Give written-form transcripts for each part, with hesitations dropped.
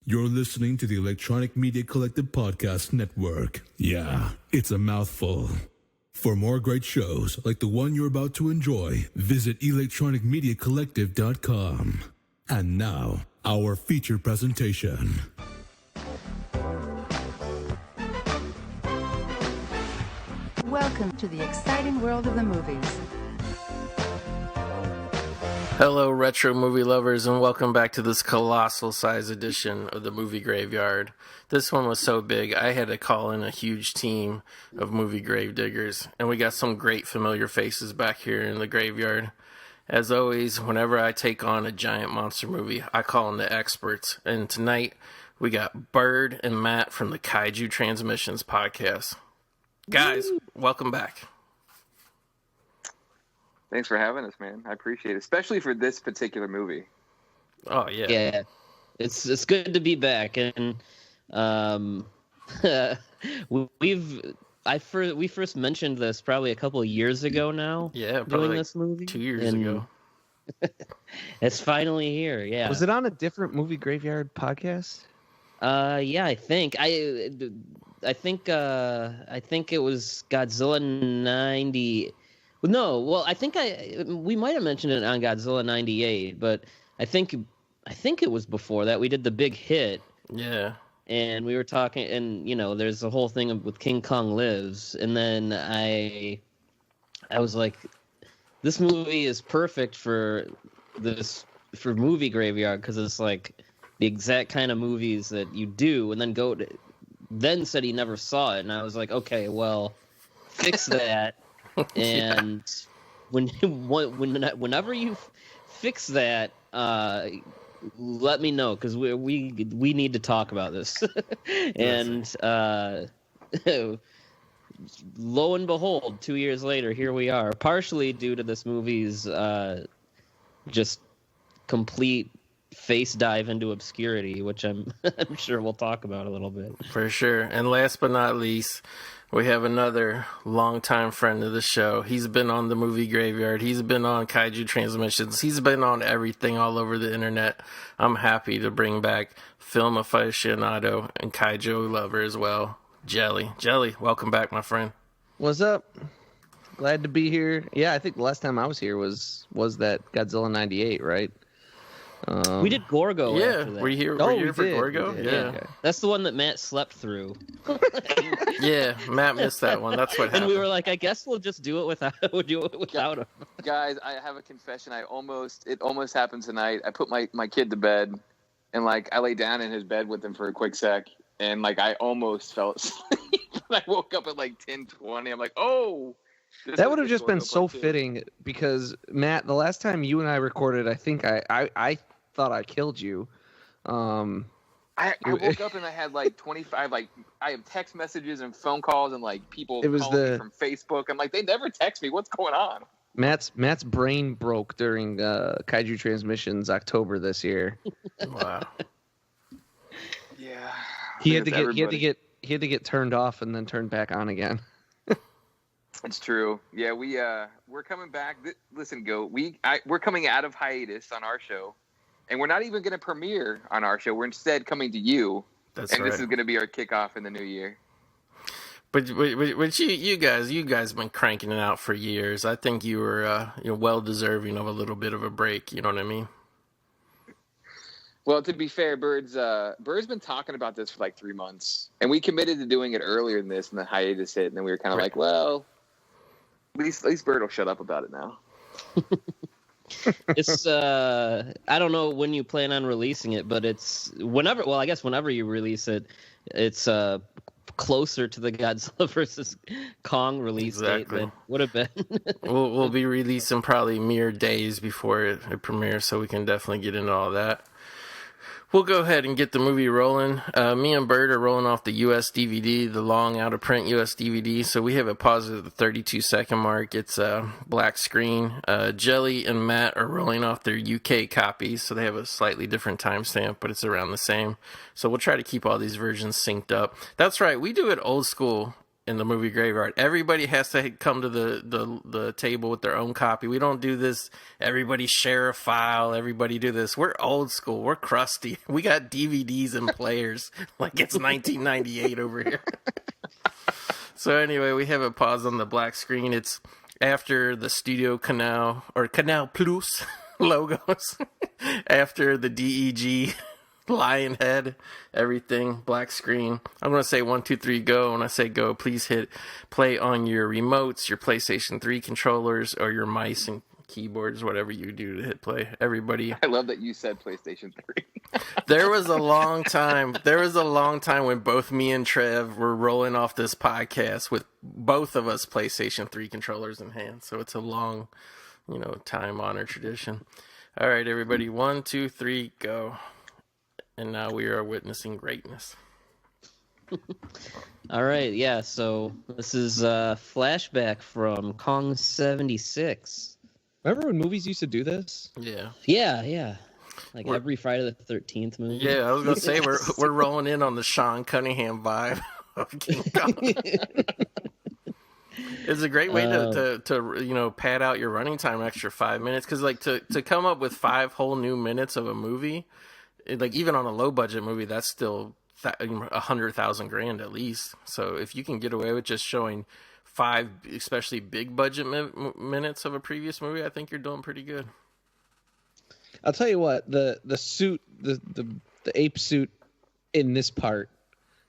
You're listening to the Electronic Media Collective Podcast Network. Yeah, it's a mouthful. For more great shows like the one you're about to enjoy, visit electronicmediacollective.com. And now, our feature presentation. Welcome to the exciting world of the movies. Hello, retro movie lovers, and welcome back to this colossal size edition of the Movie Graveyard. This one was so big, I had to call in a huge team of movie grave diggers, and we got some great familiar faces back here in the graveyard. As always, whenever I take on a giant monster movie, I call in the experts, and tonight we got Byrd and Matt from the Kaiju Transmissions podcast. Guys, welcome back. Thanks for having us, man. I appreciate it, especially for this particular movie. Oh yeah, yeah. It's good to be back, and we first mentioned this probably a couple of years ago now. Yeah, doing like this movie 2 years ago. It's finally here. Yeah, was it on a different Movie Graveyard podcast? Yeah, I think I think it was Godzilla 90. No, well, I think we might have mentioned it on Godzilla 98, but I think it was before that. We did the big hit. Yeah. And we were talking, and there's the whole thing with King Kong Lives, and then I was like, this movie is perfect for Movie Graveyard, because it's like the exact kind of movies that you do, and then said he never saw it, and I was like, okay, well, fix that. And whenever you fix that, let me know, because we need to talk about this. And lo and behold, 2 years later, here we are. Partially due to this movie's just complete face dive into obscurity, which I'm sure we'll talk about a little bit. For sure. And last but not least, we have another longtime friend of the show. He's been on the Movie Graveyard. He's been on Kaiju Transmissions. He's been on everything all over the internet. I'm happy to bring back film aficionado and Kaiju lover as well, Jelli. Jelli, welcome back, my friend. What's up? Glad to be here. Yeah, I think the last time I was here was that Godzilla 98, right? We did Gorgo. Yeah, after that. were you here for Gorgo? Yeah. Okay. That's the one that Matt slept through. Yeah, Matt missed that one. That's what happened. And we were like, I guess we'll just do it without him. Guys, I have a confession. It almost happened tonight. I put my kid to bed, and I lay down in his bed with him for a quick sec, and I almost fell asleep. I woke up at 10:20. I'm like, oh. That would have just been so fitting, because Matt, the last time you and I recorded, I think I thought I killed you. I woke up and I had 25. I have text messages and phone calls and people calling me from Facebook. I'm like, they never text me. What's going on? Matt's brain broke during Kaiju Transmissions October this year. Wow. Yeah. He had to get turned off and then turned back on again. It's true. Yeah, we're coming back. Listen, we're coming out of hiatus on our show, and we're not even going to premiere on our show. We're instead coming to you. That's right. And this is going to be our kickoff in the new year. But you guys been cranking it out for years. I think you were well deserving of a little bit of a break. You know what I mean? Well, to be fair, Bird's been talking about this for 3 months, and we committed to doing it earlier than this, and the hiatus hit, and then we were kind of like, well. At least Bird will shut up about it now. It's I don't know when you plan on releasing it, but it's whenever. Well, I guess whenever you release it, it's closer to the Godzilla versus Kong release date than would have been. We'll be releasing probably mere days before it premieres, so we can definitely get into all that. We'll go ahead and get the movie rolling. Me and Byrd are rolling off the US DVD, the long out-of-print US DVD. So we have it paused at the 32-second mark. It's a black screen. Jelli and Matt are rolling off their UK copies, so they have a slightly different timestamp, but it's around the same. So we'll try to keep all these versions synced up. That's right, we do it old school in the movie graveyard. Everybody has to come to the table with their own copy. We don't do this, everybody share a file, everybody do this. We're old school. We're crusty. We got DVDs and players like it's 1998 over here. So anyway, we have it paused on the black screen. It's after the Studio Canal or Canal Plus logos, after the DEG lion head, everything, black screen. I'm going to say 1, 2, 3, go. When I say go, please hit play on your remotes, your PlayStation 3 controllers, or your mice and keyboards, whatever you do to hit play. Everybody. I love that you said PlayStation 3. There was a long time when both me and Trev were rolling off this podcast with both of us PlayStation 3 controllers in hand. So it's a long, time-honored tradition. All right, everybody. 1, 2, 3, go. And now we are witnessing greatness. All right, yeah, so this is a flashback from Kong 76. Remember when movies used to do this? Yeah. Yeah. Like every Friday the 13th movie. Yeah, I was going to say, we're rolling in on the Sean Cunningham vibe of King Kong. It's a great way to pad out your running time an extra 5 minutes. Because, to come up with 5 whole new minutes of a movie, even on a low budget movie, that's still $100,000 at least. So if you can get away with just showing 5, especially big budget minutes of a previous movie, I think you're doing pretty good. I'll tell you what, the suit, the ape suit in this part,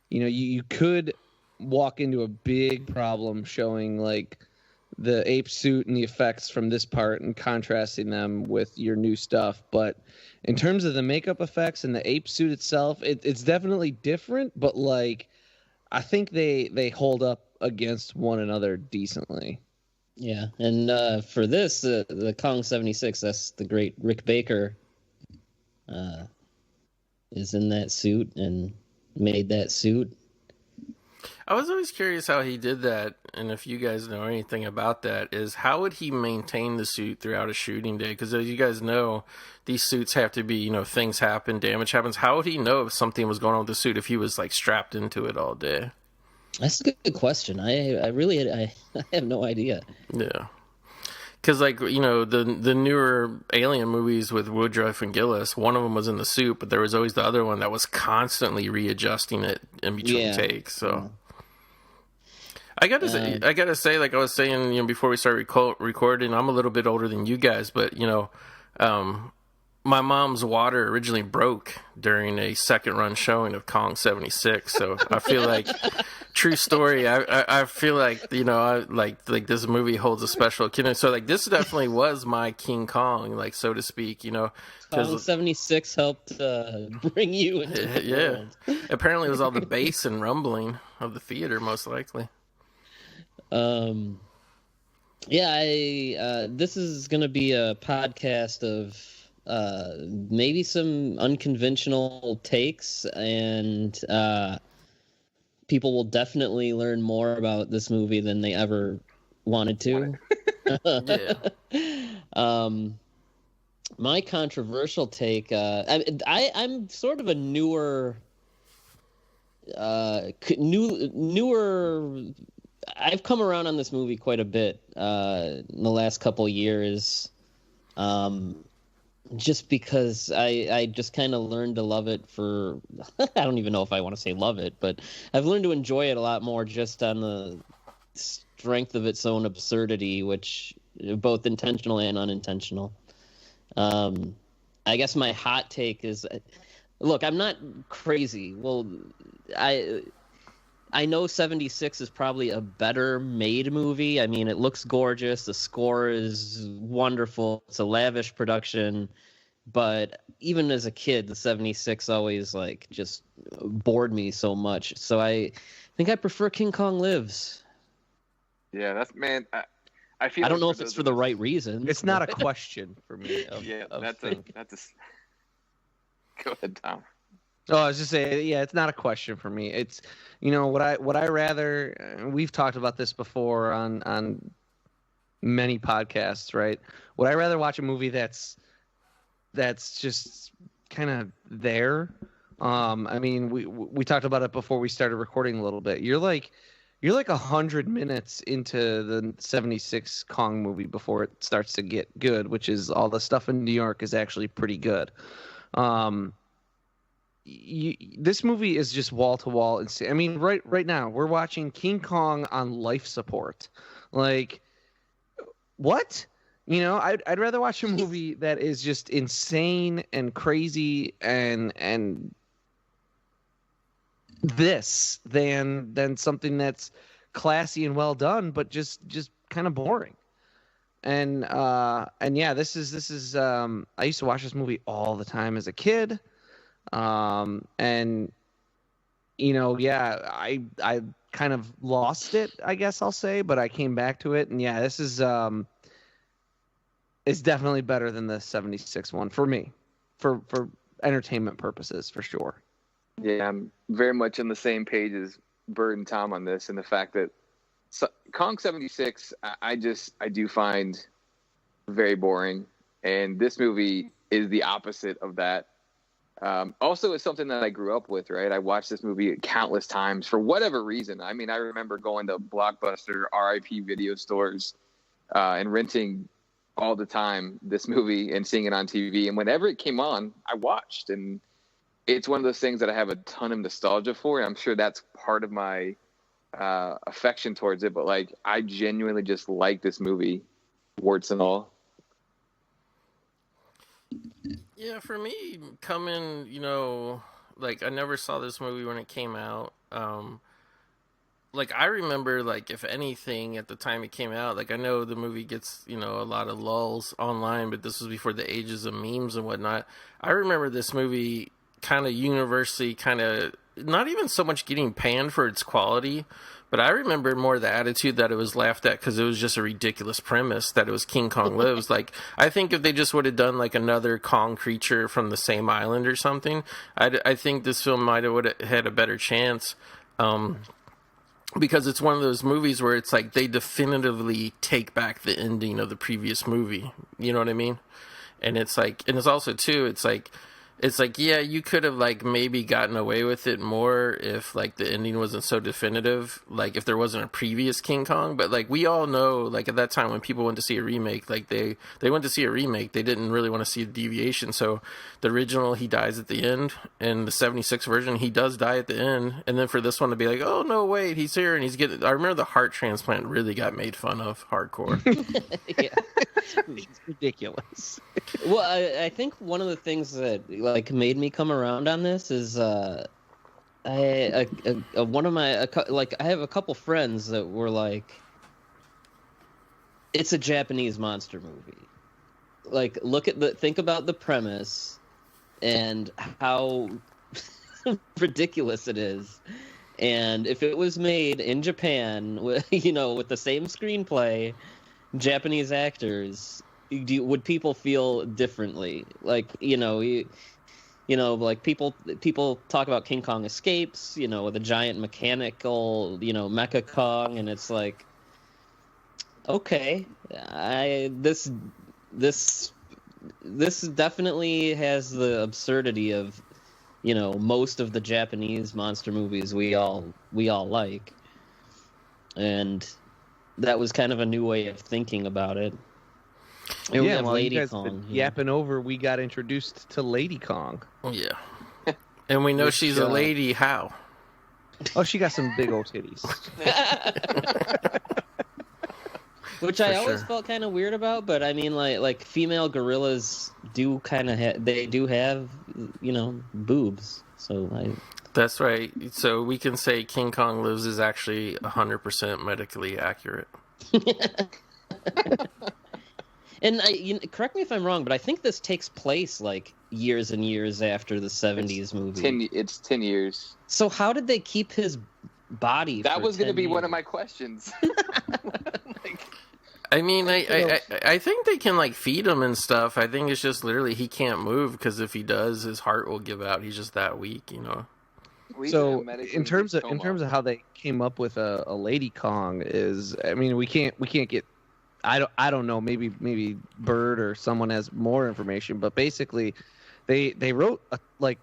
you could walk into a big problem showing like the ape suit and the effects from this part and contrasting them with your new stuff. But in terms of the makeup effects and the ape suit itself, it's definitely different, but I think they hold up against one another decently. Yeah, and for this, the Kong 76, that's the great Rick Baker, is in that suit and made that suit. I was always curious how he did that, and if you guys know anything about that, is how would he maintain the suit throughout a shooting day? Because as you guys know, these suits have to be, things happen, damage happens. How would he know if something was going on with the suit if he was strapped into it all day? That's a good question. I really I have no idea. Yeah. Because, the newer Alien movies with Woodruff and Gillis, one of them was in the suit, but there was always the other one that was constantly readjusting it in between takes. So, I gotta say, like I was saying, before we started recording, I'm a little bit older than you guys, but my mom's water originally broke during a second run showing of Kong 76. So I feel like, true story. I feel like, like this movie holds a special kid. So this definitely was my King Kong, so to speak, Kong 76 helped bring you into the world. Apparently it was all the bass and rumbling of the theater, most likely. This is going to be a podcast of maybe some unconventional takes, and people will definitely learn more about this movie than they ever wanted to. My controversial take, I'm sort of a newer I've come around on this movie quite a bit in the last couple years, just because I just kind of learned to love it for I don't even know if I want to say love it, but I've learned to enjoy it a lot more just on the strength of its own absurdity, which both intentional and unintentional. I guess my hot take is, look, I'm not crazy. Well, I know 76 is probably a better made movie. I mean, it looks gorgeous. The score is wonderful. It's a lavish production. But even as a kid, the 76 always just bored me so much. So I think I prefer King Kong Lives. Yeah, that's, man, I feel. I don't know if it's for the right reason. It's not a question for me. That's a. Go ahead, Tom. Oh, I was just saying, it's not a question for me. It's, what I rather. We've talked about this before on many podcasts, right? Would I rather watch a movie that's just kind of there? I mean, we talked about it before we started recording a little bit. You're you're like 100 minutes into the 76 Kong movie before it starts to get good, which is all the stuff in New York is actually pretty good. This movie is just wall to wall insane. I mean, right now we're watching King Kong on life support. Like, what? You know, I'd rather watch a movie that is just insane and crazy and this than something that's classy and well done, but just kind of boring. And yeah, this is I used to watch this movie all the time as a kid. And you know, yeah, I kind of lost it, I guess I'll say, but I came back to it, and yeah, this is it's definitely better than the 76 one for me, for entertainment purposes, for sure. Yeah, I'm very much on the same page as Byrd and Tom on this, and the fact that Kong 76, I do find very boring, and this movie is the opposite of that. Also, it's something that I grew up with, right? I watched this movie countless times for whatever reason. I mean, I remember going to Blockbuster, RIP video stores, and renting all the time this movie and seeing it on TV. And whenever it came on, I watched. And it's one of those things that I have a ton of nostalgia for. And I'm sure that's part of my affection towards it. But, like, I genuinely just like this movie, warts and all. Yeah, for me, coming, you know, like, I never saw this movie when it came out. Like, I remember, like, if anything, at the time it came out, like, I know the movie gets, you know, a lot of lulls online, but this was before the ages of memes and whatnot. I remember this movie kind of universally kind of, not even so much getting panned for its quality, but I remember more the attitude that it was laughed at because it was just a ridiculous premise that it was King Kong Lives. Like, I think if they just would have done, like, another Kong creature from the same island or something, I think this film might have had a better chance. Because it's one of those movies where it's like they definitively take back the ending of the previous movie. You know what I mean? And it's like, and it's also too, it's like, yeah, you could have, like, maybe gotten away with it more if, like, the ending wasn't so definitive, like, if there wasn't a previous King Kong. But, like, we all know, like, at that time when people went to see a remake, like, they went to see a remake. They didn't really want to see a deviation. So the original, he dies at the end, and the 76 version, he does die at the end. And then for this one to be like, oh, no, wait, he's here, and he's getting... I remember the heart transplant really got made fun of hardcore. Yeah. It's ridiculous. Well, I think one of the things that, like, made me come around on this is one of my, like, I have a couple friends that were like, it's a Japanese monster movie. Like, think about the premise and how ridiculous it is. And if it was made in Japan, you know, with the same screenplay, Japanese actors, would people feel differently? Like, you know, like people talk about King Kong Escapes, you know, with a giant mechanical, you know, Mecha Kong, and it's like, okay, this definitely has the absurdity of, you know, most of the Japanese monster movies we all like, and that was kind of a new way of thinking about it. And yeah, while Lady you guys Kong, been yapping over, we got introduced to Lady Kong. Yeah. And we know Which, she's a lady. How? Oh, she got some big old titties. Which I always felt kind of weird about, but I mean, like female gorillas do kind of they do have, you know, boobs. So That's right. So we can say King Kong Lives is actually 100% medically accurate. And correct me if I'm wrong, but I think this takes place like years and years after the 70s movie. It's 10 years. So how did they keep his body? That was going to be years? one of my questions. I mean, I think they can, like, feed him and stuff. I think it's just literally he can't move because if he does, his heart will give out. He's just that weak, you know. So in terms of how they came up with a Lady Kong is, I mean, we can't get. I don't know. Maybe Byrd or someone has more information, but basically, they wrote like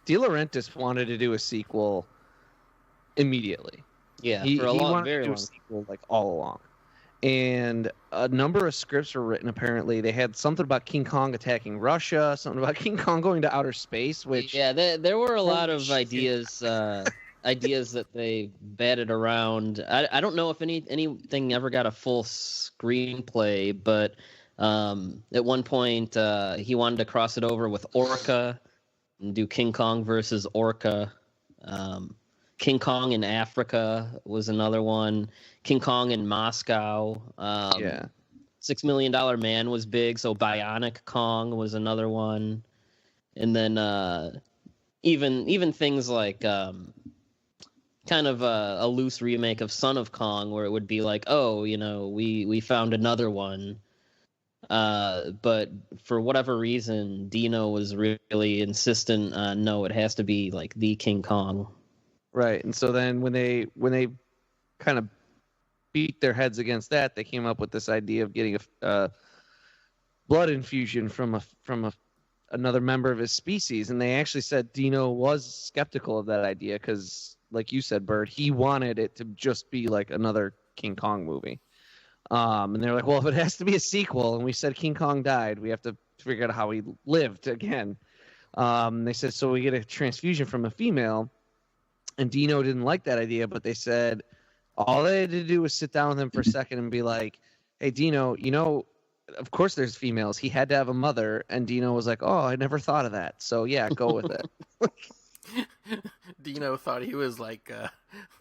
De Laurentiis wanted to do a sequel immediately. Yeah, He for a wanted very to do long. a sequel like all along. And a number of scripts were written. Apparently, they had something about King Kong attacking Russia, something about King Kong going to outer space. Which Yeah, there were a lot of shit. ideas that they batted around. I don't know if anything ever got a full screenplay, but at one point he wanted to cross it over with Orca and do King Kong versus Orca. King Kong in Africa was another one. King Kong in Moscow. yeah, $6 Million Man was big, so Bionic Kong was another one. And then even things like kind of a loose remake of Son of Kong, where it would be like, oh, we found another one. But for whatever reason, Dino was really insistent on, no, it has to be like the King Kong. right. And so then when they kind of beat their heads against that, they came up with this idea of getting a blood infusion from another member of his species. And they actually said Dino was skeptical of that idea because, like you said, Byrd, he wanted it to just be like another King Kong movie. And they're like, well, if it has to be a sequel, and we said King Kong died, we have to figure out how he lived again. They said, so we get a transfusion from a female. And Dino didn't like that idea, but they said all they had to do was sit down with him for a second and be like, hey, Dino, of course there's females. He had to have a mother. And Dino was like, oh, I never thought of that. So, yeah, go with it. Dino thought he was like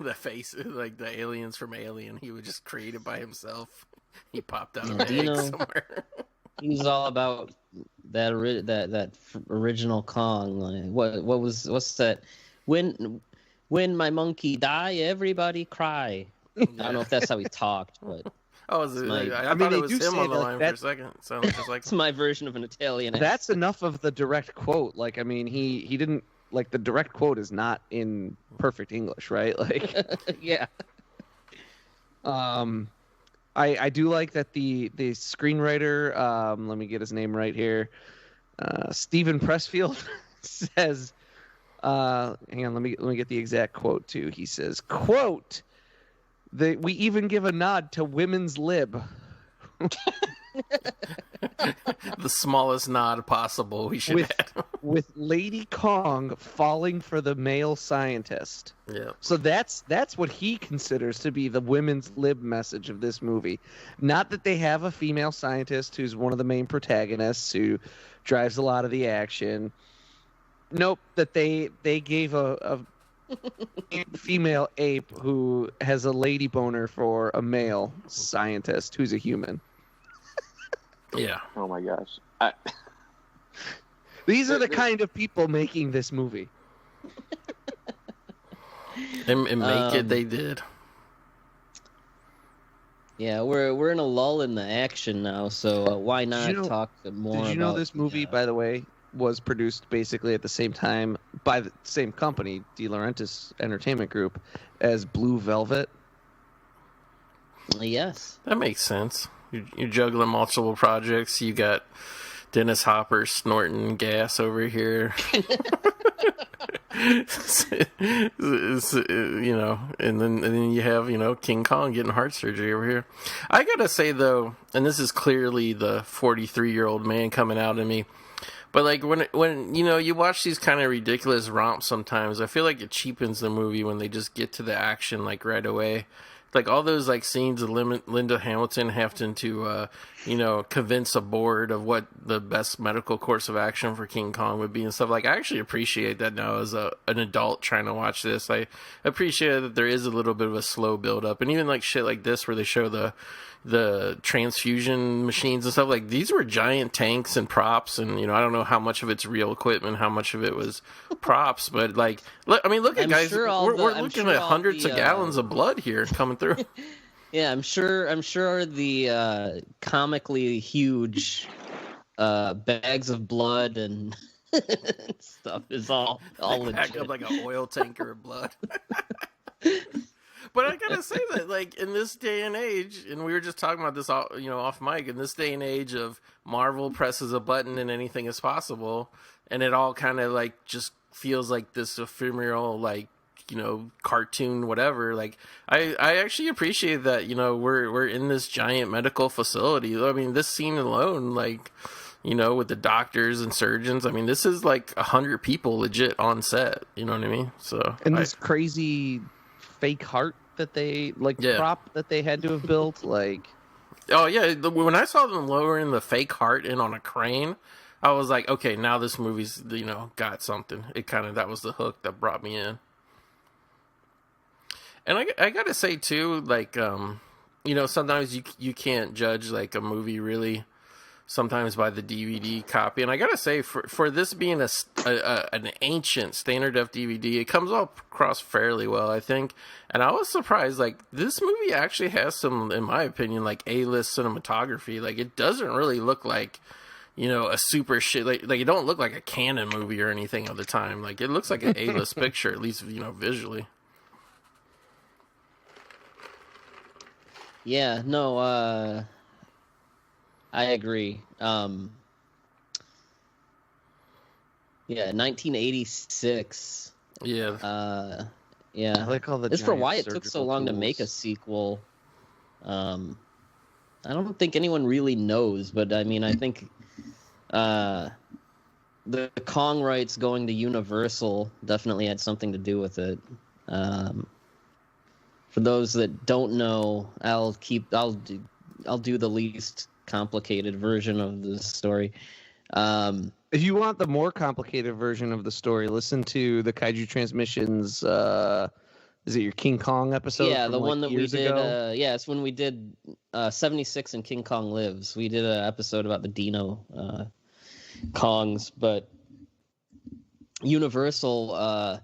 the face, like the aliens from Alien. He was just created by himself. He popped out of an egg somewhere. He was all about that original Kong. Like, what's that? When my monkey die, everybody cry. I don't know if that's how he talked, but I thought it was him on the line for a second. Sounds just like it's my version of an Italian. That's enough of the direct quote. Like, I mean, he didn't like the direct quote is not in perfect English, right? Like, yeah. I do like that the screenwriter. Let me get his name right here. Stephen Pressfield says. Hang on, let me get the exact quote too. He says, "Quote: we even give a nod to women's lib." The smallest nod possible we should add. With Lady Kong falling for the male scientist. Yeah. So that's what he considers to be the women's lib message of this movie. Not that they have a female scientist who's one of the main protagonists who drives a lot of the action. Nope, that they gave a female ape who has a lady boner for a male scientist who's a human. Yeah. Oh my gosh. These are the kind of people making this movie. And make it, they did. Yeah, we're in a lull in the action now, so why not talk more? Did you know this movie, by the way, was produced basically at the same time by the same company, De Laurentiis Entertainment Group, as Blue Velvet? Yes. That makes sense. You're juggling multiple projects. You got Dennis Hopper snorting gas over here. And then you have, King Kong getting heart surgery over here. I gotta say though, and this is clearly the 43-year-old man coming out in me, but like when you watch these kind of ridiculous romps sometimes, I feel like it cheapens the movie when they just get to the action like right away. Like all those like scenes of Linda Hamilton having to convince a board of what the best medical course of action for King Kong would be and stuff. Like I actually appreciate that now as an adult trying to watch this. I appreciate that there is a little bit of a slow build up, and even like shit like this where they show the transfusion machines and stuff. Like these were giant tanks and props, and I don't know how much of it's real equipment, how much of it was props, but like look at guys, we're looking at hundreds of gallons of blood here coming through. Yeah, I'm sure the comically huge bags of blood and stuff is all legit. Back up like an oil tanker of blood. But I gotta say that, like, in this day and age, and we were just talking about this, off mic, in this day and age of Marvel presses a button and anything is possible, and it all kind of, like, just feels like this ephemeral, like, cartoon, whatever. Like, I actually appreciate that, we're in this giant medical facility. I mean, this scene alone, like, with the doctors and surgeons, I mean, this is like 100 people legit on set. You know what I mean? So, and this crazy fake heart that they prop that they had to have built, like. Oh yeah, when I saw them lowering the fake heart in on a crane, I was like, okay, now this movie's got something. That was the hook that brought me in. And I gotta say too, like sometimes you can't judge like a movie really sometimes by the DVD copy. And I gotta say, for this being an ancient standard def DVD, it comes across fairly well, I think. And I was surprised, like, this movie actually has some, in my opinion, like A-list cinematography. Like, it doesn't really look like, a super shit, like it don't look like a Canon movie or anything of the time. Like, it looks like an A-list picture, at least, visually. Yeah, no, I agree. Yeah, 1986. Yeah. Yeah. I like all the. It's for why it took surgical so long to tools. make a sequel. I don't think anyone really knows, but I mean, I think the Kong rights going to Universal definitely had something to do with it. For those that don't know, I'll do the least complicated version of the story. If you want the more complicated version of the story, listen to the Kaiju Transmissions. Is it your King Kong episode? Yeah, from, the one that we years did. ago? Yeah, it's when we did 76 and King Kong Lives. We did an episode about the Dino Kongs, but Universal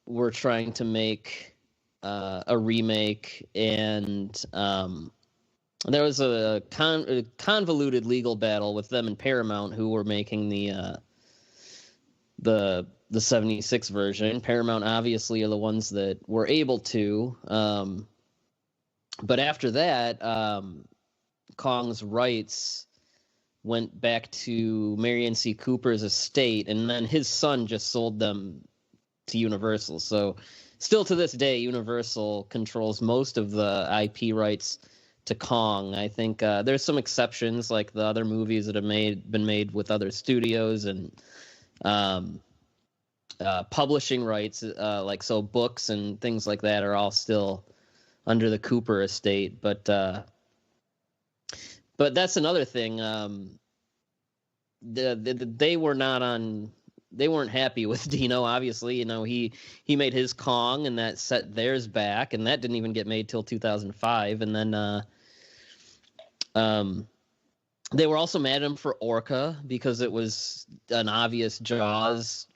were trying to make a remake, and there was a convoluted legal battle with them and Paramount, who were making the 76 version. Paramount obviously are the ones that were able to. But after that, Kong's rights went back to Marion C. Cooper's estate, and then his son just sold them to Universal. So still to this day, Universal controls most of the IP rights to Kong. I think there's some exceptions, like the other movies that have been made with other studios, and publishing rights, like so books and things like that are all still under the Cooper estate. But that's another thing. They weren't happy with Dino. Obviously, he made his Kong, and that set theirs back, and that didn't even get made till 2005. And then they were also mad at him for Orca because it was an obvious Jaws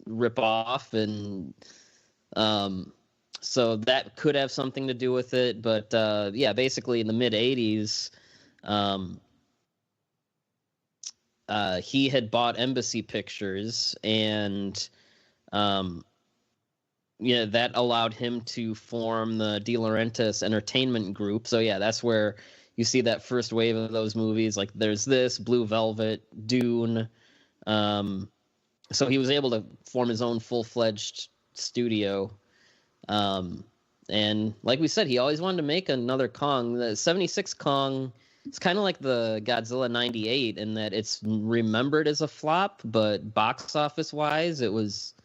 ripoff, and so that could have something to do with it. But yeah, basically in the mid 80s, he had bought Embassy Pictures, and that allowed him to form the De Laurentiis Entertainment Group. So yeah, that's where you see that first wave of those movies. Like there's this, Blue Velvet, Dune. So he was able to form his own full-fledged studio. And like we said, he always wanted to make another Kong. The 76 Kong, it's kind of like the Godzilla 98 in that it's remembered as a flop, but box office-wise, it was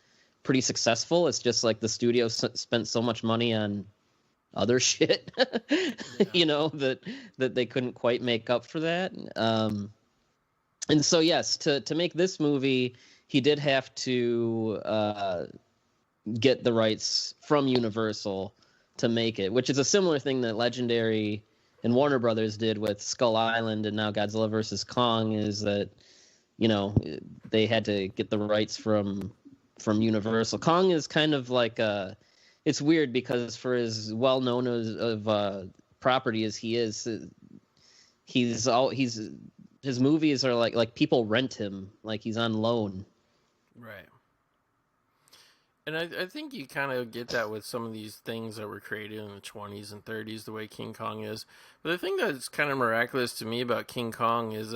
pretty successful. It's just like the studio spent so much money on other shit, that they couldn't quite make up for that. And so, yes, to make this movie, he did have to get the rights from Universal to make it, which is a similar thing that Legendary and Warner Brothers did with Skull Island and now Godzilla vs. Kong, is that, they had to get the rights from Universal. Kong is kind of like it's weird because for as well known of property as he is, his movies are like people rent him, like he's on loan. Right. And I think you kind of get that with some of these things that were created in the 20s and 30s, the way King Kong is. But the thing that's kind of miraculous to me about King Kong is,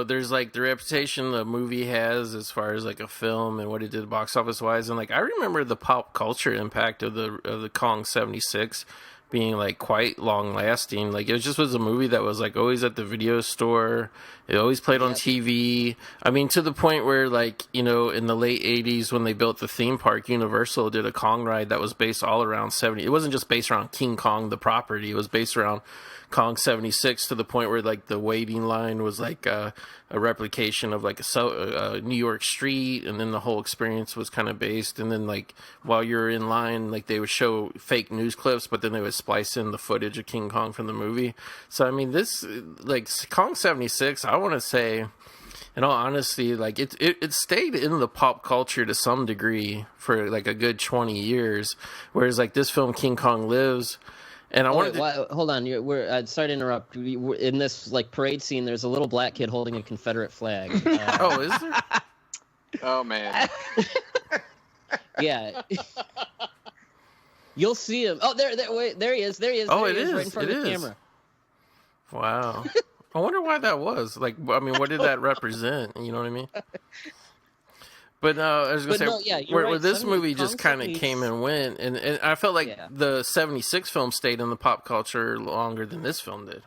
there's like the reputation the movie has as far as like a film and what it did box office wise, and like I remember the pop culture impact of the Kong 76 being like quite long lasting. Like it just was a movie that was like always at the video store. It always played on TV. I mean, to the point where like, in the late 80s when they built the theme park, Universal did a Kong ride that was based all around 70. It wasn't just based around King Kong, the property. It was based around Kong 76 to the point where like the waiting line was like a replication of like a New York street, and then the whole experience was kind of based. And then like while you're in line, like they would show fake news clips, but then they would splice in the footage of King Kong from the movie. So I mean, this like Kong 76, I want to say, in all honesty, like it stayed in the pop culture to some degree for like a good 20 years, whereas like this film King Kong Lives. And I wanted to... Hold on. We're sorry to interrupt. In this like parade scene, there's a little black kid holding a Confederate flag. Oh, is there? Oh man. Yeah. You'll see him. Oh, there he is. There he is. Oh, there it he is. right in front It of the is. camera. Wow. I wonder why that was. Like, I mean, what did that represent? You know what I mean? But I was going to say, where this movie just kind of came and went, and I felt like the 76 film stayed in the pop culture longer than this film did.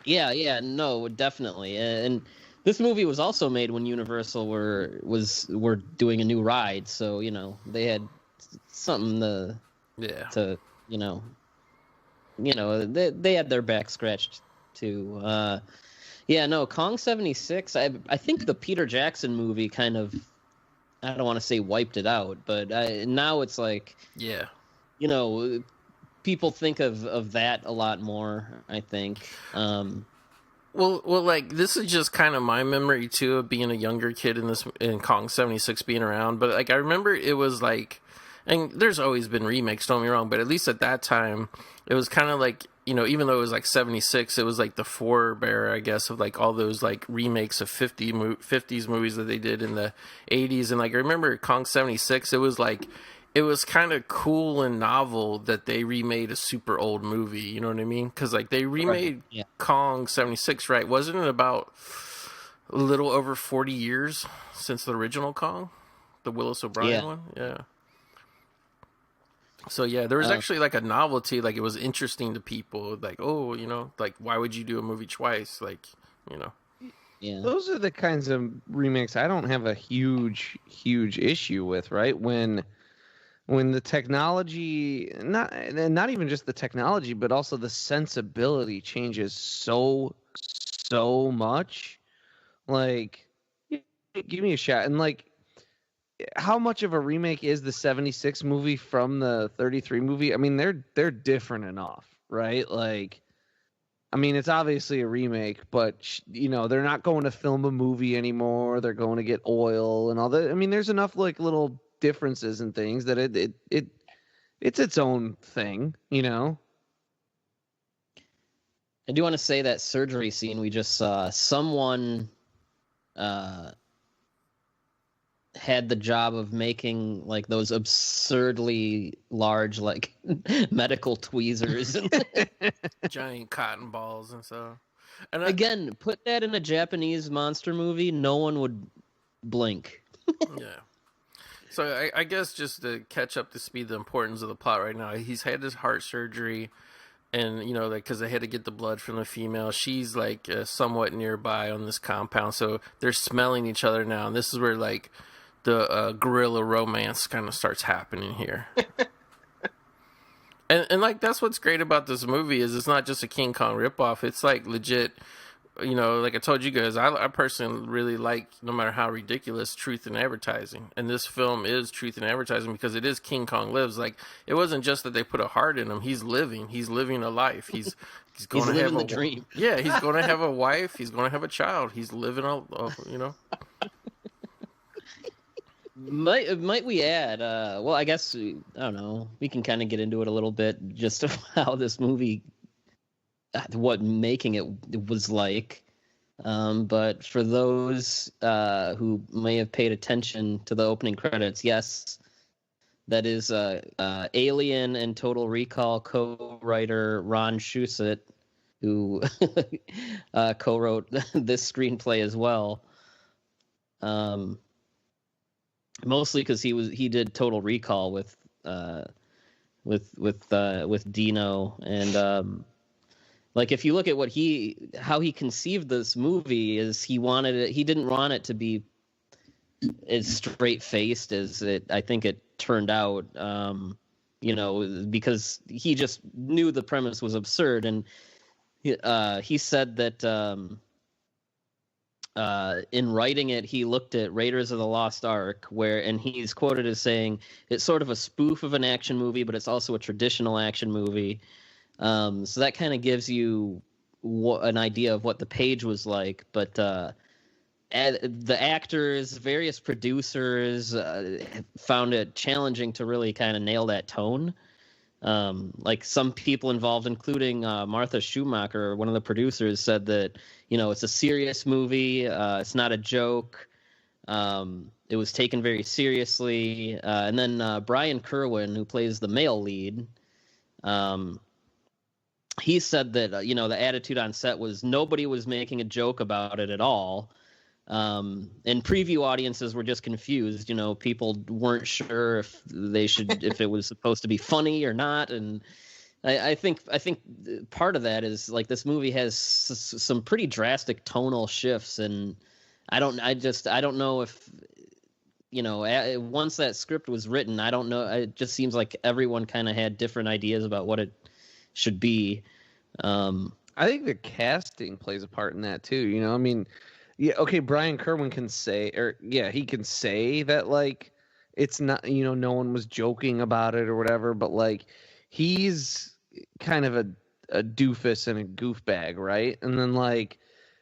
Yeah, no, definitely. And this movie was also made when Universal were doing a new ride, so, they had something to they had their back scratched too. Kong 76, I think the Peter Jackson movie kind of, I don't want to say wiped it out, but now it's like, people think of that a lot more, I think. Well, like this is just kind of my memory too of being a younger kid in Kong 76 being around, but like I remember it was like, and there's always been remakes, don't get me wrong, but at least at that time it was kind of like, even though it was like 76, it was like the forebearer, I guess, of like all those like remakes of 50s movies that they did in the 80s. And like I remember Kong 76, it was kind of cool and novel that they remade a super old movie, you know what I mean? Because like they remade Kong 76, right? Wasn't it about a little over 40 years since the original Kong, the Willis O'Brien one? Yeah. So yeah, there was actually like a novelty, like it was interesting to people, like, oh, like why would you do a movie twice, like, Yeah. Those are the kinds of remakes I don't have a huge issue with, right? When the technology, not even just the technology, but also the sensibility changes so much. Like, give me a shot. And like, how much of a remake is the 76 movie from the 33 movie? I mean, they're different enough, right? Like, I mean, it's obviously a remake, but they're not going to film a movie anymore. They're going to get oil and all that. I mean, there's enough like little differences and things that it's its own thing, I do want to say that surgery scene we just saw, someone had the job of making like those absurdly large like medical tweezers and giant cotton balls and stuff. And again, put that in a Japanese monster movie, no one would blink. Yeah. So I guess just to catch up to speed the importance of the plot right now, he's had his heart surgery, and like because they had to get the blood from the female, she's like somewhat nearby on this compound, so they're smelling each other now, and this is where like the guerrilla romance kind of starts happening here. and like that's what's great about this movie is it's not just a King Kong ripoff. It's like legit, like I told you guys, I personally really like, no matter how ridiculous, truth in advertising, and this film is truth in advertising because it is King Kong Lives. Like it wasn't just that they put a heart in him, he's living a life. He's going to have the dream. Yeah, he's going to have a wife, he's going to have a child, he's living Might we add? Well, I guess I don't know. We can kind of get into it a little bit, just of how this movie, what making it was like. But for those who may have paid attention to the opening credits, yes, that is Alien and Total Recall co-writer Ron Shusett who co-wrote this screenplay as well. Mostly because he did Total Recall with Dino, and like if you look at how he conceived this movie, is he didn't want it to be as straight faced as I think it turned out. Because he just knew the premise was absurd, and he said that in writing it, he looked at Raiders of the Lost Ark, and he's quoted as saying it's sort of a spoof of an action movie, but it's also a traditional action movie. So that kind of gives you an idea of what the page was like. But the actors, various producers found it challenging to really kind of nail that tone. Like some people involved, including Martha Schumacher, one of the producers, said that, it's a serious movie. It's not a joke. It was taken very seriously. And then Brian Kerwin, who plays the male lead, he said that, the attitude on set was nobody was making a joke about it at all. And preview audiences were just confused. People weren't sure if it was supposed to be funny or not. And I think part of that is like this movie has some pretty drastic tonal shifts, and I don't know if once that script was written, I don't know. It just seems like everyone kind of had different ideas about what it should be. I think the casting plays a part in that too. Yeah, okay, Brian Kerwin can say, he can say that, like, it's not, no one was joking about it or whatever, but, like, he's kind of a doofus and a goofbag, right? And then, like,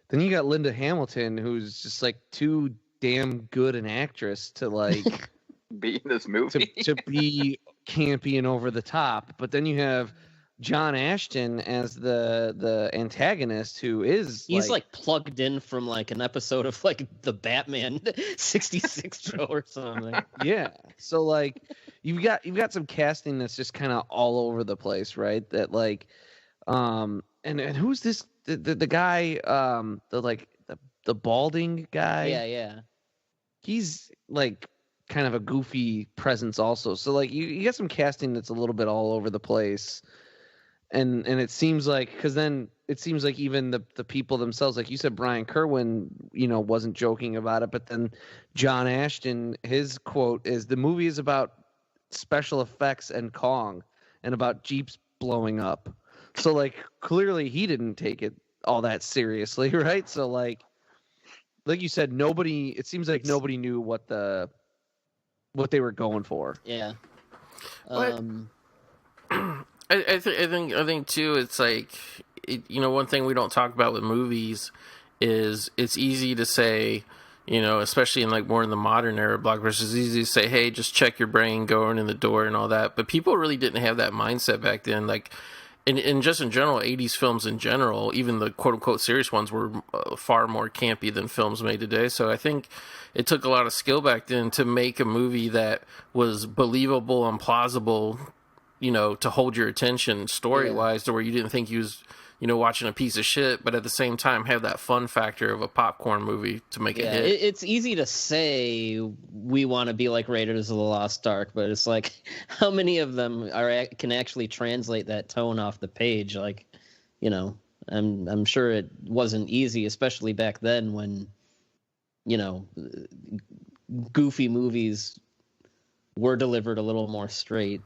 then you got Linda Hamilton, who's just, like, too damn good an actress to, like... be in this movie. to be campy and over the top. But then you have John Ashton as the antagonist, who is he's like plugged in from like an episode of like the Batman 66 show or something. Yeah. So like you've got some casting that's just kind of all over the place, right? That like and who's this the guy the balding guy? Yeah. He's like kind of a goofy presence also. So like you got some casting that's a little bit all over the place. And it seems like, because then it seems like even the people themselves, like you said, Brian Kerwin, wasn't joking about it. But then John Ashton, his quote is, "The movie is about special effects and Kong and about Jeeps blowing up." So like clearly he didn't take it all that seriously, right? So like you said, it seems like nobody knew what they were going for. Yeah. I think too. It's like one thing we don't talk about with movies is it's easy to say, especially in like more in the modern era blockbusters, it's easy to say, hey, just check your brain going in the door and all that. But people really didn't have that mindset back then. Like, in just in general, 80s films in general, even the quote unquote serious ones were far more campy than films made today. So I think it took a lot of skill back then to make a movie that was believable and plausible, to hold your attention story-wise, to where you didn't think he was, watching a piece of shit, but at the same time have that fun factor of a popcorn movie to make it hit. It's easy to say we want to be like Raiders of the Lost Ark, but it's like, how many of them can actually translate that tone off the page? Like, I'm sure it wasn't easy, especially back then when, goofy movies were delivered a little more straight.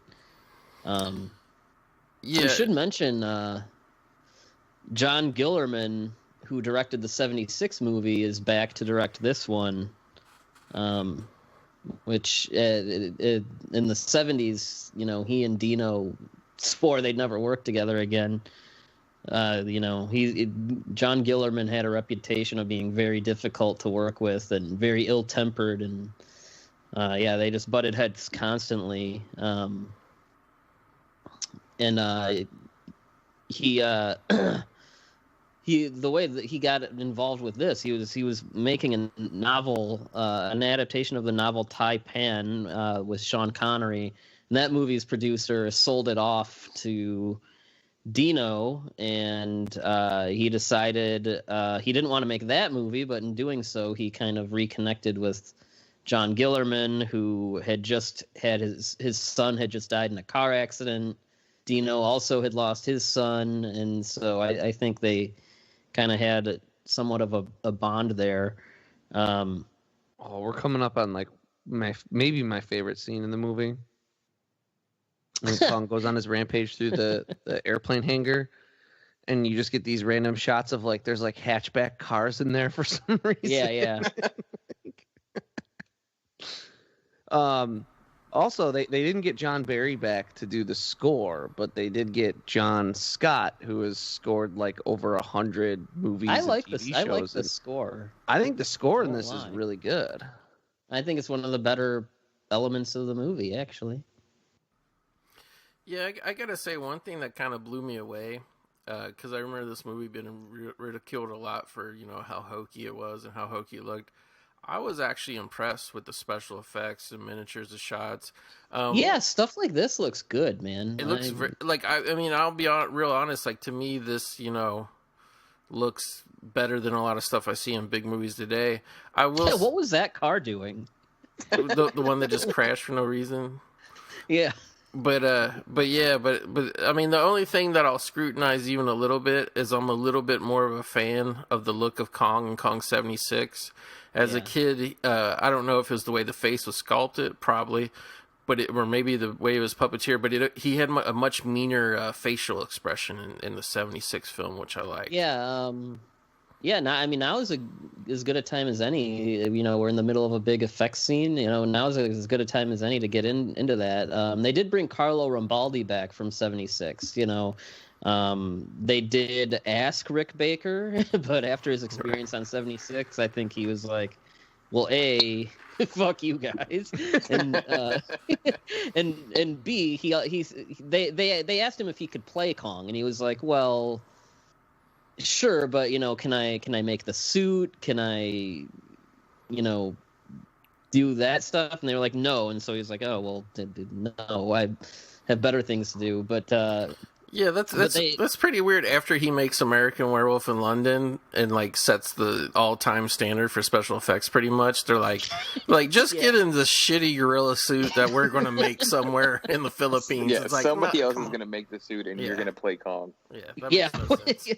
We should mention John Gillerman, who directed the 76 movie, is back to direct this one, which in the 70s, he and Dino swore they'd never work together again. John Gillerman had a reputation of being very difficult to work with and very ill-tempered, and they just butted heads constantly. And he the way that he got involved with this, he was making a novel, an adaptation of the novel Taipan with Sean Connery, and that movie's producer sold it off to Dino, and he decided he didn't want to make that movie, but in doing so, he kind of reconnected with John Gillerman, who had just had his son had just died in a car accident. Dino also had lost his son, and so I think they kind of had somewhat of a bond there. We're coming up on like maybe my favorite scene in the movie. When Kong goes on his rampage through the airplane hangar, and you just get these random shots of like there's like hatchback cars in there for some reason. Yeah. Also, they didn't get John Barry back to do the score, but they did get John Scott, who has scored like over 100 movies. I like and TV this. I like shows, the score. I think the score in Don't this is lie. really good. I think it's one of the better elements of the movie, actually. Yeah, I gotta say one thing that kind of blew me away, because I remember this movie being ridiculed a lot for how hokey it was and how hokey it looked. I was actually impressed with the special effects and miniatures of shots. Yeah, stuff like this looks good, man. It looks I mean, I'll be real honest. Like, to me, this looks better than a lot of stuff I see in big movies today. I will. Yeah, what was that car doing? The one that just crashed for no reason. Yeah. But I mean, the only thing that I'll scrutinize even a little bit is I'm a little bit more of a fan of the look of Kong and Kong 76. As a kid, I don't know if it was the way the face was sculpted, probably, or maybe the way it was puppeteered, but he had a much meaner facial expression in the 76 film, which I like. Yeah, now is as good a time as any. We're in the middle of a big effects scene. Now is as good a time as any to get into that. They did bring Carlo Rambaldi back from 76. They did ask Rick Baker, but after his experience on 76, I think he was like, well, A, fuck you guys, and and B, they asked him if he could play Kong, and he was like, well, sure, but can I make the suit? Can I do that stuff? And they were like, no. And so he's like, oh well, no, I have better things to do. But yeah, that's pretty weird. After he makes American Werewolf in London and like sets the all-time standard for special effects, pretty much, they're like just get in this shitty gorilla suit that we're going to make somewhere in the Philippines. Yeah, it's like, somebody else is going to make the suit, and you're going to play Kong. Yeah, that yeah. makes no sense.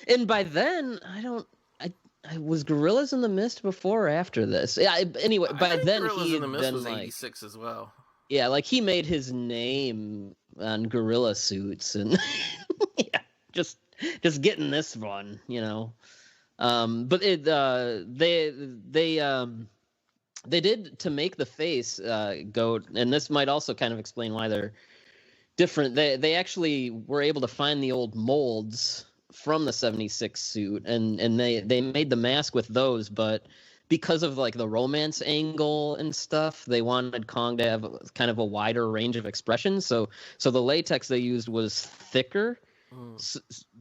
And by then, I was Gorillas in the Mist before or after this. Yeah. Anyway, I by think then Gorillas he in had the Mist been was like, 86 as well. yeah, like he made his name on gorilla suits, and yeah, just getting this one, But they did, to make the face go, and this might also kind of explain why they're different. They actually were able to find the old molds from the 76 suit, and they made the mask with those, but because of like the romance angle and stuff, they wanted Kong to have kind of a wider range of expressions. So the latex they used was thicker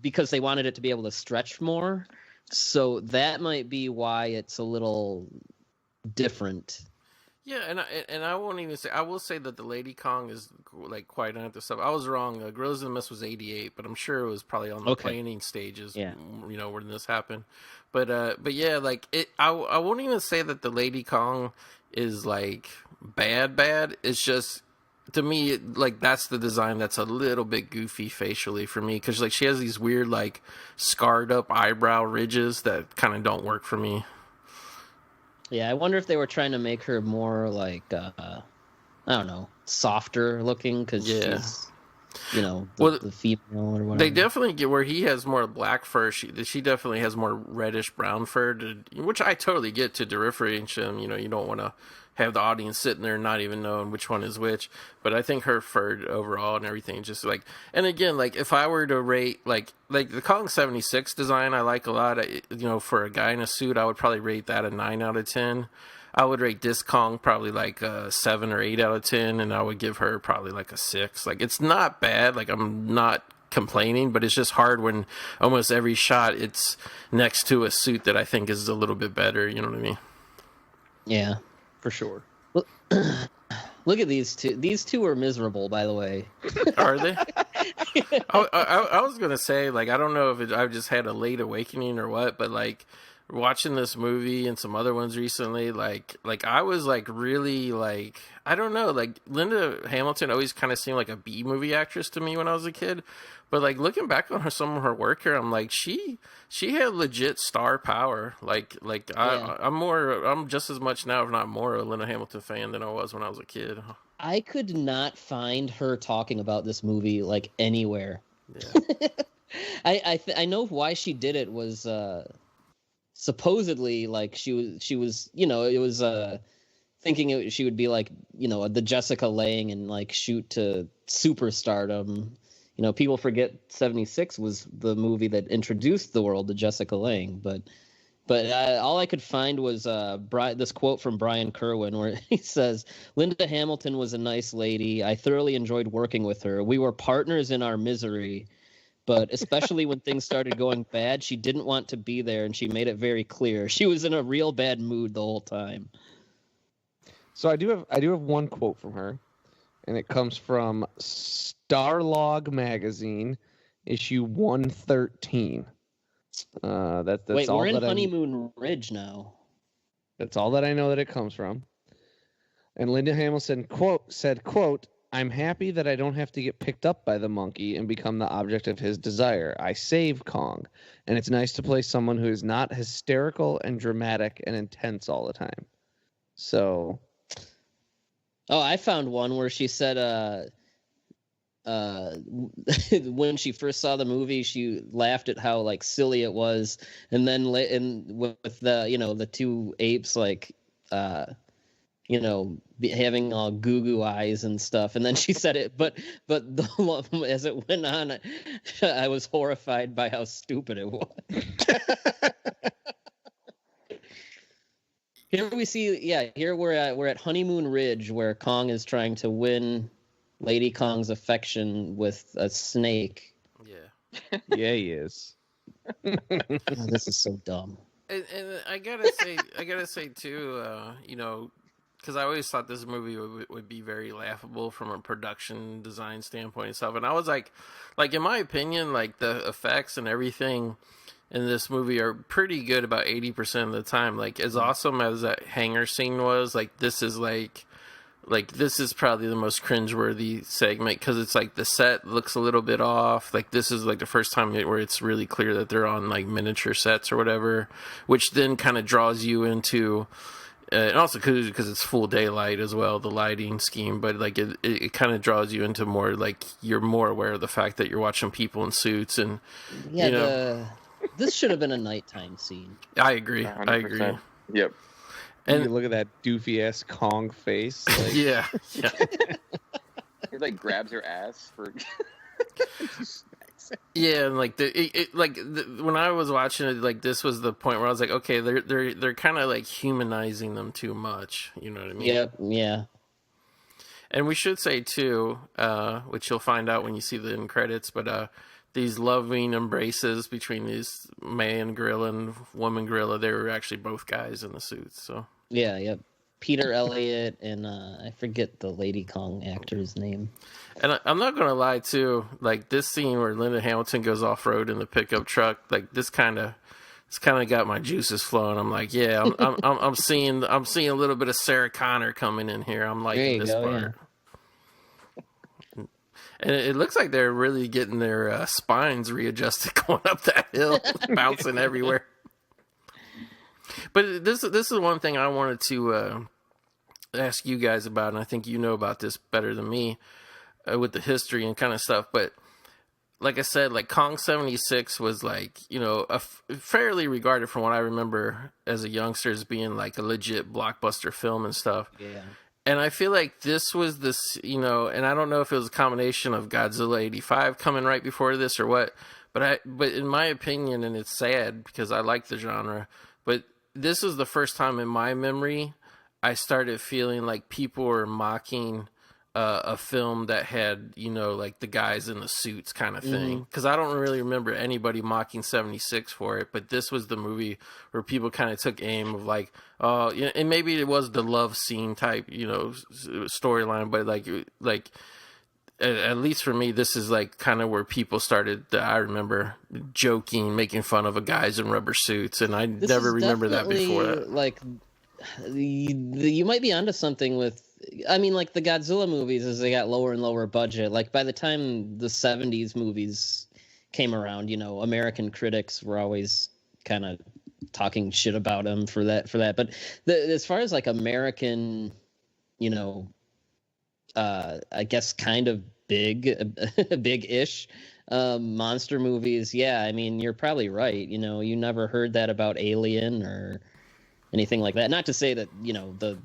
because they wanted it to be able to stretch more. So that might be why it's a little different. Yeah, and I won't even say. I will say that the Lady Kong is like quite on the stuff. I was wrong. Gorillas in the Mist was 88, but I'm sure it was probably on the planning stages. Yeah. When this happened. But yeah, like I won't even say that the Lady Kong is like bad. It's just, to me, like that's the design that's a little bit goofy facially for me, because like she has these weird like scarred up eyebrow ridges that kind of don't work for me. Yeah, I wonder if they were trying to make her more like, I don't know, softer looking, because she's, the female or whatever. They definitely get where he has more black fur. She definitely has more reddish brown fur, which I totally get, to differentiate them. You don't want to have the audience sitting there not even knowing which one is which. But I think her fur overall and everything, just like, and again, like if I were to rate like the Kong 76 design, I like a lot. For a guy in a suit, I would probably rate that a 9 out of 10. I would rate this Kong probably like a 7 or 8 out of 10, and I would give her probably like a 6. Like, it's not bad. Like, I'm not complaining, but it's just hard when almost every shot it's next to a suit that I think is a little bit better. You know what I mean? Yeah, for sure. Look at these two. These two are miserable, by the way. Are they? I was gonna say, like, I don't know if I just had a late awakening or what, but like watching this movie and some other ones recently, like I was like really like, I don't know, like Linda Hamilton always kind of seemed like a B movie actress to me when I was a kid, but like looking back on some of her work here, I'm like she had legit star power. I'm just as much now, if not more, a Linda Hamilton fan than I was when I was a kid. I could not find her talking about this movie like anywhere. Yeah. I know why she did it was supposedly like she was it was thinking she would be like the Jessica Lange and like shoot to superstardom. People forget 76 was the movie that introduced the world to Jessica Lange, but all I could find was this quote from Brian Kerwin where he says, "Linda Hamilton was a nice lady. I thoroughly enjoyed working with her. We were partners in our misery, but especially when things started going bad, she didn't want to be there, and she made it very clear. She was in a real bad mood the whole time." So I do have one quote from her, and it comes from Starlog magazine, issue 113. That's Wait, all we're in that Honeymoon Ridge now. That's all that I know that it comes from. And Linda Hamilton said, "I'm happy that I don't have to get picked up by the monkey and become the object of his desire. I save Kong, and it's nice to play someone who is not hysterical and dramatic and intense all the time." So, I found one where she said when she first saw the movie, she laughed at how like silly it was, and then with the the two apes like having all goo eyes and stuff, and then she said it, but as it went on, I was horrified by how stupid it was. Here we see, here we're at Honeymoon Ridge, where Kong is trying to win Lady Kong's affection with a snake. Yeah. Yeah, he is. Oh, this is so dumb. And I gotta say too, because I always thought this movie would be very laughable from a production design standpoint and stuff. And I was like in my opinion, like the effects and everything in this movie are pretty good about 80% of the time. Like as awesome as that hangar scene was, like this is this is probably the most cringeworthy segment because it's like the set looks a little bit off. Like this is like the first time where it's really clear that they're on like miniature sets or whatever, which then kind of draws you into, and also because it's full daylight as well, the lighting scheme. But like it kind of draws you into more like you're more aware of the fact that you're watching people in suits and this should have been a nighttime scene. I agree. 100%. I agree. Yep. And you look at that doofy ass Kong face. Like... yeah. He like grabs her ass for. Yeah, and like when I was watching it, like this was the point where I was like, okay, they're kind of like humanizing them too much. You know what I mean? Yep. Yeah. And we should say too, which you'll find out when you see the end credits, but these loving embraces between these man gorilla and woman gorilla, they were actually both guys in the suits. So yeah, yep. Peter Elliott and I forget the Lady Kong actor's name. And I'm not gonna lie too, like this scene where Linda Hamilton goes off road in the pickup truck, like this kind of got my juices flowing. I'm like, yeah, I'm seeing a little bit of Sarah Connor coming in here. I'm liking this part. Yeah. And it looks like they're really getting their spines readjusted going up that hill, bouncing everywhere. But this is one thing I wanted to ask you guys about, and I think you know about this better than me with the history and kind of stuff. But like I said, like Kong 76 was like, fairly regarded from what I remember as a youngster as being like a legit blockbuster film and stuff. Yeah. And I feel like this was this, and I don't know if it was a combination of Godzilla 85 coming right before this or what, but in my opinion, and it's sad because I like the genre, but this was the first time in my memory I started feeling like people were mocking a film that had, you know, like the guys in the suits kind of thing. Because I don't really remember anybody mocking 76 for it, but this was the movie where people kind of took aim of like, oh, yeah, and maybe it was the love scene type, you know, storyline, but like at least for me, this is like kind of where people started. I remember joking, making fun of a guys in rubber suits, and I never remember that before that. Like, you might be onto something with. I mean, like the Godzilla movies, as they got lower and lower budget. Like by the time the '70s movies came around, you know, American critics were always kind of talking shit about them for that. But as far as like American, you know. I guess kind of big-ish monster movies. Yeah, I mean, you're probably right. You know, you never heard that about Alien or anything like that. Not to say that, you know, the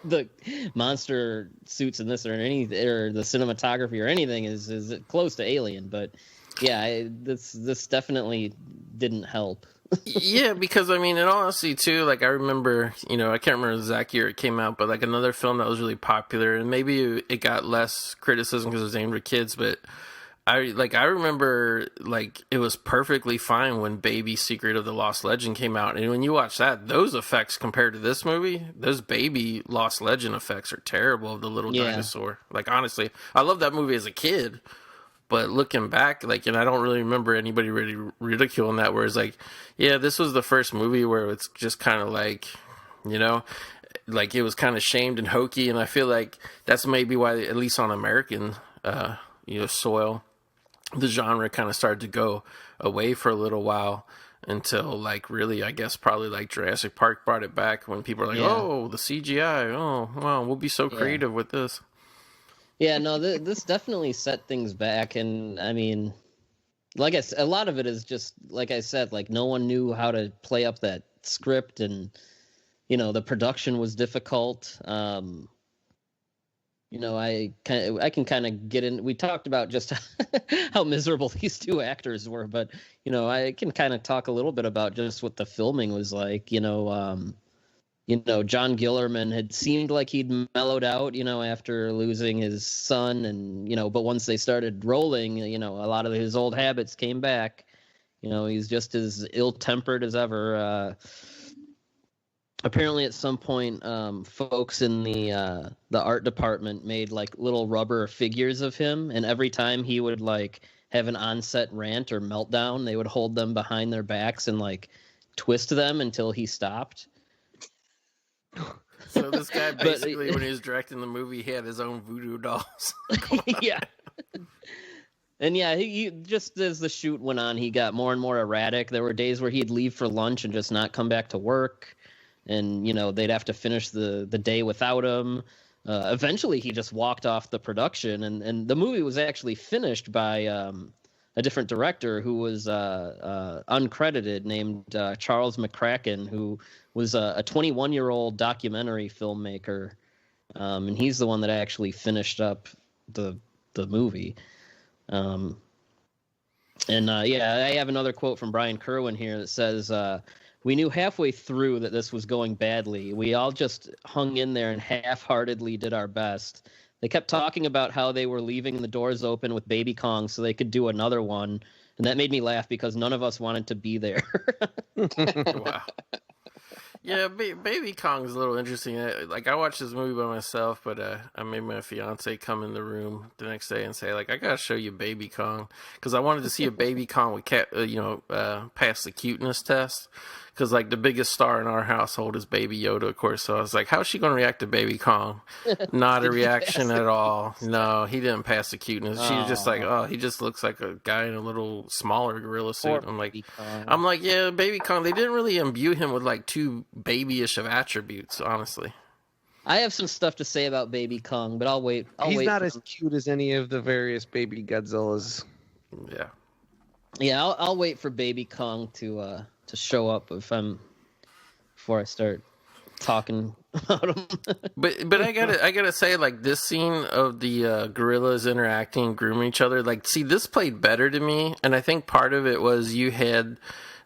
the monster suits in this or the cinematography or anything is close to Alien, but yeah, this definitely didn't help. Yeah, because I mean, in all honesty, too, like I remember, you know, I can't remember the exact year it came out, but like another film that was really popular, and maybe it got less criticism because it was aimed at kids, but I remember like it was perfectly fine when Baby Secret of the Lost Legend came out, and when you watch that, those effects compared to this movie, those Baby Lost Legend effects are terrible of the little dinosaur. Like honestly, I loved that movie as a kid. But looking back, like, and I don't really remember anybody really ridiculing that, whereas, like, yeah, this was the first movie where it's just kind of like, you know, like it was kind of shamed and hokey, and I feel like that's maybe why, at least on American, you know, soil, the genre kind of started to go away for a little while until, like, really, I guess, probably, like, Jurassic Park brought it back when people are like, oh, the CGI, oh, wow, we'll be so creative with this. Yeah, no, this definitely set things back, and I mean, like I said, a lot of it is just like I said, like no one knew how to play up that script, and you know the production was difficult. You know, I can kind of get in. We talked about just how miserable these two actors were, but you know, I can kind of talk a little bit about just what the filming was like. You know, John Gillerman had seemed like he'd mellowed out, you know, after losing his son. And, you know, but once they started rolling, you know, a lot of his old habits came back. You know, he's just as ill-tempered as ever. Apparently at some point, folks in the art department made like little rubber figures of him. And every time he would like have an on-set rant or meltdown, they would hold them behind their backs and like twist them until he stopped. So this guy basically, when he was directing the movie, he had his own voodoo dolls. Yeah. And yeah, he just as the shoot went on, he got more and more erratic. There were days where he'd leave for lunch and just not come back to work. And, you know, they'd have to finish the day without him. Eventually, he just walked off the production. And the movie was actually finished by a different director who was uncredited, named Charles McCracken, who was a 21-year-old documentary filmmaker, and he's the one that actually finished up the movie. I have another quote from Brian Kerwin here that says, "We knew halfway through that this was going badly. We all just hung in there and half-heartedly did our best. They kept talking about how they were leaving the doors open with Baby Kong so they could do another one, and that made me laugh because none of us wanted to be there." Wow. Yeah, Baby Kong's a little interesting. Like, I watched this movie by myself, but I made my fiance come in the room the next day and say, like, I gotta show you Baby Kong, because I wanted to see a Baby Kong with pass the cuteness test. Because, like, the biggest star in our household is Baby Yoda, of course. So I was like, how's she going to react to Baby Kong? Not a reaction at all. No, he didn't pass the cuteness. She was just like, oh, he just looks like a guy in a little smaller gorilla suit. I'm like, yeah, Baby Kong. They didn't really imbue him with, like, too babyish of attributes, honestly. I have some stuff to say about Baby Kong, but I'll wait. He's not as cute as any of the various Baby Godzillas. Yeah. Yeah, I'll wait for Baby Kong to show up before I start talking about him. but I gotta say, like, this scene of the gorillas interacting, grooming each other, like, see, this played better to me, and I think part of it was you had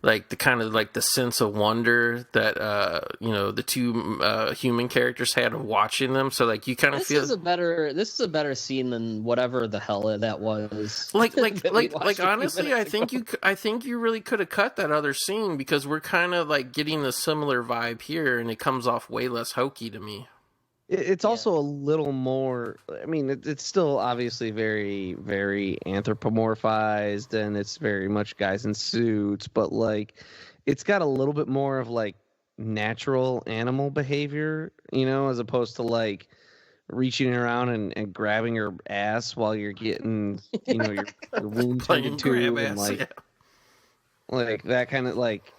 like the kind of like the sense of wonder that the two human characters had of watching them. So like you kind of This feel is a better scene than whatever the hell that was. like that we watched a few honestly, minutes ago. I think you really could have cut that other scene, because we're kind of like getting the similar vibe here, and it comes off way less hokey to me. It's also a little more. I mean, it's still obviously very, very anthropomorphized, and it's very much guys in suits. But like, it's got a little bit more of like natural animal behavior, as opposed to like reaching around and grabbing your ass while you're getting, your wound tended to, grab and ass, yeah. like that kind of like.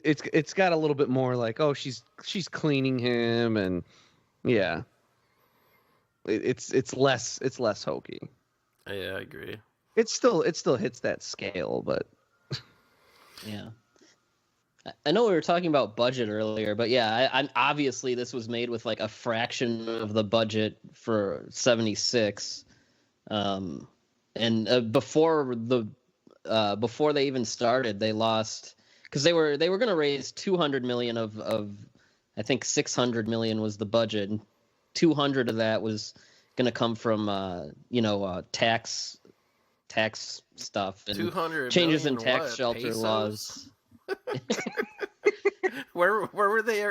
It's got a little bit more like, oh, she's cleaning him, and yeah, it's less hokey. Yeah, I agree. It still hits that scale, but Yeah. I know we were talking about budget earlier, but yeah, I'm obviously this was made with like a fraction of the budget for 76. And before they even started, they lost, because they were going to raise 200 million of I think 600 million was the budget. And 200 of that was going to come from tax stuff and 200 changes in million tax what? shelter Pesos? laws. Where were they?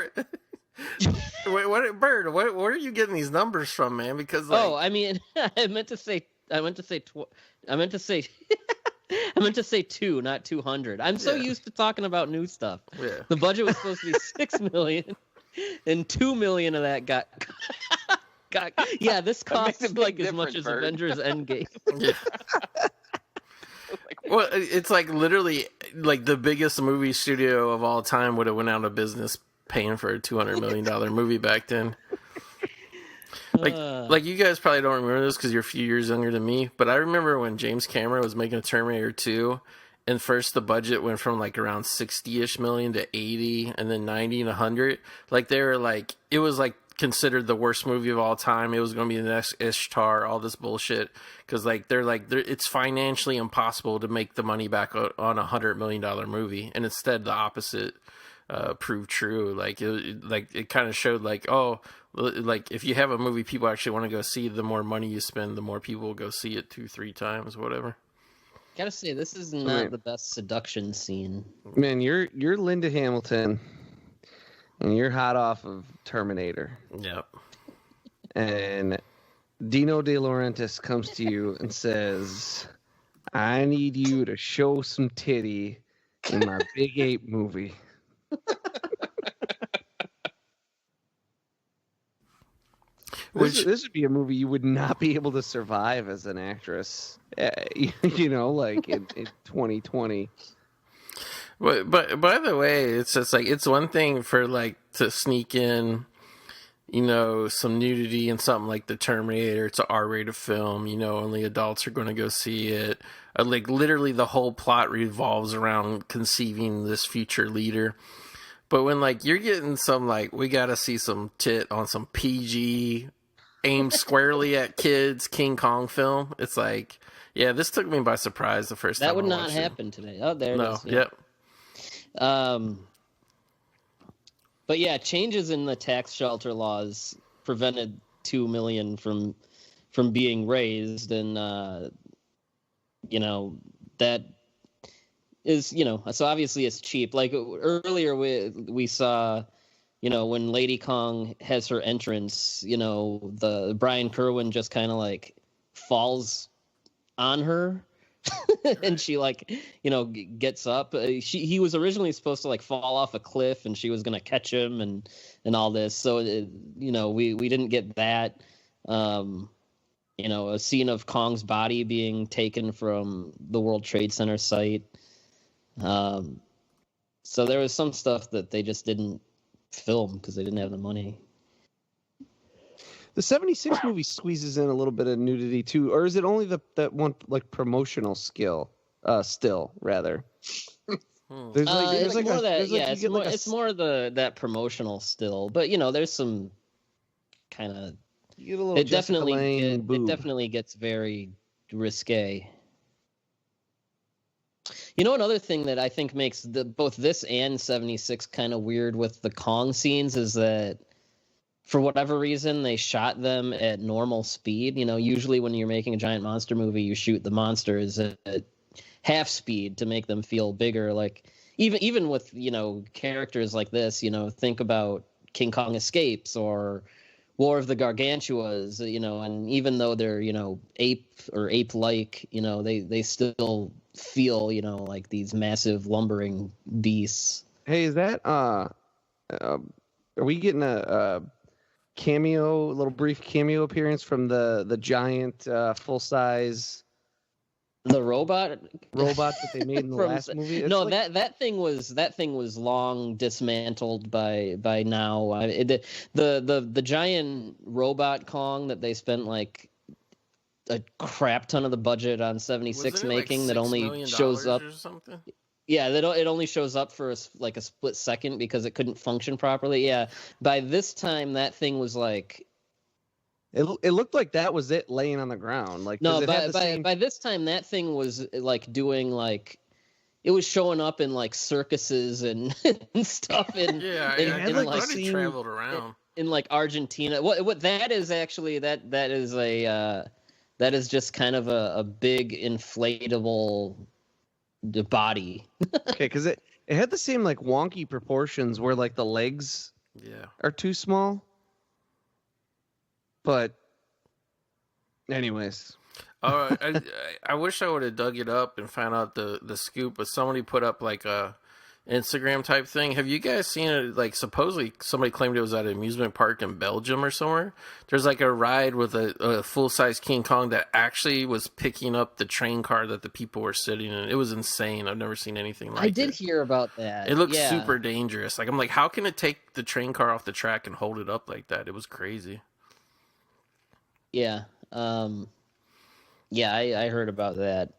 What Bird? Where are you getting these numbers from, man? Because like, I mean, I meant to say 2, not 200. I'm so used to talking about new stuff. Yeah. The budget was supposed to be 6 million, and 2 million of that got. Yeah, this costs makes a like big as much difference, as Bird. Avengers Endgame. Yeah. Well, it's like literally like the biggest movie studio of all time would have went out of business paying for a $200 million movie back then. Like you guys probably don't remember this because you're a few years younger than me, but I remember when James Cameron was making Terminator 2, and first the budget went from like around 60-ish million to 80, and then 90 and 100. Like they were like, it was like considered the worst movie of all time. It was going to be the next Ishtar, all this bullshit, because like it's financially impossible to make the money back on $100 million movie, and instead the opposite proved true. Like it kind of showed like, oh, like if you have a movie people actually want to go see, the more money you spend, the more people will go see it 2-3 times, whatever. Gotta say, this is not the best seduction scene. man, you're Linda Hamilton, and you're hot off of Terminator, Yep. and Dino De Laurentiis comes to you and says, "I need you to show some titty in my Big Ape movie." This would be a movie you would not be able to survive as an actress, like in 2020. But by the way, it's just like, it's one thing for like to sneak in, some nudity and something like The Terminator. It's an R-rated film. Only adults are going to go see it. Like literally, the whole plot revolves around conceiving this future leader. But when like you're getting some like, we got to see some tit on some PG, aimed squarely at kids King Kong film, it's like, yeah, this took me by surprise the first time. That would I not watched happen today. Oh, there No, it is. yep. But yeah, changes in the tax shelter laws prevented 2 million from being raised, and that is, so obviously it's cheap. Like earlier we saw, when Lady Kong has her entrance, the Brian Kerwin just kind of like falls on her. And she like, gets up. He was originally supposed to like fall off a cliff, and she was gonna catch him and all this. So we didn't get that. A scene of Kong's body being taken from the World Trade Center site. So there was some stuff that they just didn't film because they didn't have the money. The 76 movie squeezes in a little bit of nudity too, or is it only that one like promotional still rather? It's more that promotional still, but there's some kind of, it definitely gets very risque. You know, another thing that I think makes both this and 76 kind of weird with the Kong scenes is that for whatever reason, they shot them at normal speed. You know, usually when you're making a giant monster movie, you shoot the monsters at half speed to make them feel bigger. Like even with, you know, characters like this, you know, think about King Kong Escapes or War of the Gargantuas, you know, and even though they're, you know, ape-like, you know, they still feel, you know, like these massive lumbering beasts. Hey, is that are we getting a cameo, a little brief cameo appearance from the giant full-size The robot that they made in the last movie? It's no, like... that thing was long dismantled by now. The giant robot Kong that they spent like a crap ton of the budget on 76 making, that only shows up or something? Yeah, it only shows up for like a split second because it couldn't function properly. Yeah, by this time that thing was like, it looked like that was it laying on the ground. Like, no, by this time that thing was like doing like, it was showing up in like circuses and, and stuff. And it traveled around in like Argentina. What that is actually that is just kind of a big inflatable body. Okay, because it had the same like wonky proportions where like the legs are too small. But anyways. I wish I would have dug it up and found out the scoop, but somebody put up like a Instagram type thing. Have you guys seen it? Like, supposedly somebody claimed it was at an amusement park in Belgium or somewhere. There's like a ride with a full-size King Kong that actually was picking up the train car that the people were sitting in. It was insane. I've never seen anything like it. I did hear about that. It looked super dangerous. Like, I'm like, how can it take the train car off the track and hold it up like that? It was crazy. Yeah. I heard about that.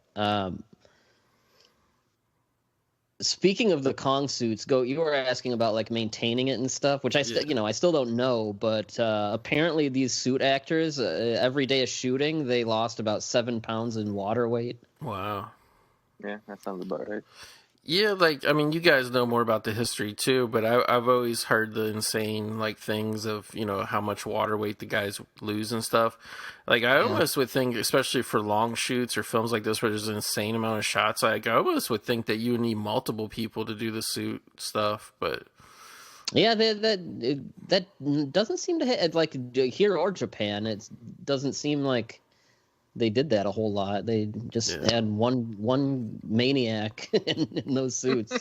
Speaking of the Kong suits, you were asking about like maintaining it and stuff, which I still don't know, but apparently these suit actors, every day of shooting, they lost about 7 pounds in water weight. Wow. Yeah, that sounds about right. Yeah, like, I mean, you guys know more about the history too, but I've always heard the insane, like, things of, you know, how much water weight the guys lose and stuff. Like, I almost would think, especially for long shoots or films like this where there's an insane amount of shots, like, I almost would think that you would need multiple people to do the suit stuff, but... Yeah, that doesn't seem to have, like, here or Japan, it doesn't seem like they did that a whole lot. They just had one maniac in those suits.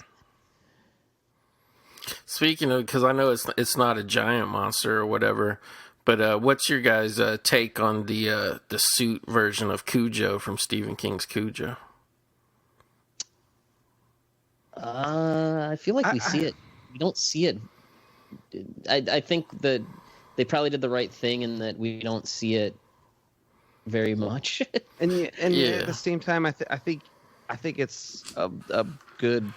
Speaking of, because I know it's not a giant monster or whatever, but what's your guys' take on the suit version of Cujo from Stephen King's Cujo? I feel like we see it. We don't see it. I think that they probably did the right thing in that we don't see it very much. and at the same time, I think it's a good.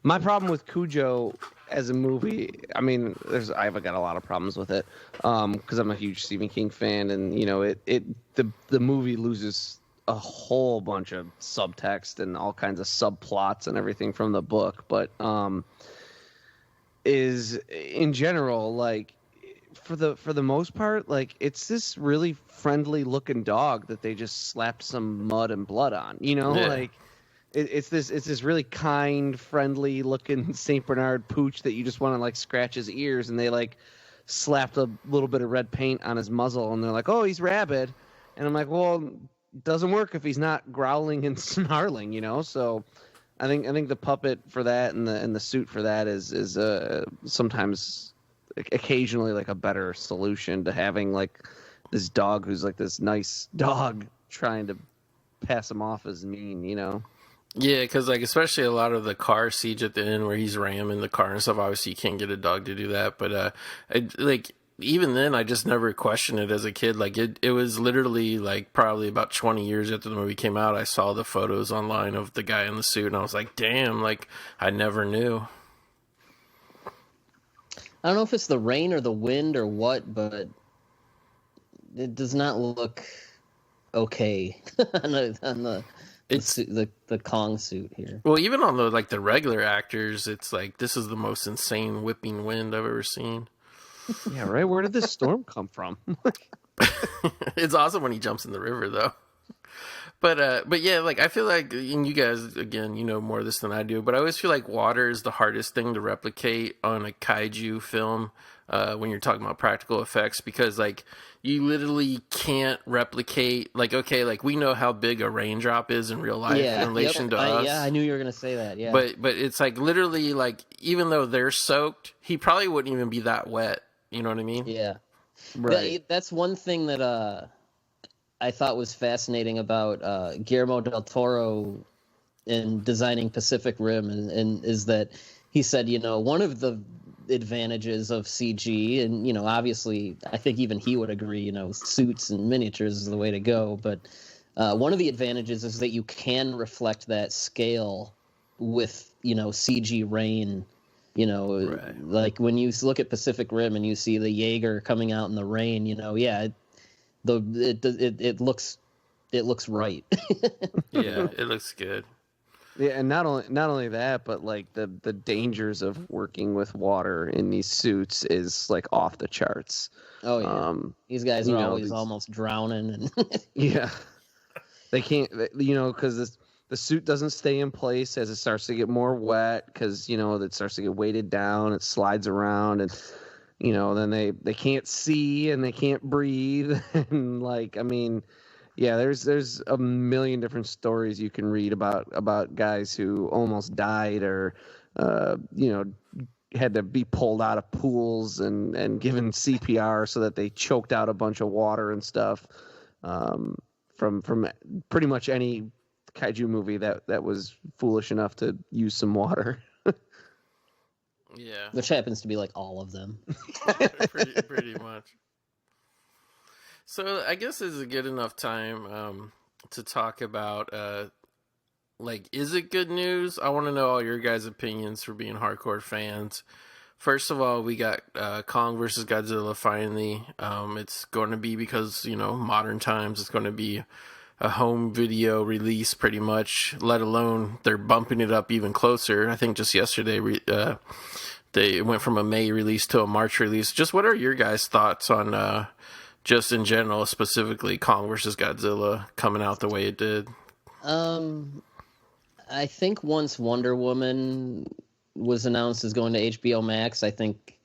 My problem with Cujo as a movie, I mean, I've got a lot of problems with it, because I'm a huge Stephen King fan, and you know, the movie loses a whole bunch of subtext and all kinds of subplots and everything from the book, but is in general, like, for the most part, like, it's this really friendly looking dog that they just slapped some mud and blood on, you know. Like, it's this really kind, friendly looking Saint Bernard pooch that you just want to like scratch his ears, and they like slapped a little bit of red paint on his muzzle, and they're like, oh, he's rabid, and I'm like, well, it doesn't work if he's not growling and snarling, you know. So I think the puppet for that and the suit for that is sometimes, occasionally, like a better solution to having like this dog who's like this nice dog trying to pass him off as mean, you know. Yeah, because like especially a lot of the car siege at the end where he's ramming the car and stuff. Obviously, you can't get a dog to do that, but like even then, I just never questioned it as a kid. Like it was literally like probably about 20 years after the movie came out, I saw the photos online of the guy in the suit, and I was like, damn, like I never knew. I don't know if it's the rain or the wind or what, but it does not look okay on the It's the Kong suit here. well, even on the regular actors, it's like this is the most insane whipping wind I've ever seen. Yeah, right. Where did this storm come from? It's awesome when he jumps in the river, though. But yeah, like I feel like, and you guys again, you know more of this than I do, but I always feel like water is the hardest thing to replicate on a kaiju film when you're talking about practical effects, because like you literally can't replicate. Like okay, like we know how big a raindrop is in real life in relation to us. Yeah, I knew you were gonna say that. Yeah, but it's like literally like even though they're soaked, he probably wouldn't even be that wet. You know what I mean? yeah, Right. that's one thing that I thought was fascinating about Guillermo del Toro in designing Pacific Rim, and is that he said, you know, one of the advantages of CG, and you know, obviously, I think even he would agree, you know, suits and miniatures is the way to go. But one of the advantages is that you can reflect that scale with, you know, CG rain. You know, Right. like when you look at Pacific Rim and you see the Jaeger coming out in the rain, you know, yeah. It looks right. Yeah, it looks good. Yeah, and not only that, but like the dangers of working with water in these suits is like off the charts. Oh yeah, these guys are always these- almost drowning, and Yeah, they can't, you know, because the suit doesn't stay in place as it starts to get more wet, because you know it starts to get weighted down, it slides around, and you know then they can't see and they can't breathe, and like I mean, yeah, there's a million different stories you can read about guys who almost died or you know had to be pulled out of pools and given CPR so that they choked out a bunch of water and stuff from pretty much any kaiju movie that was foolish enough to use some water. Yeah, which happens to be like all of them. pretty much. So I guess this is a good enough time to talk about like, is it good news? I want to know all your guys' opinions for being hardcore fans. First of all, we got Kong versus Godzilla finally. It's going to be, because, you know, modern times, it's going to be a home video release pretty much, let alone they're bumping it up even closer. I think just yesterday they went from a May release to a March release. Just what are your guys' thoughts on just in general, specifically Kong versus Godzilla coming out the way it did? I think once Wonder Woman was announced as going to HBO Max, I think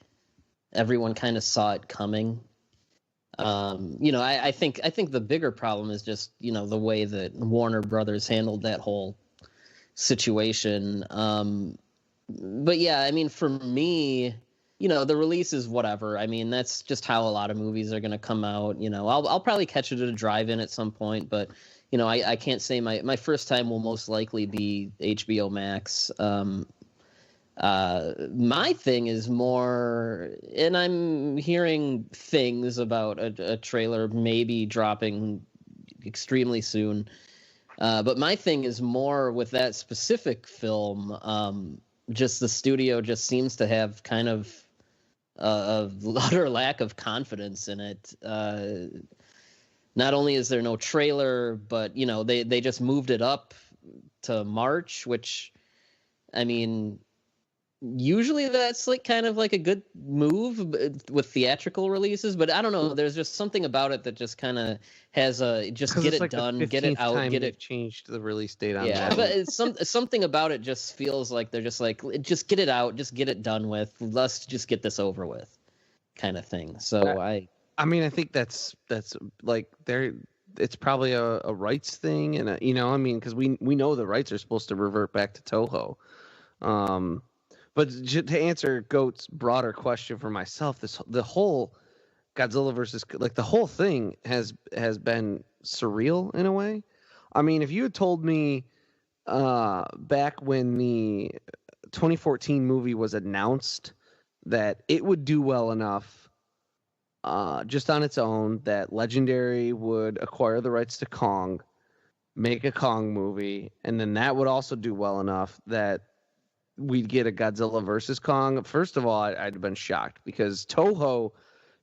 everyone kind of saw it coming. You know, I think the bigger problem is just, you know, the way that Warner Brothers handled that whole situation. But yeah, I mean, for me, you know, the release is whatever. I mean, that's just how a lot of movies are going to come out. You know, I'll probably catch it at a drive-in at some point, but you know, I can't say my first time will most likely be HBO Max. My thing is more, and I'm hearing things about a trailer maybe dropping extremely soon. But my thing is more with that specific film. Just the studio just seems to have kind of a utter lack of confidence in it. Not only is there no trailer, but you know they just moved it up to March, which, I mean, usually that's like kind of like a good move with theatrical releases, but I don't know. There's just something about it that just kind of has a just get it like done, the get it 15th out, time get they've it. changed the release date on Yeah, that. but it's something about it just feels like they're just like, just get it out, just get it done with. Let's just get this over with, kind of thing. So I mean, I think that's like it's probably a rights thing, and you know, I mean, because we know the rights are supposed to revert back to Toho. But to answer Goat's broader question for myself, the whole Godzilla versus, like, the whole thing has been surreal in a way. I mean, if you had told me back when the 2014 movie was announced that it would do well enough just on its own, that Legendary would acquire the rights to Kong, make a Kong movie, and then that would also do well enough that we'd get a Godzilla versus Kong. First of all, I'd have been shocked, because Toho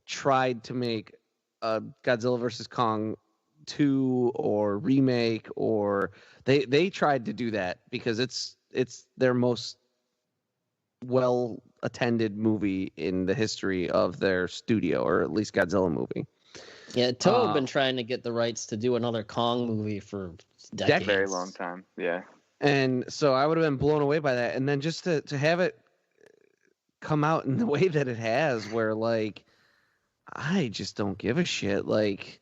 tried to make a Godzilla versus Kong 2 or remake, or they tried to do that because it's their most well attended movie in the history of their studio, or at least Godzilla movie. Yeah, Toho had been trying to get the rights to do another Kong movie for decades. Very long time. Yeah. And so I would have been blown away by that. And then just to have it come out in the way that it has, where like I just don't give a shit. Like,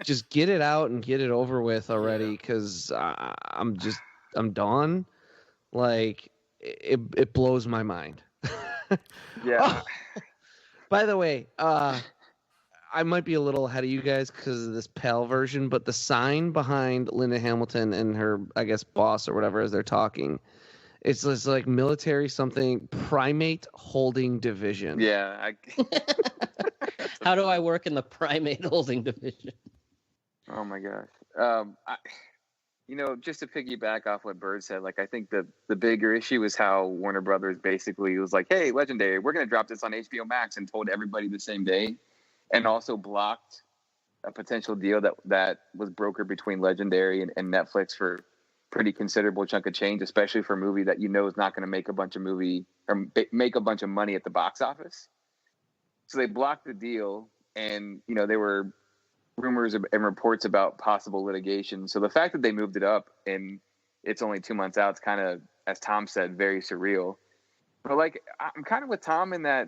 just get it out and get it over with already, because I'm done. Like, it blows my mind. Yeah. Oh, by the way, I might be a little ahead of you guys because of this PAL version, but the sign behind Linda Hamilton and her, I guess, boss or whatever, as they're talking, it's just like military something, primate holding division. Yeah. How do I work in the primate holding division? Oh my gosh. Just to piggyback off what Byrd said, like, I think the bigger issue is how Warner Brothers basically was like, hey, Legendary, we're going to drop this on HBO Max, and told everybody the same day, and also blocked a potential deal that was brokered between Legendary and Netflix for pretty considerable chunk of change, especially for a movie that is not going to make a bunch of money at the box office. So they blocked the deal, and there were rumors and reports about possible litigation. So the fact that they moved it up and it's only 2 months out, it's kind of, as Tom said, very surreal. But like, I'm kind of with Tom in that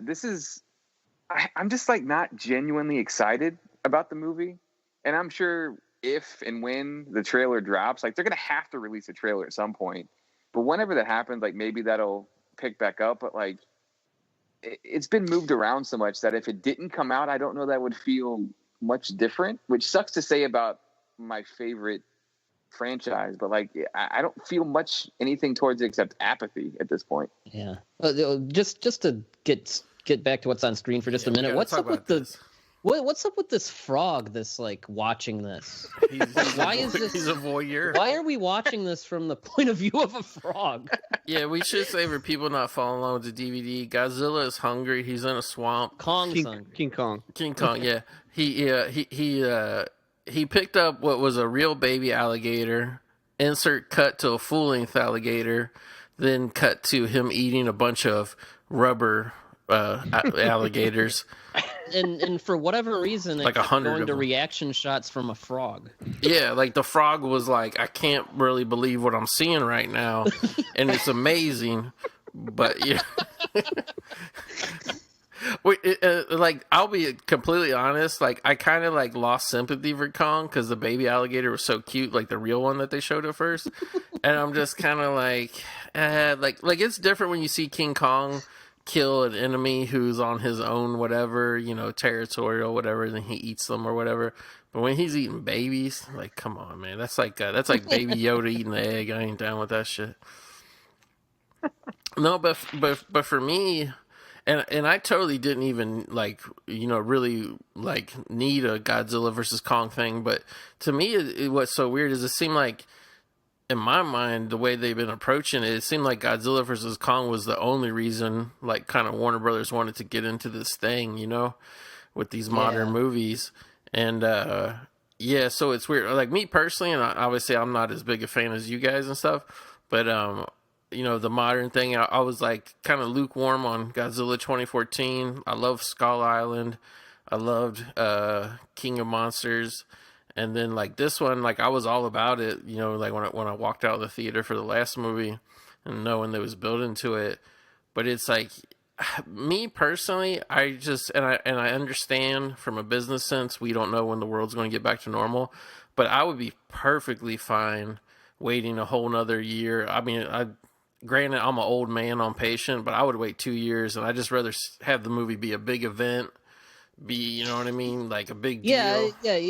I'm just like not genuinely excited about the movie. And I'm sure if and when the trailer drops, like, they're going to have to release a trailer at some point. But whenever that happens, like, maybe that'll pick back up. But like, it's been moved around so much that if it didn't come out, I don't know that would feel much different, which sucks to say about my favorite franchise, but like, I don't feel much anything towards it except apathy at this point. Yeah. Just to get back to what's on screen for just a minute. What's up with what's up with this frog that's like watching this? Why is this? He's a voyeur. Why are we watching this from the point of view of a frog? Yeah, we should say for people not following along with the DVD, Godzilla is hungry. He's in a swamp. Kong's hungry. King Kong. Yeah. He picked up what was a real baby alligator. Insert cut to a full-length alligator. Then cut to him eating a bunch of rubber alligators. And for whatever reason, it like kept 100 going of to them. reaction shots from a frog. Yeah, like the frog was like, I can't really believe what I'm seeing right now, and it's amazing. But yeah, like, I'll be completely honest. Like, I kind of like lost sympathy for Kong because the baby alligator was so cute, like the real one that they showed at first, and I'm just kind of like it's different when you see King Kong kill an enemy who's on his own whatever, territorial whatever, and then he eats them or whatever. But when he's eating babies, like, come on, man, that's like Baby Yoda eating the egg. I ain't down with that shit. No, but for me, and I totally didn't even really like need a Godzilla versus Kong thing. But to me, what's so weird is it seemed like, in my mind, the way they've been approaching it, it seemed like Godzilla versus Kong was the only reason, like, kind of Warner Brothers wanted to get into this thing, with these modern movies. And, so it's weird. Like, me personally, and obviously I'm not as big a fan as you guys and stuff, but, the modern thing, I was, like, kind of lukewarm on Godzilla 2014. I love Skull Island. I loved King of Monsters. And then, like, this one, like, I was all about it, like, when I walked out of the theater for the last movie and knowing there was building to it. But it's like, me personally, I just, and I understand from a business sense, we don't know when the world's going to get back to normal. But I would be perfectly fine waiting a whole nother year. I mean, granted, I'm an old man, I'm patient, but I would wait 2 years, and I'd just rather have the movie be a big event. You know what I mean? Like a big deal. Yeah,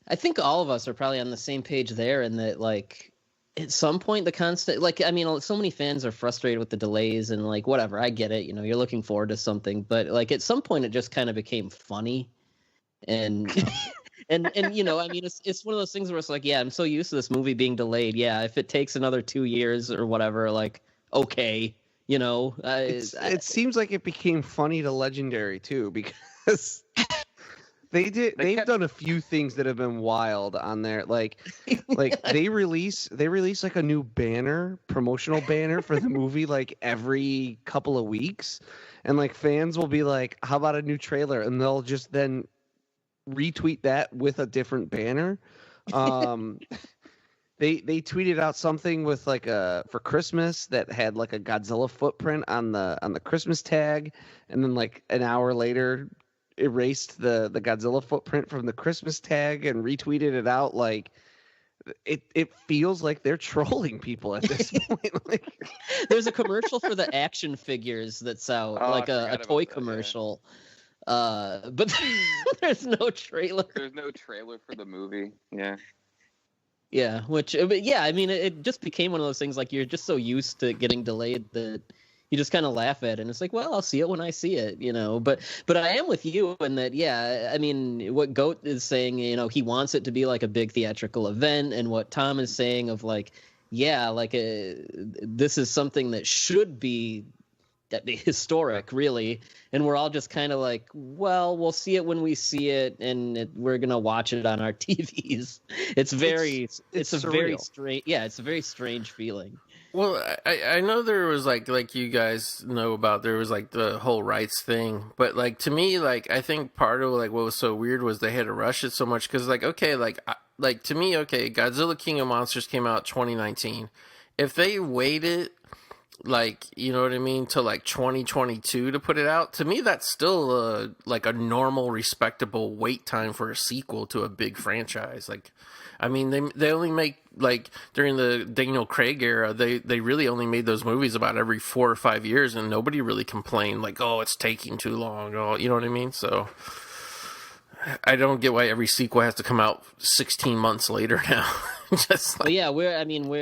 I think all of us are probably on the same page there, in that, like, at some point the constant, like, I mean, so many fans are frustrated with the delays and, like, whatever, I get it, you're looking forward to something, but, like, at some point it just kind of became funny, and and I mean, it's one of those things where it's like, yeah, I'm so used to this movie being delayed, yeah, if it takes another 2 years or whatever, like, okay. It seems like it became funny to Legendary too, because They've done a few things that have been wild on there. Like they release like a new banner, promotional banner for the movie like every couple of weeks, and like fans will be like, "How about a new trailer?" And they'll just then retweet that with a different banner. They tweeted out something with like for Christmas that had like a Godzilla footprint on the Christmas tag, and then like an hour later erased the Godzilla footprint from the Christmas tag and retweeted it out. Like it feels like they're trolling people at this point. Like There's a commercial for the action figures that's out, like a toy commercial. Yeah. But there's no trailer. There's no trailer for the movie. Yeah. Yeah, but yeah, I mean, it just became one of those things like you're just so used to getting delayed that you just kind of laugh at it. And it's like, well, I'll see it when I see it, you know. But I am with you in that, yeah, I mean, what Goat is saying, you know, he wants it to be like a big theatrical event, and what Tom is saying of like, yeah, like this is something that should be historic, really, and we're all just kind of like, well, we'll see it when we see it, and we're gonna watch it on our TVs. It's a very strange, yeah, it's a very strange feeling. Well, I know there was like you guys know about, there was like the whole rights thing, but like to me, like I think part of like what was so weird was they had to rush it so much, because like, okay, like to me, okay, Godzilla King of Monsters came out 2019. If they waited, like, you know what I mean, to like 2022 to put it out, to me that's still like a normal, respectable wait time for a sequel to a big franchise. Like, I mean, they only make, like, during the Daniel Craig era, they really only made those movies about every 4 or 5 years, and nobody really complained like, oh, it's taking too long, oh, you know what I mean? So I don't get why every sequel has to come out 16 months later now. Just like, well, yeah,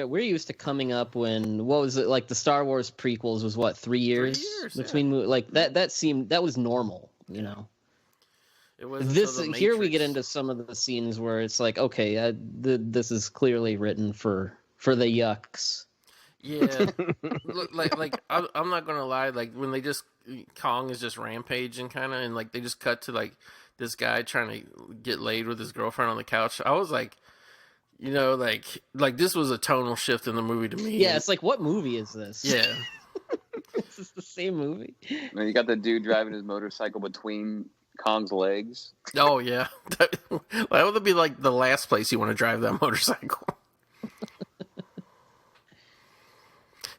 we're used to coming up when, what was it, like the Star Wars prequels was what, 3 years, 3 years between like that was normal, you know. it wasn't This until the here we Matrix. get into some of the scenes where it's like, okay, this is clearly written for the yucks. Yeah, like I'm not gonna lie. Like when they just Kong is just rampaging kind of, and like they just cut to like this guy trying to get laid with his girlfriend on the couch. I was like, you know, like this was a tonal shift in the movie to me. Yeah, it's like, what movie is this? Yeah, Is this the same movie? And you got the dude driving his motorcycle between Kong's legs. oh yeah, that would be like the last place you want to drive that motorcycle.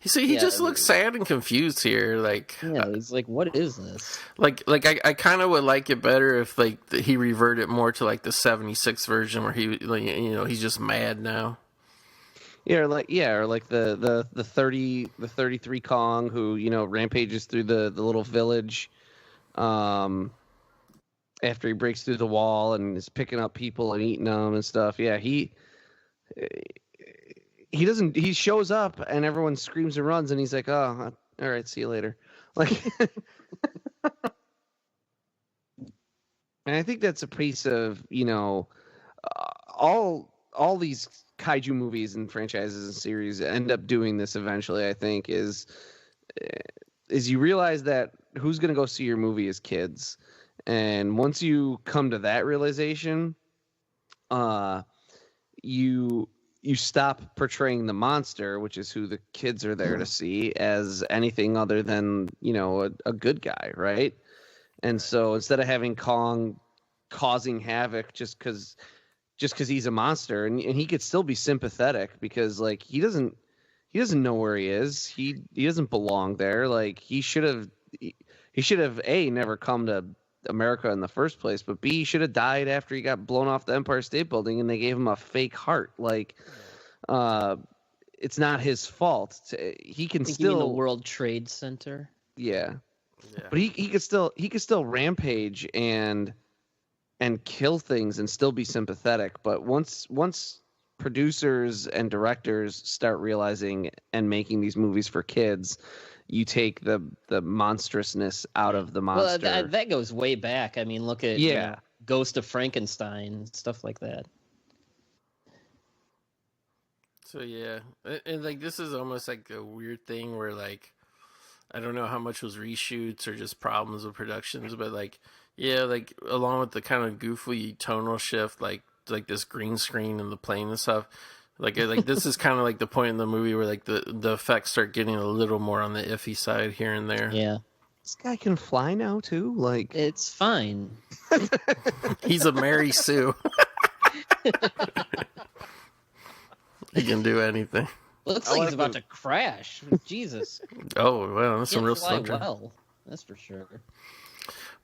See, he just looks sad and confused here. Like, yeah, he's like, what is this? Like I kind of would like it better if like he reverted more to like the '76 version where he, like, you know, he's just mad now. Yeah, or like the 33 Kong who, you know, rampages through the little village, after he breaks through the wall and is picking up people and eating them and stuff. Yeah, he shows up and everyone screams and runs and he's like, oh, all right, see you later. Like, and I think that's a piece of, you know, all these kaiju movies and franchises and series end up doing this eventually. I think is you realize that who's going to go see your movie is kids, and once you come to that realization, you stop portraying the monster, which is who the kids are there to see, as anything other than, you know, a good guy, right? And so instead of having Kong causing havoc just because he's a monster, and he could still be sympathetic because, like, he doesn't know where he is. He doesn't belong there. Like, he should have A, never come to America in the first place, but B, he should have died after he got blown off the Empire State Building and they gave him a fake heart. Like, it's not his fault. He can still, you mean the World Trade Center. Yeah. But he could still rampage and kill things and still be sympathetic. But once producers and directors start realizing and making these movies for kids, you take the monstrousness out of the monster. Well, that goes way back. I mean, look at, you know, Ghost of Frankenstein, stuff like that. So yeah, and like this is almost like a weird thing where, like, I don't know how much was reshoots or just problems with productions, but like Yeah, like along with the kind of goofy tonal shift, like this green screen and the plane and stuff. Like this is kind of like the point in the movie where like the effects start getting a little more on the iffy side here and there. Yeah, This guy can fly now too. Like it's fine. He's a Mary Sue. He can do anything. Looks like he's about to crash. Jesus. Oh well, that's some Can't real fly stuff. well. That's for sure.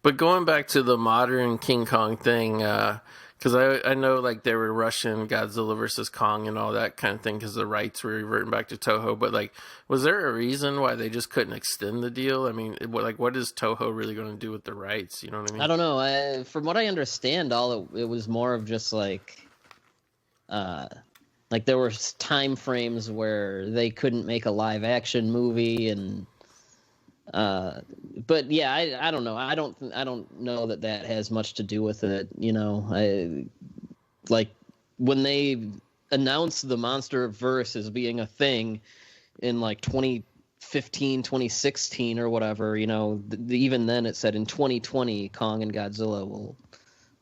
But going back to the modern King Kong thing, because I know like they were rushing Godzilla versus Kong and all that kind of thing because the rights were reverting back to Toho. But like, was there a reason why they just couldn't extend the deal? I mean, what is Toho really going to do with the rights? You know what I mean? I don't know. From what I understand, it was more of just like there were time frames where they couldn't make a live action movie and. But yeah, I don't know. I don't know that has much to do with it. You know, like when they announced the Monster Verse as being a thing in like 2015, 2016 or whatever, you know, even then it said in 2020 Kong and Godzilla will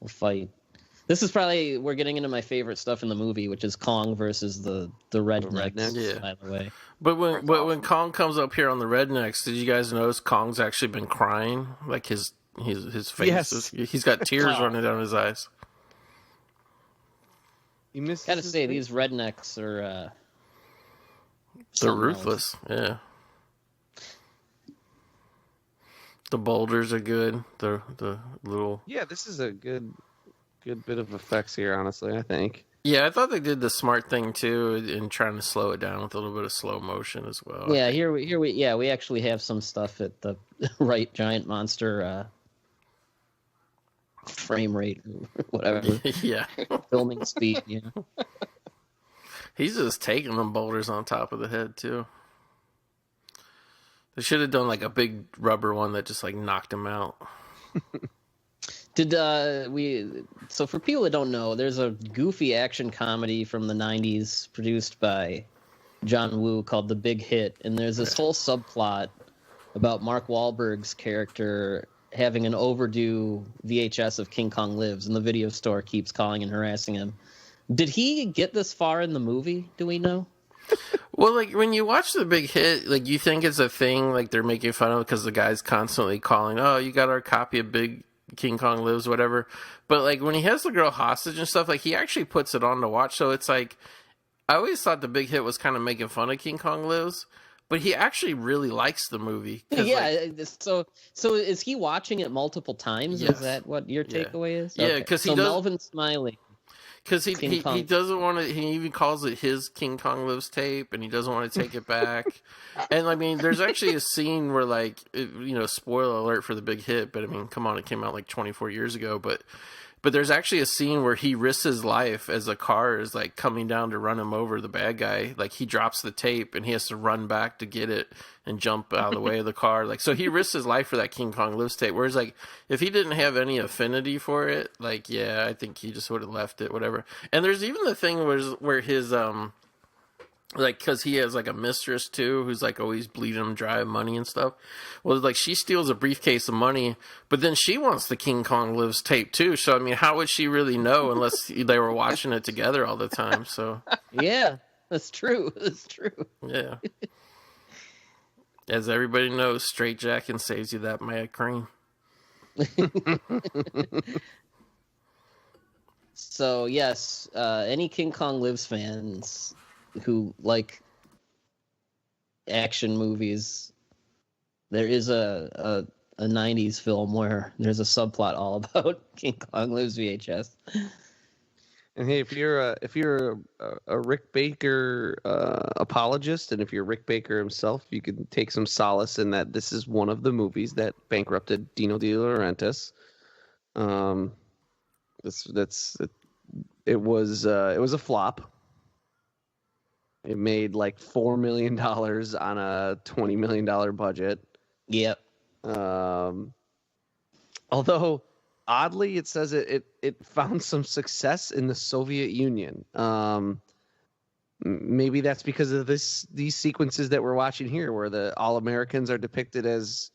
fight. This is probably, we're getting into my favorite stuff in the movie, which is Kong versus the rednecks, Yeah. by the way. But when Kong comes up here on the rednecks, did you guys notice Kong's actually been crying? Like his face, Yes. he's got tears running down his eyes. you missed. Gotta say, these rednecks are They're something ruthless. Yeah. The boulders are good. The little. Yeah, this is a good bit of effects here. Honestly, I think. Yeah, I thought they did the smart thing too in trying to slow it down with a little bit of slow motion as well. Yeah, we actually have some stuff at the right giant monster frame rate or whatever. Yeah. Filming speed, you know. He's just taking them boulders on top of the head too. They should have done like a big rubber one that just like knocked him out. So for people that don't know, there's a goofy action comedy from the 90s produced by John Woo called The Big Hit, and there's this whole subplot about Mark Wahlberg's character having an overdue VHS of King Kong Lives, and the video store keeps calling and harassing him. Did he get this far in the movie? Do we know? Well, like when you watch The Big Hit, like you think it's a thing, like they're making fun of it because the guy's constantly calling, "Oh, you got our copy of Big King Kong Lives," whatever. But like when he has the girl hostage and stuff, like he actually puts it on to watch. So it's like I always thought The Big Hit was kind of making fun of King Kong Lives, but he actually really likes the movie. Yeah. So is he watching it multiple times? Yes. Is that what your takeaway is? Yeah, because he does. Melvin Smiley. Because he doesn't want to. He even calls it his King Kong Lives tape, and he doesn't want to take it back. And I mean, there's actually a scene where, like, spoiler alert for The Big Hit, but I mean, come on, it came out like 24 years ago. But there's actually a scene where he risks his life as a car is like coming down to run him over. The bad guy, like, he drops the tape and he has to run back to get it and jump out of the way of the car. Like, so he risks his life for that King Kong Lives tape. Whereas, like, if he didn't have any affinity for it, like, yeah, I think he just would have left it, whatever. And there's even the thing where his like, because he has like a mistress too who's like always bleeding him dry of money and stuff. Well, like, she steals a briefcase of money, but then she wants the King Kong Lives tape too. So I mean, how would she really know unless they were watching it together all the time? So Yeah, that's true. That's true. yeah. As everybody knows, straight jacking saves you that mad cream. So yes, any King Kong Lives fans who like action movies, there is a 90s film where there's a subplot all about King Kong Lives VHS. And hey, if you're a Rick Baker apologist, and if you're Rick Baker himself, you can take some solace in that this is one of the movies that bankrupted Dino De Laurentiis. It was a flop. It made like $4 million on a $20 million budget. Yep. Although oddly, it says it found some success in the Soviet Union. Maybe that's because of these sequences that we're watching here, where the all Americans are depicted as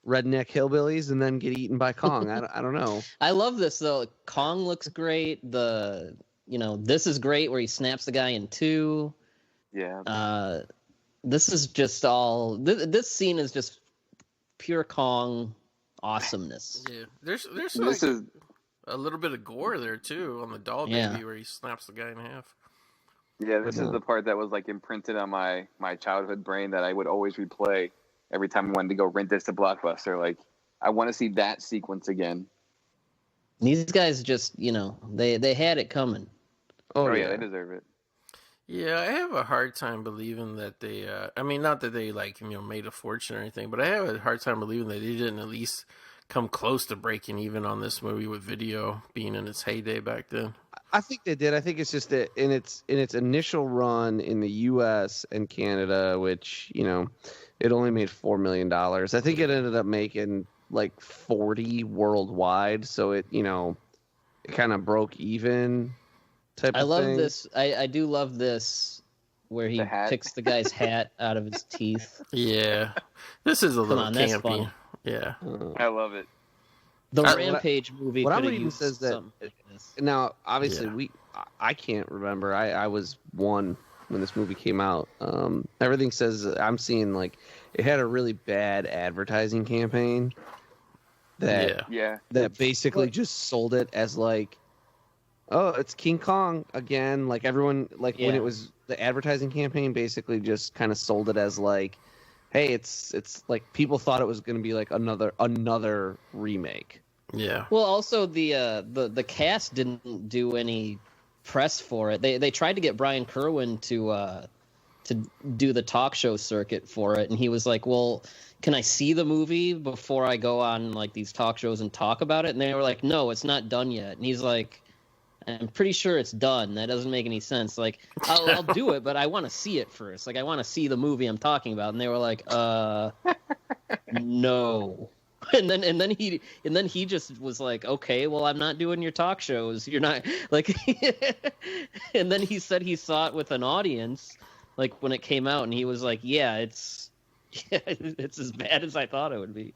redneck hillbillies and then get eaten by Kong. I don't know. I love this though. Kong looks great. This is great where he snaps the guy in two. Yeah. This is just all. This scene is just pure Kong awesomeness. Yeah, there's This is a little bit of gore there too on the doll baby where he snaps the guy in half. Yeah, this is the part that was like imprinted on my childhood brain that I would always replay every time I wanted to go rent this to Blockbuster. Like, I want to see that sequence again. These guys just, they had it coming. Oh yeah, they deserve it. Yeah, I have a hard time believing that they, I mean, not that they, like, made a fortune or anything, but I have a hard time believing that they didn't at least come close to breaking even on this movie with video being in its heyday back then. I think they did. I think it's just that in its initial run in the U.S. and Canada, which, it only made $4 million. I think it ended up making like 40 worldwide. So it kind of broke even. I love this. I do love this where he picks the guy's hat out of his teeth. Yeah. This is a little campy. Fun. Yeah. I love it. The Rampage movie. What I'm reading says that now, obviously, I can't remember. I was one when this movie came out. Everything says I'm seeing like it had a really bad advertising campaign that basically just sold it as like, oh, it's King Kong again. Like everyone, when it was the advertising campaign, basically just kind of sold it as like, hey, it's like people thought it was going to be like another remake. Yeah. Well, also the cast didn't do any press for it. They tried to get Brian Kerwin to do the talk show circuit for it, and he was like, "Well, can I see the movie before I go on like these talk shows and talk about it?" And they were like, "No, it's not done yet." And he's like, I'm pretty sure it's done. That doesn't make any sense. Like, I'll do it, but I want to see it first. Like, I want to see the movie I'm talking about. And they were like, no. And then he just was like, okay, well, I'm not doing your talk shows. You're not like. And then he said he saw it with an audience, like when it came out, and he was like, it's as bad as I thought it would be.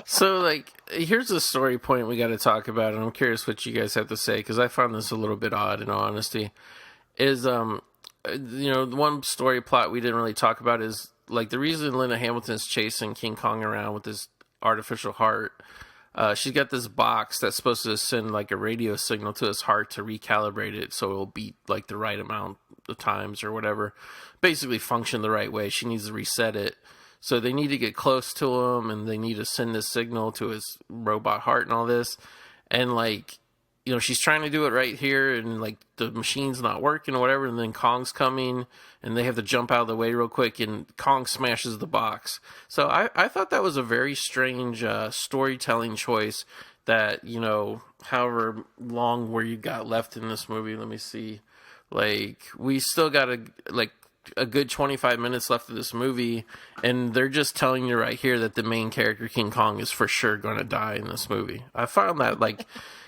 So, like, here's a story point we got to talk about, and I'm curious what you guys have to say, because I found this a little bit odd, in all honesty. Is, the one story plot we didn't really talk about is, like, the reason Linda Hamilton's chasing King Kong around with this artificial heart, she's got this box that's supposed to send, like, a radio signal to his heart to recalibrate it so it'll beat, like, the right amount of times or whatever. Basically function the right way. She needs to reset it. So they need to get close to him, and they need to send this signal to his robot heart and all this. And, like, she's trying to do it right here, and, like, the machine's not working or whatever, and then Kong's coming, and they have to jump out of the way real quick, and Kong smashes the box. So I thought that was a very strange storytelling choice that, however long where you got left in this movie, let me see. Like, we still got a good 25 minutes left of this movie, and they're just telling you right here that the main character, King Kong, is for sure going to die in this movie. I found that, like,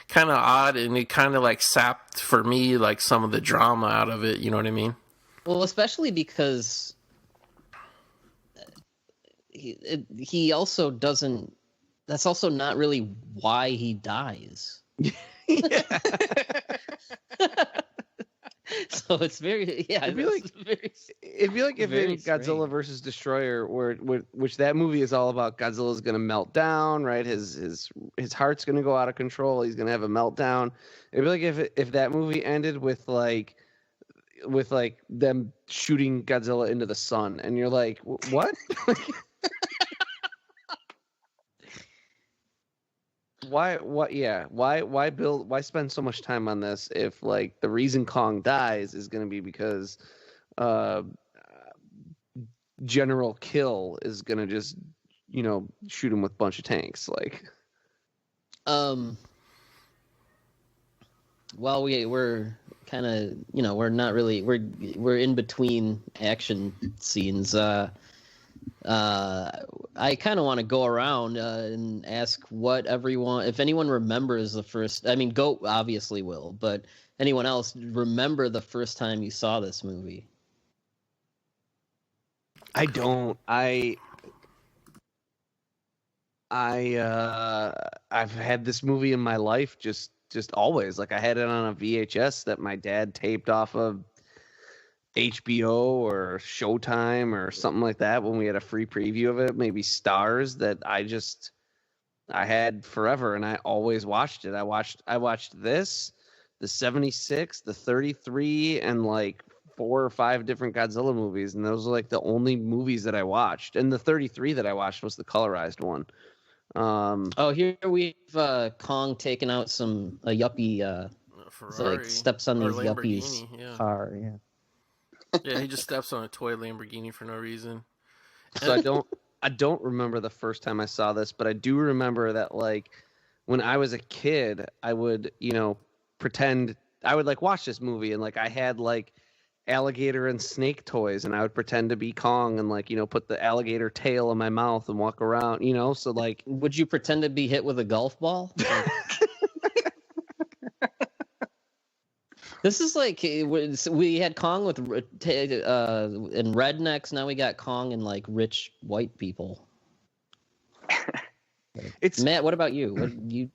kind of odd, and it kind of, like, sapped, for me, like, some of the drama out of it, you know what I mean? Well, especially because he also doesn't... That's also not really why he dies. So it's very, it'd be like if in Godzilla versus Destroyer, which that movie is all about, Godzilla's going to melt down, right? His heart's going to go out of control. He's going to have a meltdown. It'd be like if that movie ended with like them shooting Godzilla into the sun, and you're like, what? Why spend so much time on this if, like, the reason Kong dies is going to be because General Kill is going to just, shoot him with a bunch of tanks, like. Well, we're kind of, we're not really, we're in between action scenes. I kind of want to go around and ask if anyone remembers the first. I mean, Goat obviously will, but anyone else remember the first time you saw this movie? I don't. I've had this movie in my life just always. Like I had it on a VHS that my dad taped off of HBO or Showtime or something like that when we had a free preview of it, maybe Stars, that I had forever, and I always watched it. I watched this, the 76, the 33, and like 4 or 5 different Godzilla movies, and those are like the only movies that I watched. And the 33 that I watched was the colorized one. Here we've Kong taking out a yuppie, Ferrari, like steps on or these yuppies Lamborghini, yeah. car. Yeah. Yeah, he just steps on a toy Lamborghini for no reason. So I don't remember the first time I saw this, but I do remember that like when I was a kid, I would, pretend I would like watch this movie, and like I had like alligator and snake toys, and I would pretend to be Kong and like, put the alligator tail in my mouth and walk around, so like Would you pretend to be hit with a golf ball? This is like we had Kong with in rednecks. Now we got Kong and like rich white people. Matt, what about you?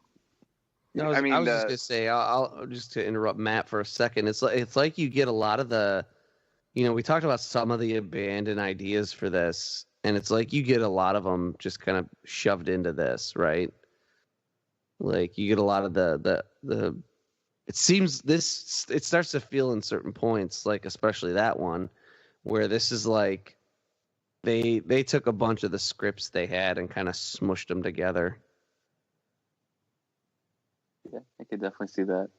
No, I was just gonna say, I'll just to interrupt Matt for a second. It's like you get a lot of the, we talked about some of the abandoned ideas for this, and it's like you get a lot of them just kind of shoved into this, right? Like you get a lot of the. It seems it starts to feel in certain points, like especially that one, where this is like they took a bunch of the scripts they had and kind of smushed them together. Yeah, I could definitely see that.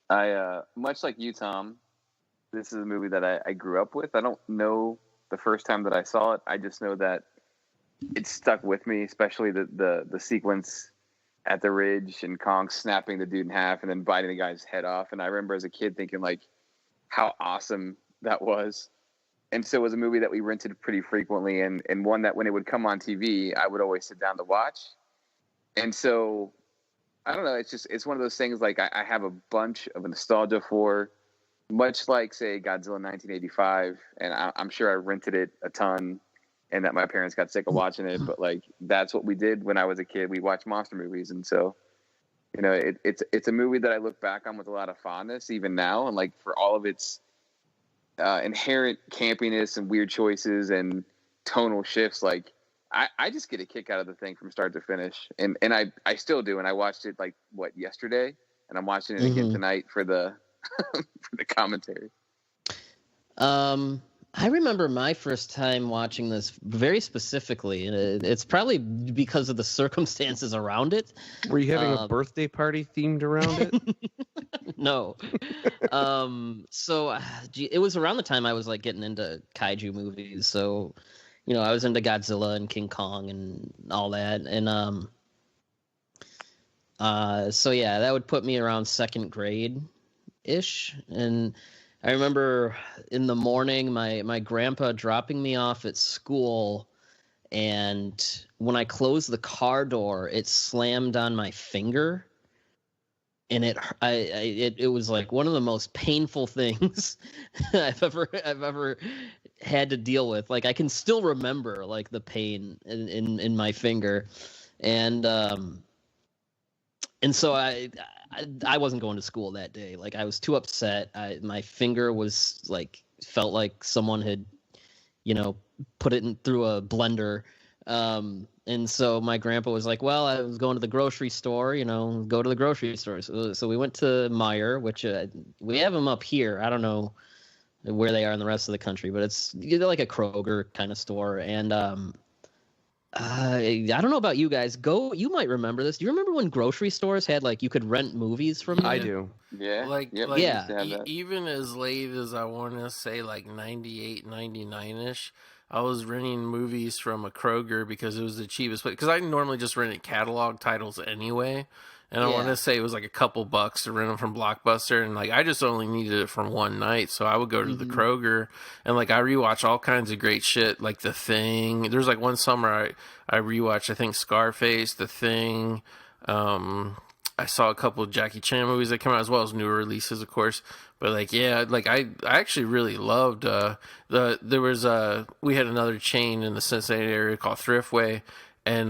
I much like you, Tom, this is a movie that I grew up with. I don't know the first time that I saw it. I just know that it stuck with me, especially the sequence at the ridge and Kong snapping the dude in half and then biting the guy's head off. And I remember as a kid thinking like how awesome that was. And so it was a movie that we rented pretty frequently, and one that when it would come on TV, I would always sit down to watch. And so I don't know. It's one of those things like I have a bunch of nostalgia for, much like, say, Godzilla 1985. And I'm sure I rented it a ton and that my parents got sick of watching it. But like, that's what we did when I was a kid. We watched monster movies. And so, it's a movie that I look back on with a lot of fondness even now. And like for all of its inherent campiness and weird choices and tonal shifts, like, I just get a kick out of the thing from start to finish. And I still do. And I watched it yesterday, and I'm watching it again tonight for the for the commentary. I remember my first time watching this very specifically, and it's probably because of the circumstances around it. Were you having a birthday party themed around it? No. So it was around the time I was like getting into kaiju movies. So, I was into Godzilla and King Kong and all that. And so yeah, that would put me around second grade ish. And I remember in the morning my grandpa dropping me off at school, and when I closed the car door, it slammed on my finger. And it was like one of the most painful things I've ever had to deal with. Like I can still remember like the pain in my finger, and so I wasn't going to school that day. Like I was too upset. My finger was like felt like someone had, put it through a blender. And so my grandpa was like, well, I was going to the grocery store, go to the grocery store. So we went to Meijer, which we have them up here. I don't know where they are in the rest of the country, but it's like a Kroger kind of store. And I don't know about you guys. You might remember this. Do you remember when grocery stores had like you could rent movies from them? I do. Yeah. Even as late as I want to say like 98, 99-ish, I was renting movies from a Kroger because it was the cheapest place. Because I normally just rented catalog titles anyway. And I want to say it was like a couple bucks to rent them from Blockbuster. And like I just only needed it for one night. So I would go to the Kroger and like I rewatch all kinds of great shit. Like The Thing. There's like one summer I rewatched, I think, Scarface, The Thing. I saw a couple of Jackie Chan movies that came out as well as newer releases, of course. But like, yeah, like I actually really loved we had another chain in the Cincinnati area called Thriftway, and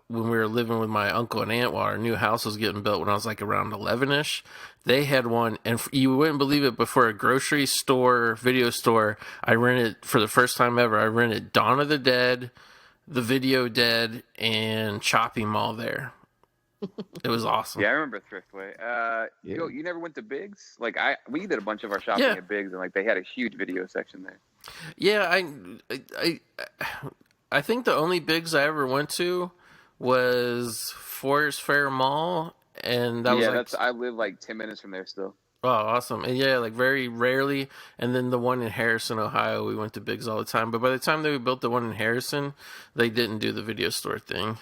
when we were living with my uncle and aunt while our new house was getting built when I was like around 11ish. They had one, and you wouldn't believe it, but for a grocery store, video store, I rented, for the first time ever, I rented Dawn of the Dead, The Video Dead, and Chopping Mall there. It was awesome. Yeah, I remember Thriftway. You never went to Biggs? Like we did a bunch of our shopping at Biggs, and like they had a huge video section there. Yeah, I think the only Biggs I ever went to was Forest Fair Mall, and that was I live like 10 minutes from there still. Oh, awesome. And yeah, like very rarely. And then the one in Harrison, Ohio, we went to Biggs all the time. But by the time they built the one in Harrison, they didn't do the video store thing.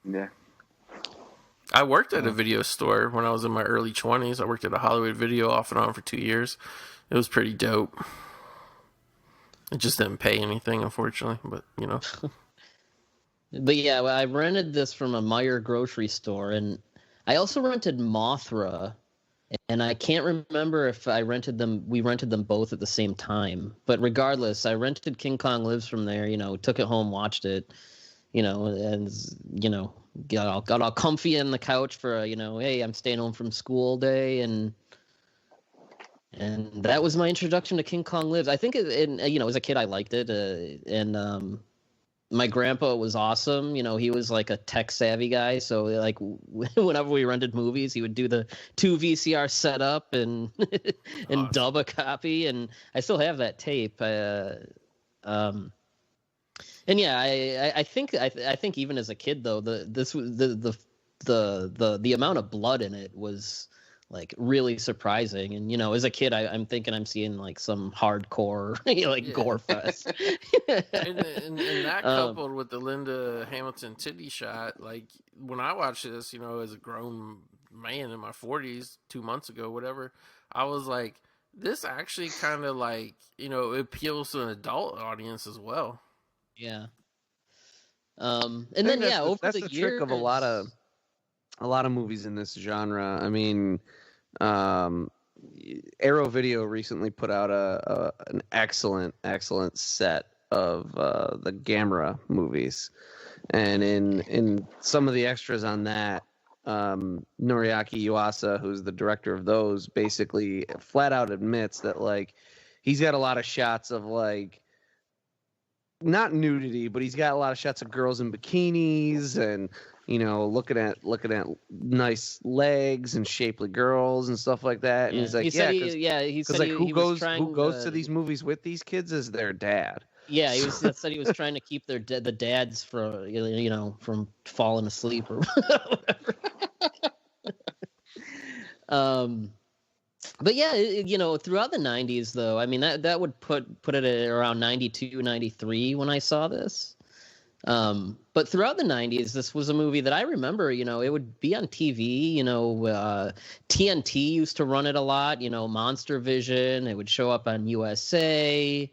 Yeah. I worked at a video store when I was in my early 20s. I worked at a Hollywood Video off and on for 2 years. It was pretty dope. It just didn't pay anything, unfortunately. But, you know. But yeah, I rented this from a Meijer grocery store. And I also rented Mothra. And I can't remember if we rented them both at the same time. But regardless, I rented King Kong Lives from there, took it home, watched it, and, got all comfy in the couch for, hey, I'm staying home from school day. And that was my introduction to King Kong Lives. I think, as a kid, I liked it. And my grandpa was awesome. He was like a tech savvy guy. So like whenever we rented movies, he would do the 2 VCR setup and and dub a copy. And I still have that tape. And yeah, I think even as a kid though, the amount of blood in it was like really surprising. And as a kid, I'm thinking I'm seeing like some hardcore gore fest. and that coupled with the Linda Hamilton titty shot, like when I watched this, as a grown man in my 40s 2 months ago, whatever, I was like, this actually kind of like it appeals to an adult audience as well. Yeah. And then over that's the the years, trick of a lot of movies in this genre. I mean, Arrow Video recently put out an excellent set of the Gamera movies, and in some of the extras on that, Noriaki Yuasa, who's the director of those, basically flat out admits that like he's got a lot of shots of like not nudity, but he's got a lot of shots of girls in bikinis and looking at nice legs and shapely girls and stuff like that. And he's like, who goes to these movies with these kids is their dad. Yeah, he said he was trying to keep the dads from falling asleep or whatever. But yeah, throughout the 90s though, I mean that would put it at around 92, 93 when I saw this. But throughout the 90s, this was a movie that I remember, it would be on TV, TNT used to run it a lot, Monster Vision, it would show up on USA.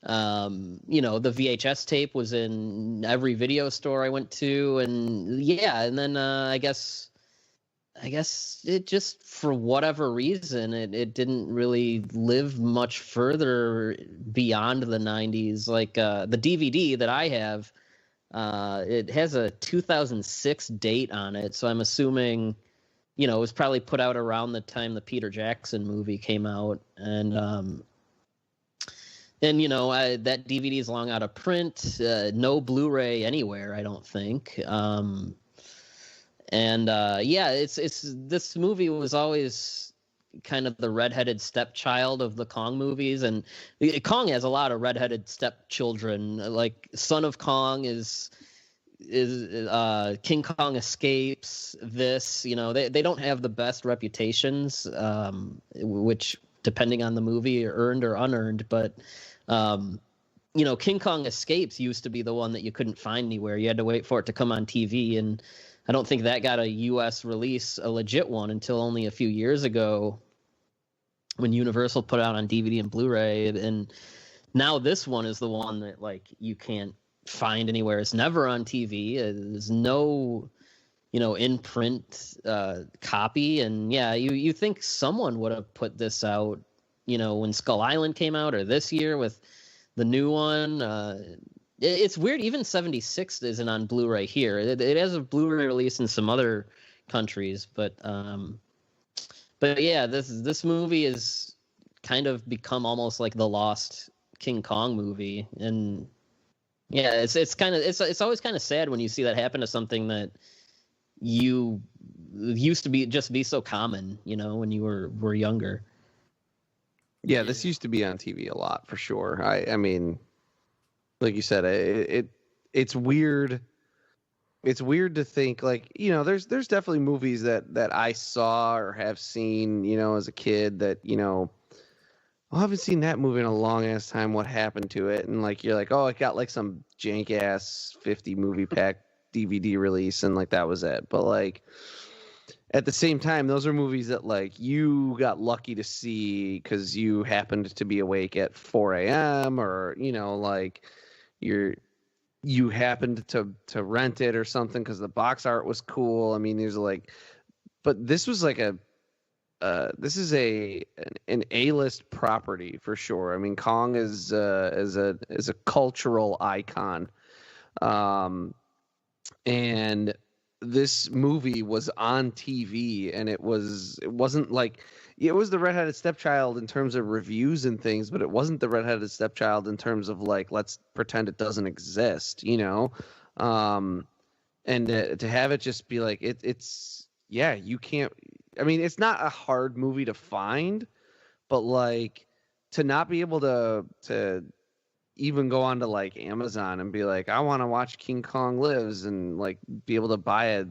The VHS tape was in every video store I went to, and yeah, and then I guess it just, for whatever reason, it didn't really live much further beyond the 90s. Like the DVD that I have, it has a 2006 date on it, so I'm assuming, it was probably put out around the time the Peter Jackson movie came out, and that DVD is long out of print, no Blu-ray anywhere, I don't think. It's this movie was always kind of the redheaded stepchild of the Kong movies, and Kong has a lot of redheaded stepchildren. Like Son of Kong is King Kong Escapes. This, they don't have the best reputations, which depending on the movie, earned or unearned. But King Kong Escapes used to be the one that you couldn't find anywhere. You had to wait for it to come on TV, and I don't think that got a U.S. release, a legit one, until only a few years ago when Universal put it out on DVD and Blu-ray. And now this one is the one that like you can't find anywhere. It's never on TV. There's no, in print copy. And yeah, you think someone would have put this out, when Skull Island came out, or this year with the new one. It's weird. Even 76 isn't on Blu-ray here. It has a Blu-ray release in some other countries, but yeah, this movie is kind of become almost like the lost King Kong movie, and yeah, it's always kind of sad when you see that happen to something that you used to be so common, when you were younger. Yeah, this used to be on TV a lot for sure. I mean, like you said, it's weird. It's weird to think like, there's definitely movies that I saw or have seen, as a kid that, I haven't seen that movie in a long ass time. What happened to it? And like, you're like, oh, it got like some jank ass 50 movie pack DVD release, and like that was it. But like, at the same time, those are movies that like you got lucky to see because you happened to be awake at 4 a.m. or like you happened to rent it or something because the box art was cool. I mean, there's like, but this was like this is an A-list property for sure. I mean, Kong is a cultural icon, and this movie was on TV, and it wasn't like it was the redheaded stepchild in terms of reviews and things, but it wasn't the redheaded stepchild in terms of like, let's pretend it doesn't exist, and to have it just be like it's yeah, you can't. I mean, it's not a hard movie to find, but like to not be able to even go onto like Amazon and be like, I want to watch King Kong Lives, and like be able to buy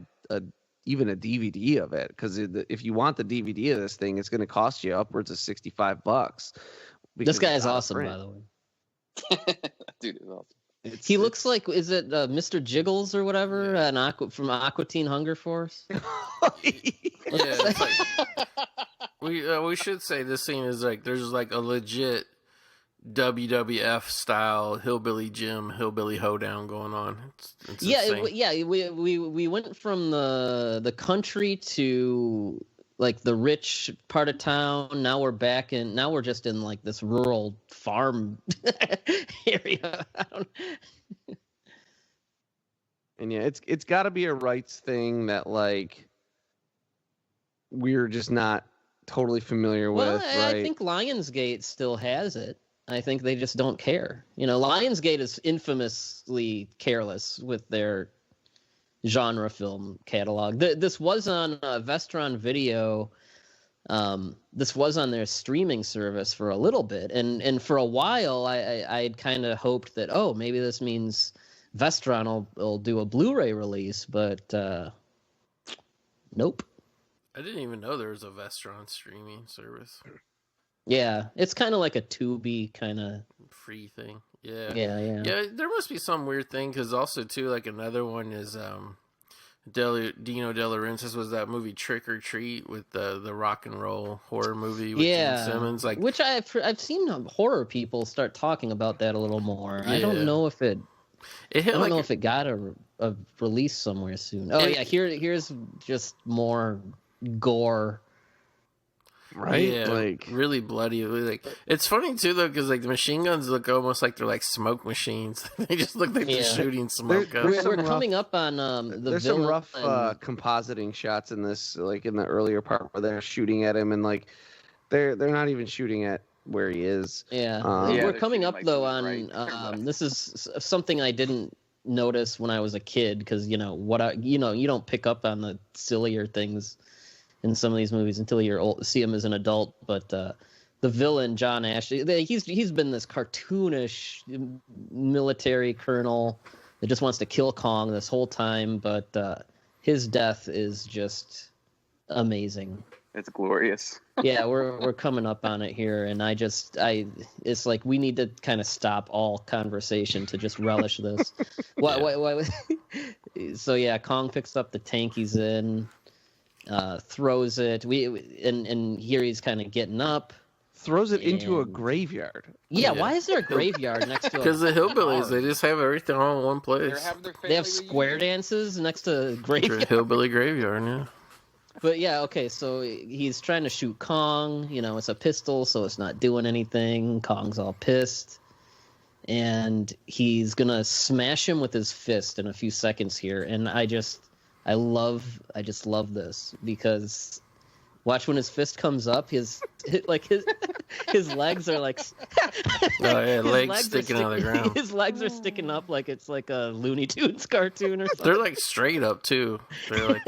even a DVD of it, because if you want the DVD of this thing, it's going to cost you upwards of $65. This guy is awesome, by the way. Dude is awesome. He looks like, is it Mr. Jiggles or whatever, from Aqua Teen Hunger Force? It's like, we should say this scene is like, there's like a legit WWF style hillbilly Jim, hillbilly hoedown going on. It's insane. We went from the country to like the rich part of town. Now we're just in like this rural farm area. And yeah, it's got to be a rights thing that like we're just not totally familiar with. Right? I think Lionsgate still has it. I think they just don't care. Lionsgate is infamously careless with their genre film catalog. This was on Vestron Video. This was on their streaming service for a little bit, and for a while, I'd kind of hoped that maybe this means Vestron will do a Blu-ray release, but nope. I didn't even know there was a Vestron streaming service. Yeah, it's kind of like a Tubi kind of free thing. Yeah. Yeah. There must be some weird thing, because also too, like another one is Dino De Laurentiis was that movie Trick or Treat with the rock and roll horror movie with Gene Simmons, like, which I've seen horror people start talking about that a little more. Yeah. I don't know if it got a release somewhere soon. Here's just more gore. Right, yeah, like really bloody. Like, it's funny too though, because like the machine guns look almost like they're like smoke machines. They just look like they're shooting smoke up. We're coming up on there's some rough compositing shots in this, like in the earlier part where they're shooting at him, and like they're not even shooting at where he is. We're coming up like though right. on this is something I didn't notice when I was a kid, because you don't pick up on the sillier things in some of these movies until you're old, see him as an adult. But the villain, John Ashley, he's been this cartoonish military colonel that just wants to kill Kong this whole time, but his death is just amazing. It's glorious. Yeah, we're coming up on it here, and it's like we need to kind of stop all conversation to just relish this. Why? So yeah, Kong picks up the tank he's in. Throws it. And here he's kind of getting up. Throws it into a graveyard. Yeah, why is there a graveyard next to? Because the hillbillies, they just have everything all in one place. They have square dances next to graveyard. Hillbilly graveyard, yeah. But yeah, okay. So he's trying to shoot Kong. It's a pistol, so it's not doing anything. Kong's all pissed, and he's gonna smash him with his fist in a few seconds here. And I just love this, because watch when his fist comes up, his legs are like legs sticking out of the ground. His legs are sticking up like it's like a Looney Tunes cartoon or something. They're like straight up too. They're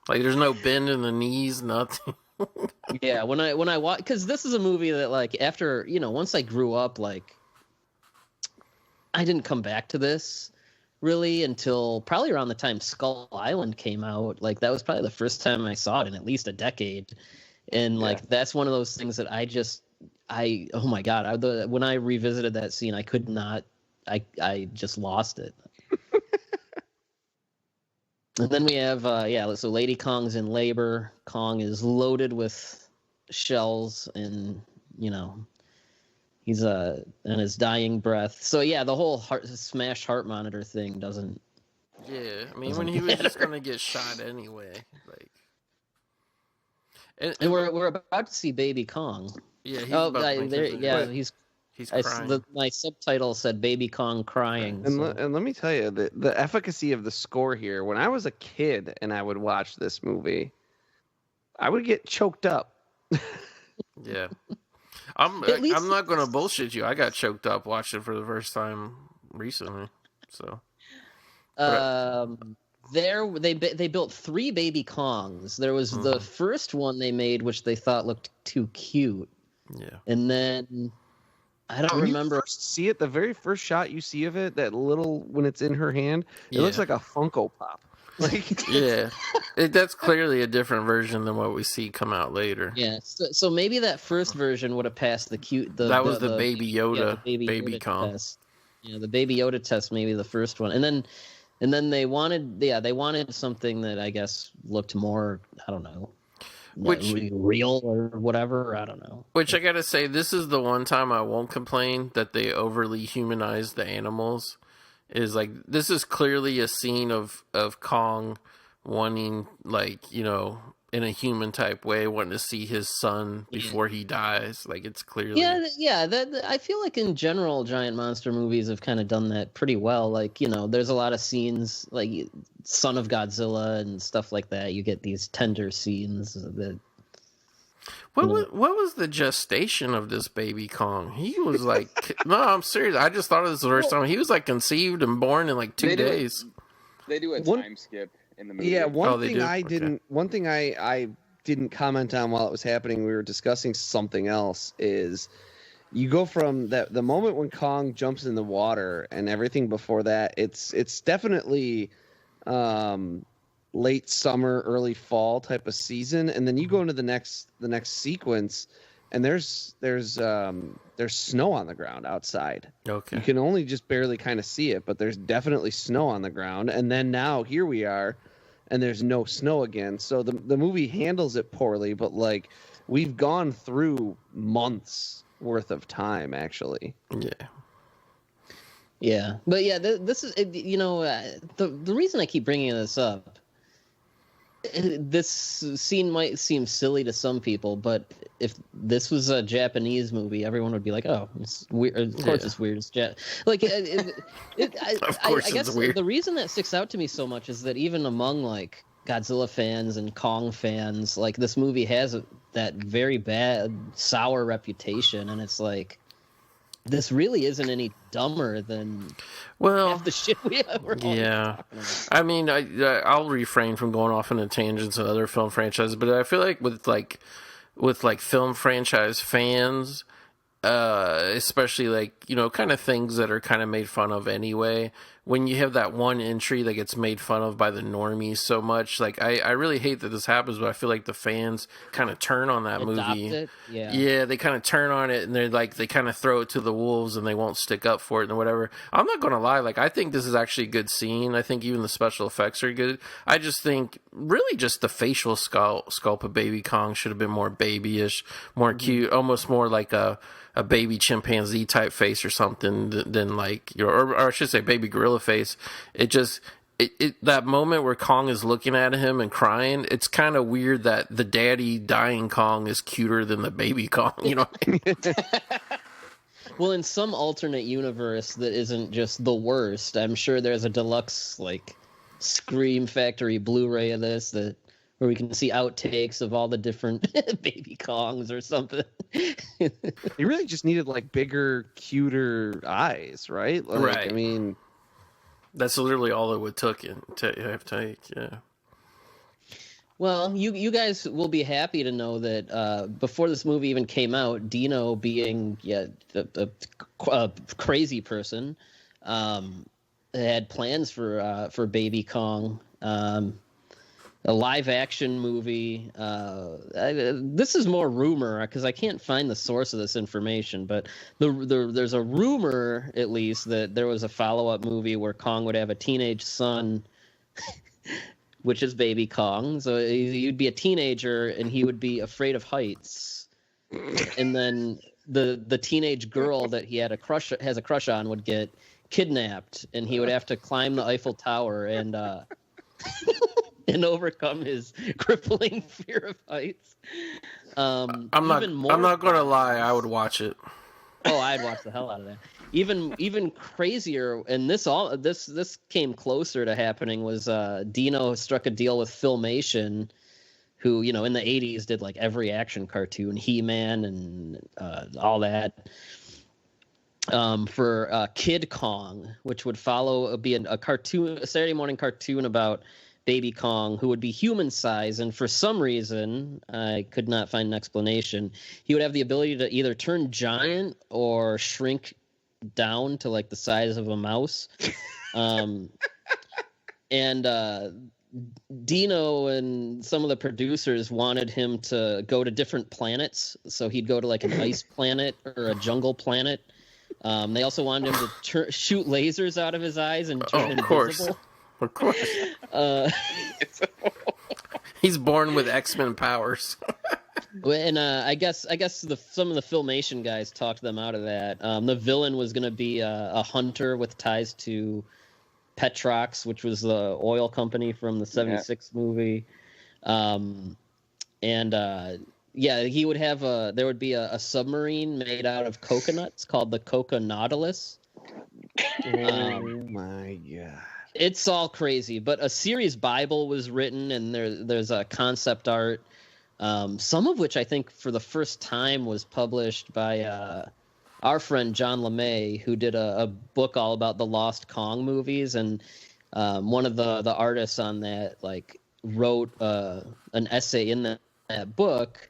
like there's no bend in the knees, nothing. Yeah, when I watch, because this is a movie that, like, after, once I grew up, like, I didn't come back to this really until probably around the time Skull Island came out. Like, that was probably the first time I saw it in at least a decade. And like, that's one of those things that oh my God, when I revisited that scene, I could not, I just lost it. And then we have, so Lady Kong's in labor. Kong is loaded with shells, and, he's in his dying breath. So, yeah, the whole smashed heart monitor thing doesn't... Yeah, I mean, when he was just going to get shot anyway. Like, and we're about to see Baby Kong. Yeah, he's he's crying. My subtitle said Baby Kong crying. And let me tell you, the efficacy of the score here, when I was a kid and I would watch this movie, I would get choked up. Yeah. I'm not going to bullshit you. I got choked up watching it for the first time recently. So. They built 3 Baby Kongs. There was the first one they made, which they thought looked too cute. Yeah. And then... I don't remember. You first see it, the very first shot you see of it, that little, when it's in her hand, it looks like a Funko Pop. Like, yeah, that's clearly a different version than what we see come out later. Yeah, so maybe that first version would have passed the cute. That was the Baby Yoda, Baby Baby Kong. Test. Yeah, the Baby Yoda test, maybe the first one, and then they wanted something that I guess looked more, I don't know, real or whatever, I don't know. Which I gotta say, this is the one time I won't complain that they overly humanize the animals. Is like, this is clearly a scene of Kong wanting, like, in a human type way, wanting to see his son before he dies. Like, it's clearly I feel like in general giant monster movies have kind of done that pretty well. Like, there's a lot of scenes like Son of Godzilla and stuff like that. You get these tender scenes that... What was the gestation of this Baby Kong? He was like... No, I'm serious. I just thought of this the first time. He was like conceived and born in like 2 days. They do a time skip in the movie. Yeah, one thing I didn't comment on while it was happening, we were discussing something else, is you go from the moment when Kong jumps in the water and everything before that, it's definitely late summer, early fall type of season, and then you go into the next sequence, and there's snow on the ground outside. Okay. You can only just barely kind of see it, but there's definitely snow on the ground. And then now here we are, and there's no snow again. So the movie handles it poorly, but like, we've gone through months worth of time actually. Yeah. Yeah, but yeah, this is the reason I keep bringing this up. This scene might seem silly to some people, but if this was a Japanese movie, everyone would be like, "Oh, it's weird." Of course, it's weird. It's like I guess weird. The reason that sticks out to me so much is that even among like Godzilla fans and Kong fans, like, this movie has that very bad, sour reputation, and it's like, this really isn't any dumber than half the shit we ever. Yeah, I mean, I'll refrain from going off into tangents and other film franchises, but I feel like with film franchise fans, especially like, kind of things that are kind of made fun of anyway, when you have that one entry that gets made fun of by the normies so much, like, I really hate that this happens, but I feel like the fans kind of turn on that movie. It. Yeah, they kind of turn on it, and they're like, they kind of throw it to the wolves, and they won't stick up for it and whatever. I'm not gonna lie, like, I think this is actually a good scene. I think even the special effects are good. I just think really just the facial sculpt of Baby Kong should have been more babyish, more cute, almost more like a baby chimpanzee type face or something than like or I should say baby gorilla face. It just that moment where Kong is looking at him and crying, it's kind of weird that the daddy dying Kong is cuter than the baby Kong, you know what I mean? Well, in some alternate universe that isn't just the worst, I'm sure there's a deluxe like Scream Factory Blu-ray of this where we can see outtakes of all the different baby Kongs or something. You really just needed like bigger, cuter eyes, right? Like, Right. I mean, That's literally all it would take. Yeah. Well, you guys will be happy to know that before this movie even came out, Dino, being a crazy person, had plans for Baby Kong, a live action movie. This is more rumor because I can't find the source of this information, but there's a rumor at least that there was a follow-up movie where Kong would have a teenage son. Which is Baby Kong. So he'd be a teenager and he would be afraid of heights. And then the teenage girl that he has a crush on would get kidnapped, and he would have to climb the Eiffel Tower and and overcome his crippling fear of heights. I'm not going to lie. I would watch it. Oh, I'd watch the hell out of that. Even crazier, and this came closer to happening, was Dino struck a deal with Filmation, who, you know, in the 80s did like every action cartoon, He-Man and all that, for Kid Kong, which would be a Saturday morning cartoon about Baby Kong, who would be human size, and for some reason, I could not find an explanation, he would have the ability to either turn giant or shrink down to like the size of a mouse. And Dino and some of the producers wanted him to go to different planets, so he'd go to like an ice planet or a jungle planet. They also wanted him to shoot lasers out of his eyes and turn invisible. Of course. He's born with X-Men powers. And I guess some of the Filmation guys talked them out of that. The villain was going to be a hunter with ties to Petrox, which was the oil company from the '76 movie. He would have there would be a submarine made out of coconuts called the Coca Nautilus. oh my god. It's all crazy, but a series Bible was written, and there's a concept art, some of which I think for the first time was published by our friend John LeMay, who did a book all about the Lost Kong movies, and one of the artists on that like wrote an essay in that book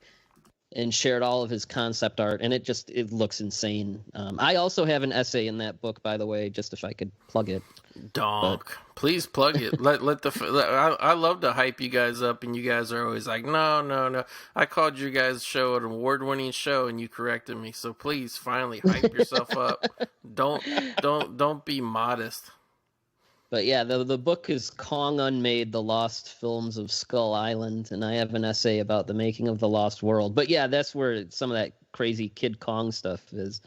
and shared all of his concept art, and it looks insane. I also have an essay in that book, by the way, just if I could plug it. Donk. Please plug it. I love to hype you guys up, and you guys are always like, no. I called your guys' show an award-winning show, and you corrected me. So please, finally, hype yourself up. Don't be modest. But yeah, the book is Kong Unmade: The Lost Films of Skull Island, and I have an essay about the making of The Lost World. But yeah, that's where some of that crazy Kid Kong stuff is.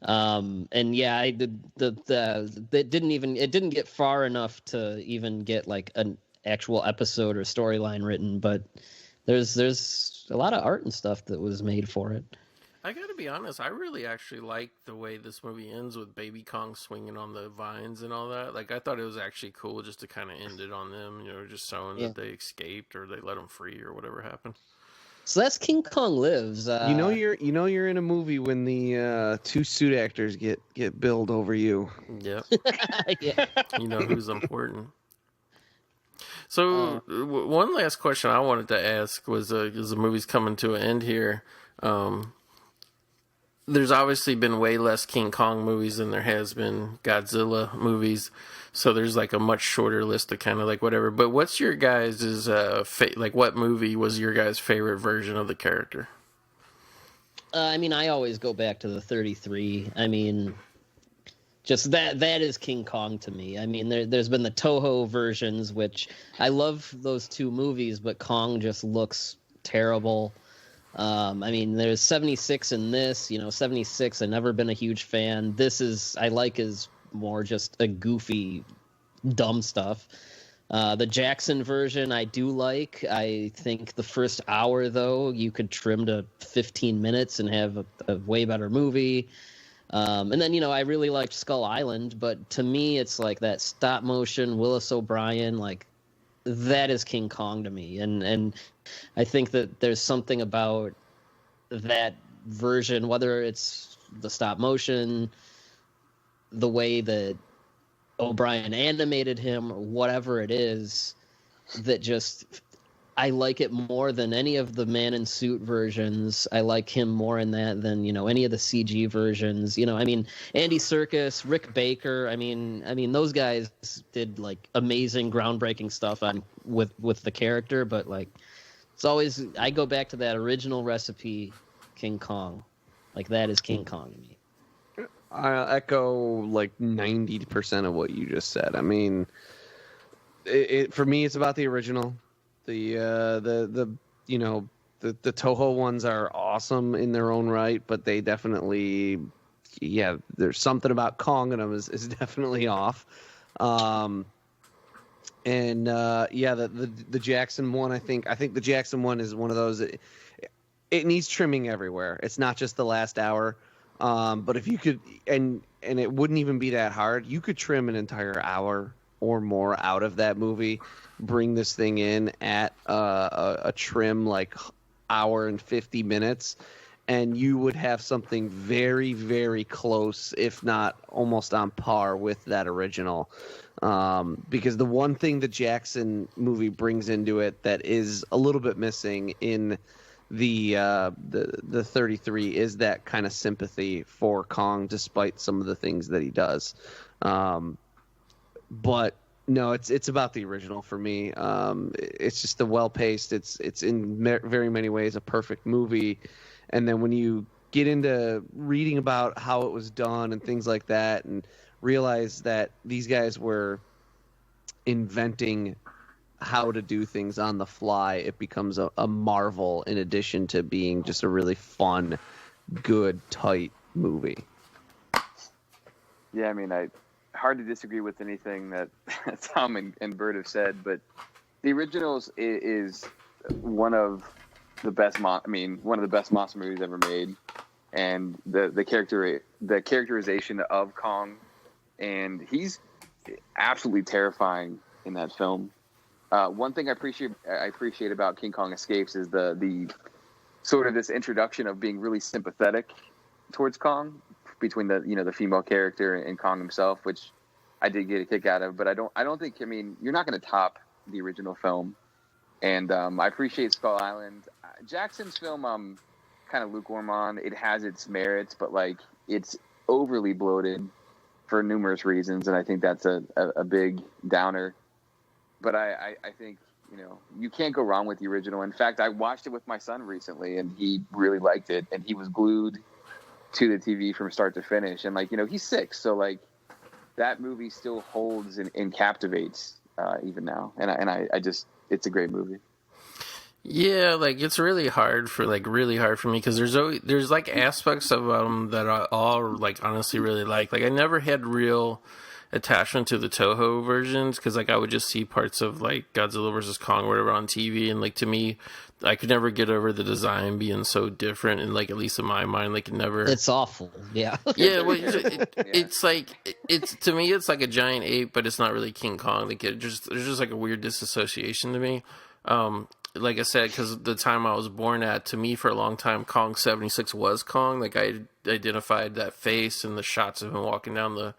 And yeah, it didn't get far enough to even get like an actual episode or storyline written, but there's a lot of art and stuff that was made for it. I gotta be honest, I really actually like the way this movie ends with Baby Kong swinging on the vines and all that. Like, I thought it was actually cool just to kind of end it on them, you know, just showing that they escaped or they let them free or whatever happened. So that's King Kong Lives. You're in a movie when the two suit actors get billed over you. Yep. Yeah. You know who's important. So one last question I wanted to ask was, because the movie's coming to an end here, there's obviously been way less King Kong movies than there has been Godzilla movies. So there's like a much shorter list of kind of like whatever. But what's your guys' like what movie was your guys' favorite version of the character? I mean, I always go back to the 33. I mean, just that is King Kong to me. I mean, there's been the Toho versions, which I love those two movies, but Kong just looks terrible. I mean, there's 76 in this, 76. I've never been a huge fan. I like is more just a goofy, dumb stuff. The Jackson version I do like. I think the first hour, though, you could trim to 15 minutes and have a way better movie. And then, I really liked Skull Island, but to me, it's like that stop motion Willis O'Brien, like that is King Kong to me. And I think that there's something about that version, whether it's the stop motion, the way that O'Brien animated him, or whatever it is, that just... I like it more than any of the man in suit versions. I like him more in that than, any of the CG versions. Andy Serkis, Rick Baker. I mean, those guys did like amazing, groundbreaking stuff with the character. But like, it's always, I go back to that original recipe, King Kong. Like that is King Kong to me. I echo like 90% of what you just said. I mean, for me, it's about the original. The Toho ones are awesome in their own right, but they definitely, there's something about Kong in them is definitely off. The Jackson one, I think the Jackson one is one of those. It needs trimming everywhere. It's not just the last hour, but if you could, and it wouldn't even be that hard. You could trim an entire hour or more out of that movie, bring this thing in at a trim like hour and 50 minutes, and you would have something very, very close, if not almost on par with that original. Because the one thing the Jackson movie brings into it that is a little bit missing in the 33 is that kind of sympathy for Kong, despite some of the things that he does. But no, it's about the original for me. It's just the well-paced. It's in very many ways a perfect movie. And then when you get into reading about how it was done and things like that, and realize that these guys were inventing how to do things on the fly, it becomes a marvel in addition to being just a really fun, good, tight movie. Yeah, I mean, hard to disagree with anything that Tom and Byrd have said, but the originals is one of the best one of the best monster movies ever made, and the characterization of Kong, and he's absolutely terrifying in that film. One thing I appreciate about King Kong Escapes is the sort of this introduction of being really sympathetic towards Kong, between the female character and Kong himself, which I did get a kick out of. But I don't think, you're not going to top the original film. And I appreciate Skull Island. Jackson's film, I'm kind of lukewarm on. It has its merits, but like it's overly bloated for numerous reasons, and I think that's a big downer. But I think you can't go wrong with the original. In fact, I watched it with my son recently, and he really liked it, and he was glued to the TV from start to finish. And he's 6, so like that movie still holds and captivates even now. And I just, it's a great movie. Yeah, like it's really hard for me because there's like aspects of that I all like honestly really like. Like I never had real attachment to the Toho versions because like I would just see parts of like Godzilla versus Kong or whatever on TV, and like to me, I could never get over the design being so different, and like at least in my mind, like it never. It's awful. Yeah. Yeah. Well, it's like to me, it's like a giant ape, but it's not really King Kong. Like there's just like a weird disassociation to me. Like I said, because the time I was born at, to me for a long time, Kong 76 was Kong. Like I identified that face and the shots of him walking down the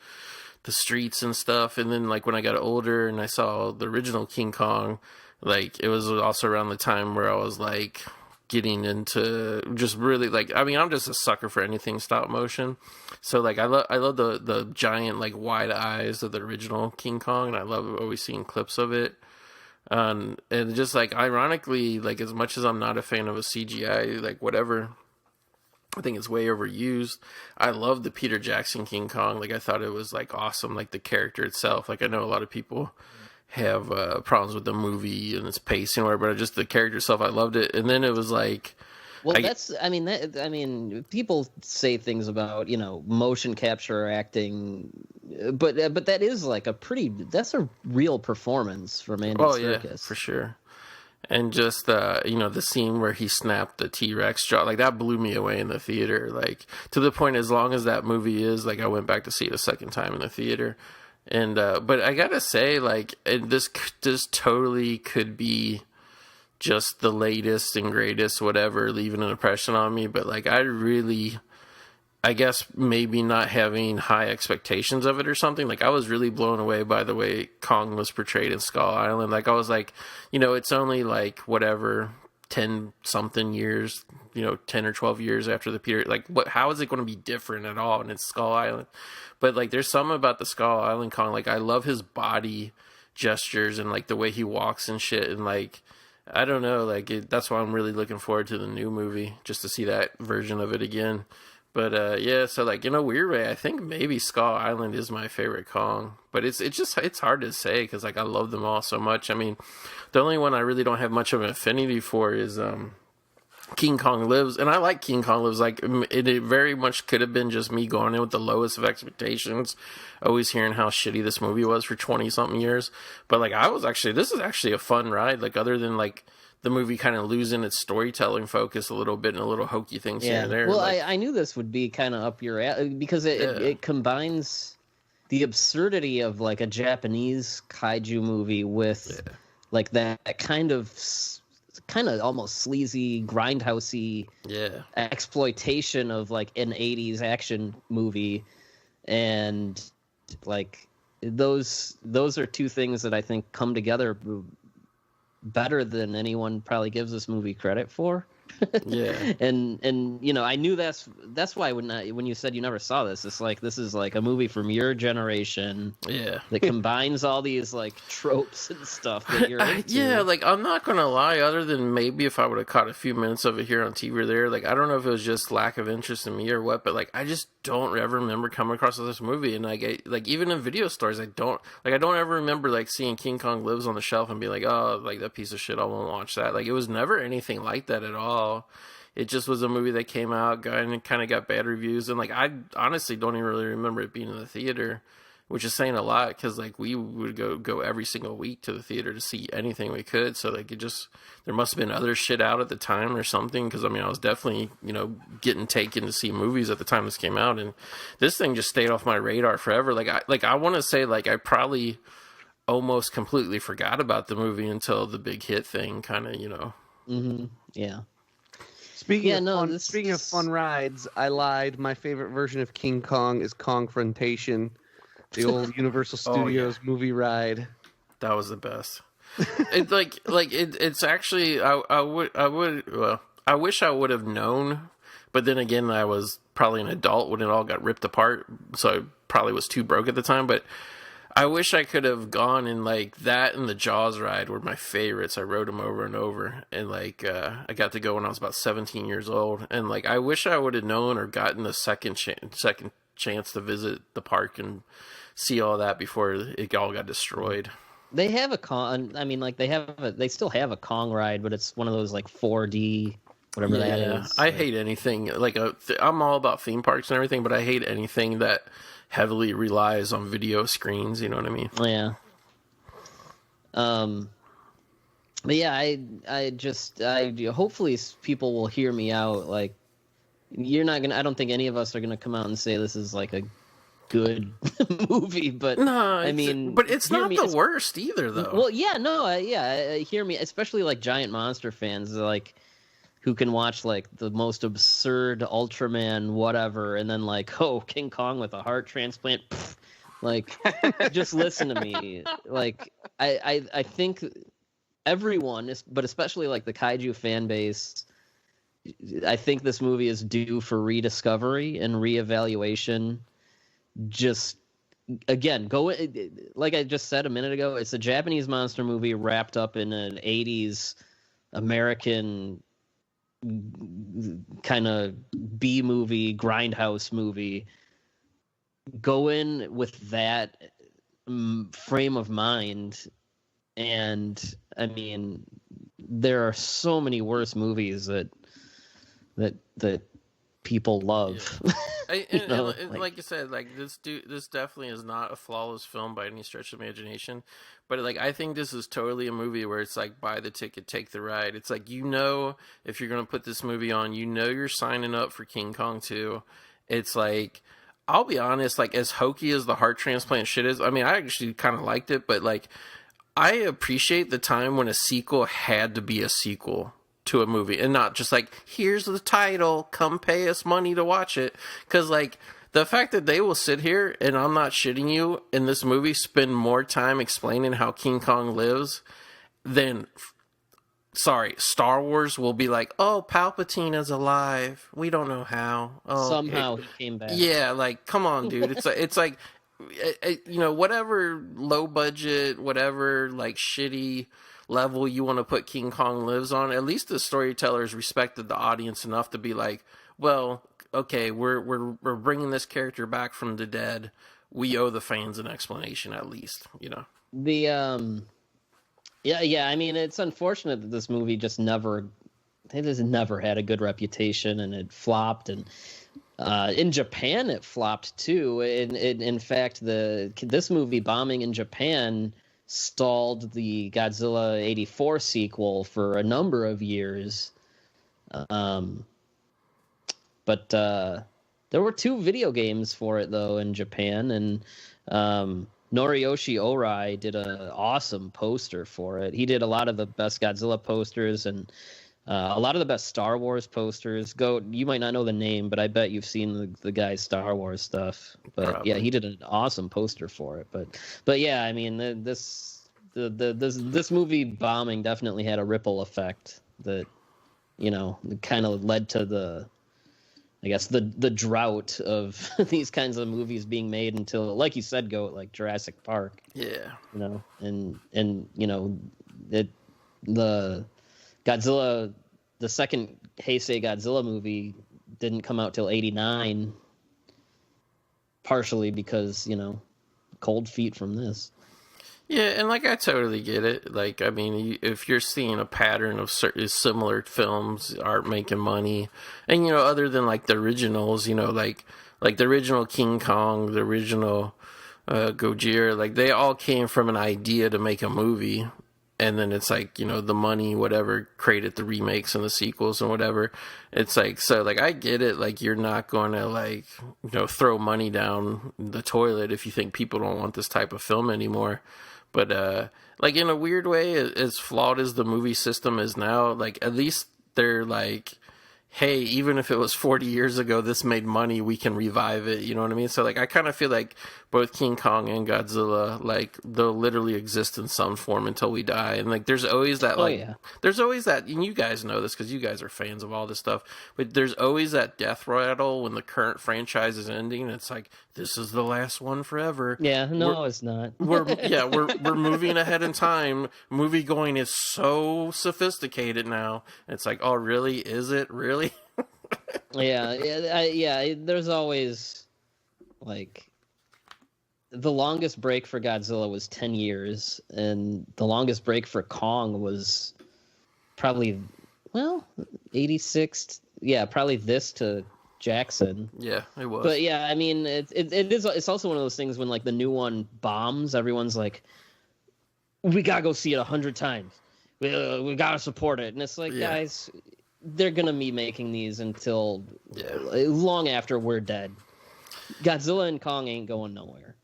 streets and stuff. And then like when I got older and I saw the original King Kong, like it was also around the time where I was like getting into just really like, I'm just a sucker for anything stop motion. So like I love the giant like wide eyes of the original King Kong, and I love always seeing clips of it. And just like ironically, like as much as I'm not a fan of a CGI, like whatever, I think it's way overused. I love the Peter Jackson King Kong. Like I thought it was like awesome, like the character itself. Like I know a lot of people have problems with the movie and its pacing or whatever, but just the character itself, I loved it. And then it was like, well, people say things about, motion capture or acting, but that is like that's a real performance from Andy Serkis. Yeah, for sure. And just the scene where he snapped the T-Rex jaw, like that blew me away in the theater. Like to the point, as long as that movie is, like I went back to see it a second time in the theater. And but I gotta say, like this totally could be just the latest and greatest, whatever, leaving an impression on me. But like I guess maybe not having high expectations of it or something. Like I was really blown away by the way Kong was portrayed in Skull Island. Like I was like, it's only like whatever 10 something years, 10 or 12 years after the period. Like how is it going to be different at all? And it's Skull Island. But like there's something about the Skull Island Kong. Like I love his body gestures and like the way he walks and shit. And like, I don't know, like that's why I'm really looking forward to the new movie, just to see that version of it again. But yeah, so like in a weird way, I think maybe Skull Island is my favorite Kong. But it's hard to say because like I love them all so much. I mean, the only one I really don't have much of an affinity for is King Kong Lives, and I like King Kong Lives. Like it very much could have been just me going in with the lowest of expectations, always hearing how shitty this movie was for 20 something years. But like this is actually a fun ride. Like other than like the movie kind of losing its storytelling focus a little bit and a little hokey things here and there. Well, like, I knee this would be kind of up your alley because it combines the absurdity of like a Japanese kaiju movie with like that kind of almost sleazy, grindhousey exploitation of like an 80s action movie. And like those are two things that I think come together better than anyone probably gives this movie credit for. Yeah. And I knew that's why when you said you never saw this, it's like this is like a movie from your generation. Yeah. That combines all these like tropes and stuff that you're into. Yeah, like I'm not gonna lie, other than maybe if I would have caught a few minutes of it here on TV or there, like I don't know if it was just lack of interest in me or what, but like I just don't ever remember coming across this movie. And like even in video stores, I don't ever remember like seeing King Kong Lives on the shelf and be like, oh, like that piece of shit, I won't watch that. Like it was never anything like that at all. It just was a movie that came out and kind of got bad reviews, and like I honestly don't even really remember it being in the theater, which is saying a lot because like we would go every single week to the theater to see anything we could. So like there must have been other shit out at the time or something, because I mean I was definitely getting taken to see movies at the time this came out, and this thing just stayed off my radar forever. Like I want to say like I probably almost completely forgot about the movie until the big hit thing kind of Mm-hmm. Yeah. Speaking of fun rides, I lied. My favorite version of King Kong is Kongfrontation, the old Universal Studios movie ride. That was the best. It's actually I wish I would have known, but then again I was probably an adult when it all got ripped apart, so I probably was too broke at the time. But I wish I could have gone, and like that and the Jaws ride were my favorites. I rode them over and over, and like I got to go when I was about 17 years old, and like I wish I would have known or gotten a second chance to visit the park and see all that before it all got destroyed. They have a Kong. I mean, like they still have a Kong ride, but it's one of those like 4D whatever that is. I hate anything like I'm all about theme parks and everything, but I hate anything that heavily relies on video screens, you know what I mean? Yeah. But yeah, I hopefully people will hear me out. Like, I don't think any of us are gonna come out and say this is like a good movie, but no, I mean, but it's not the worst either, though. Well, yeah, no, hear me, especially like giant monster fans, like who can watch like the most absurd Ultraman whatever, and then like, oh, King Kong with a heart transplant, pfft. Like, just listen to me. Like, I think everyone is, but especially like the kaiju fan base, I think this movie is due for rediscovery and reevaluation. Just again, like I just said a minute ago, it's a Japanese monster movie wrapped up in an 80s American kind of B movie, grindhouse movie. Go in with that frame of mind, and I mean, there are so many worse movies that people love. And like you said, like this definitely is not a flawless film by any stretch of imagination, but like I think this is totally a movie where it's like buy the ticket, take the ride. It's like, if you're gonna put this movie on, you're signing up for King Kong 2. It's like, I'll be honest, like as hokey as the heart transplant shit is, I mean, I actually kind of liked it, but like I appreciate the time when a sequel had to be a sequel to a movie and not just like, here's the title, come pay us money to watch it. Because like the fact that they will sit here, and I'm not shitting you, in this movie spend more time explaining how King Kong lives than Star Wars will be like, oh, Palpatine is alive, we don't know how, Somehow he came back. Yeah, like come on, dude. It's like whatever low budget, whatever like shitty level you want to put King Kong lives on, at least the storytellers respected the audience enough to be like, well, okay, we're bringing this character back from the dead. We owe the fans an explanation, at least, The yeah. I mean, it's unfortunate that this movie just never had a good reputation, and it flopped. And in Japan, it flopped too. And in fact, this movie bombing in Japan stalled the Godzilla 84 sequel for a number of years. But there were 2 video games for it, though, in Japan. And Noriyoshi Orai did an awesome poster for it. He did a lot of the best Godzilla posters and a lot of the best Star Wars posters. You might not know the name, but I bet you've seen the guy's Star Wars stuff. But Probably. Yeah, he did an awesome poster for it. But yeah, I mean, this movie bombing definitely had a ripple effect that kind of led to the drought of these kinds of movies being made until, like you said, like Jurassic Park. Yeah. The Godzilla, the second Heisei Godzilla movie didn't come out till 1989, partially because, cold feet from this. Yeah, and like I totally get it. Like, I mean, if you're seeing a pattern of certain similar films aren't making money, and other than like the originals, like the original King Kong, the original Gojira, like they all came from an idea to make a movie, and then it's like the money, whatever, created the remakes and the sequels and whatever. It's like, so like I get it. Like you're not going to like throw money down the toilet if you think people don't want this type of film anymore. But, like, in a weird way, as flawed as the movie system is now, like, at least they're like, hey, even if it was 40 years ago, this made money, we can revive it, you know what I mean? So, like, I kind of feel like both King Kong and Godzilla, like, they'll literally exist in some form until we die. And, like, there's always that, there's always that, and you guys know this because you guys are fans of all this stuff, but there's always that death rattle when the current franchise is ending, and it's like, this is the last one forever. Yeah, no, it's not. we're moving ahead in time. Movie going is so sophisticated now. It's like, oh, really? Is it really? Yeah. There's always like the longest break for Godzilla was 10 years, and the longest break for Kong was probably 86. Yeah, probably this to Jackson. Yeah, it was. But yeah, I mean, it's also one of those things when like the new one bombs, everyone's like, we gotta go see it 100 times. We gotta support it, and it's like, guys, they're gonna be making these until long after we're dead. Godzilla and Kong ain't going nowhere.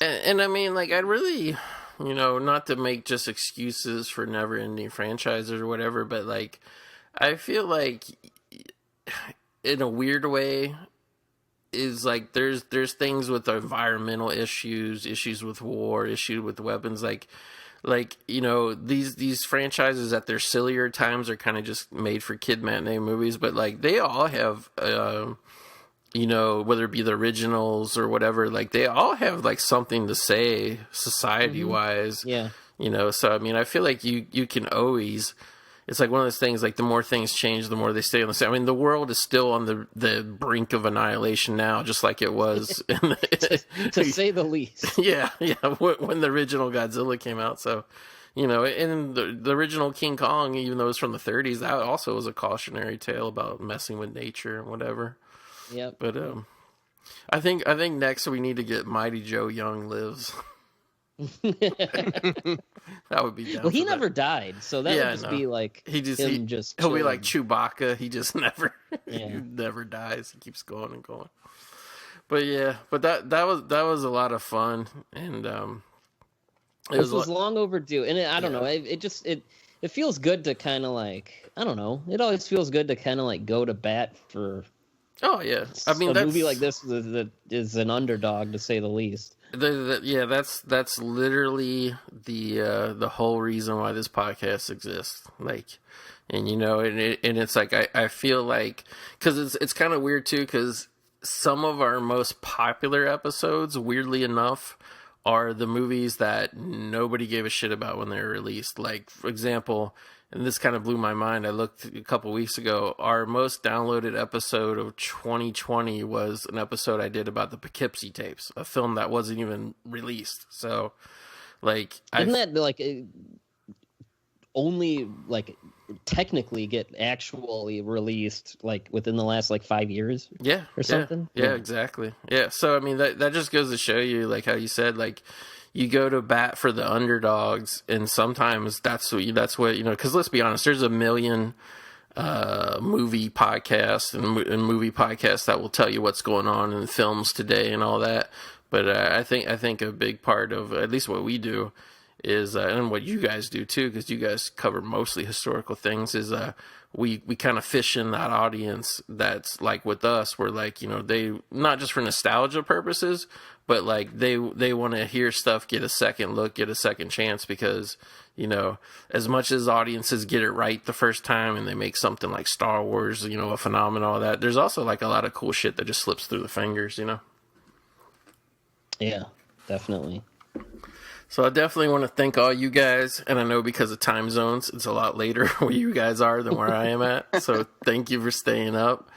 And I mean, like, I'd really, not to make just excuses for never-ending franchises or whatever, but like, I feel like, in a weird way, is like there's things with environmental issues with war, issues with weapons, like these franchises at their sillier times are kind of just made for kid matinee movies, but like they all have whether it be the originals or whatever, like they all have like something to say society wise. So I mean, I feel like you can always, it's like one of those things, like the more things change, the more they stay on the same. I mean, the world is still on the brink of annihilation now, just like it was. To say the least. Yeah. When the original Godzilla came out. So You know, and the original King Kong, even though it was from the 30s, that also was a cautionary tale about messing with nature and whatever. Yep. But I think next we need to get Mighty Joe Young Lives. That would be down. Well, he for never that. died, so that would just be like he'll be chilling. like Chewbacca. He just never Yeah. he never dies. He keeps going and going. But yeah, but that was a lot of fun, and This was long overdue, and I don't know. It feels good to kind of like, I don't know. It always feels good to kind of like go to bat for. Oh yeah, I mean, a movie like this that is an underdog to say the least. That's literally the whole reason why this podcast exists. Like, and you know, and it's like I feel like, because it's kind of weird too, because some of our most popular episodes, weirdly enough, are the movies that nobody gave a shit about when they were released. Like, for example, and this kind of blew my mind, I looked a couple weeks ago, our most downloaded episode of 2020 was an episode I did about the Poughkeepsie tapes, a film that wasn't even released. So, like... Didn't that, like, only, like, technically get actually released, like, within the last, like, 5 years? Yeah. Or something? Yeah, exactly. Yeah, so, I mean, that just goes to show you, like, how you said, like... You go to bat for the underdogs, and sometimes that's what you know. Because let's be honest, there's a million movie podcasts and movie podcasts that will tell you what's going on in films today and all that. But I think a big part of at least what we do is, and what you guys do too, because you guys cover mostly historical things, is we kind of fish in that audience that's like with us. We're like, you know, they not just for nostalgia purposes, but like they want to hear stuff, get a second look, get a second chance, because, you know, as much as audiences get it right the first time and they make something like Star Wars, you know, a phenomenon, all that, there's also like a lot of cool shit that just slips through the fingers, you know? Yeah, definitely. So I definitely want to thank all you guys, and I know because of time zones, it's a lot later where you guys are than where I am at. So thank you for staying up.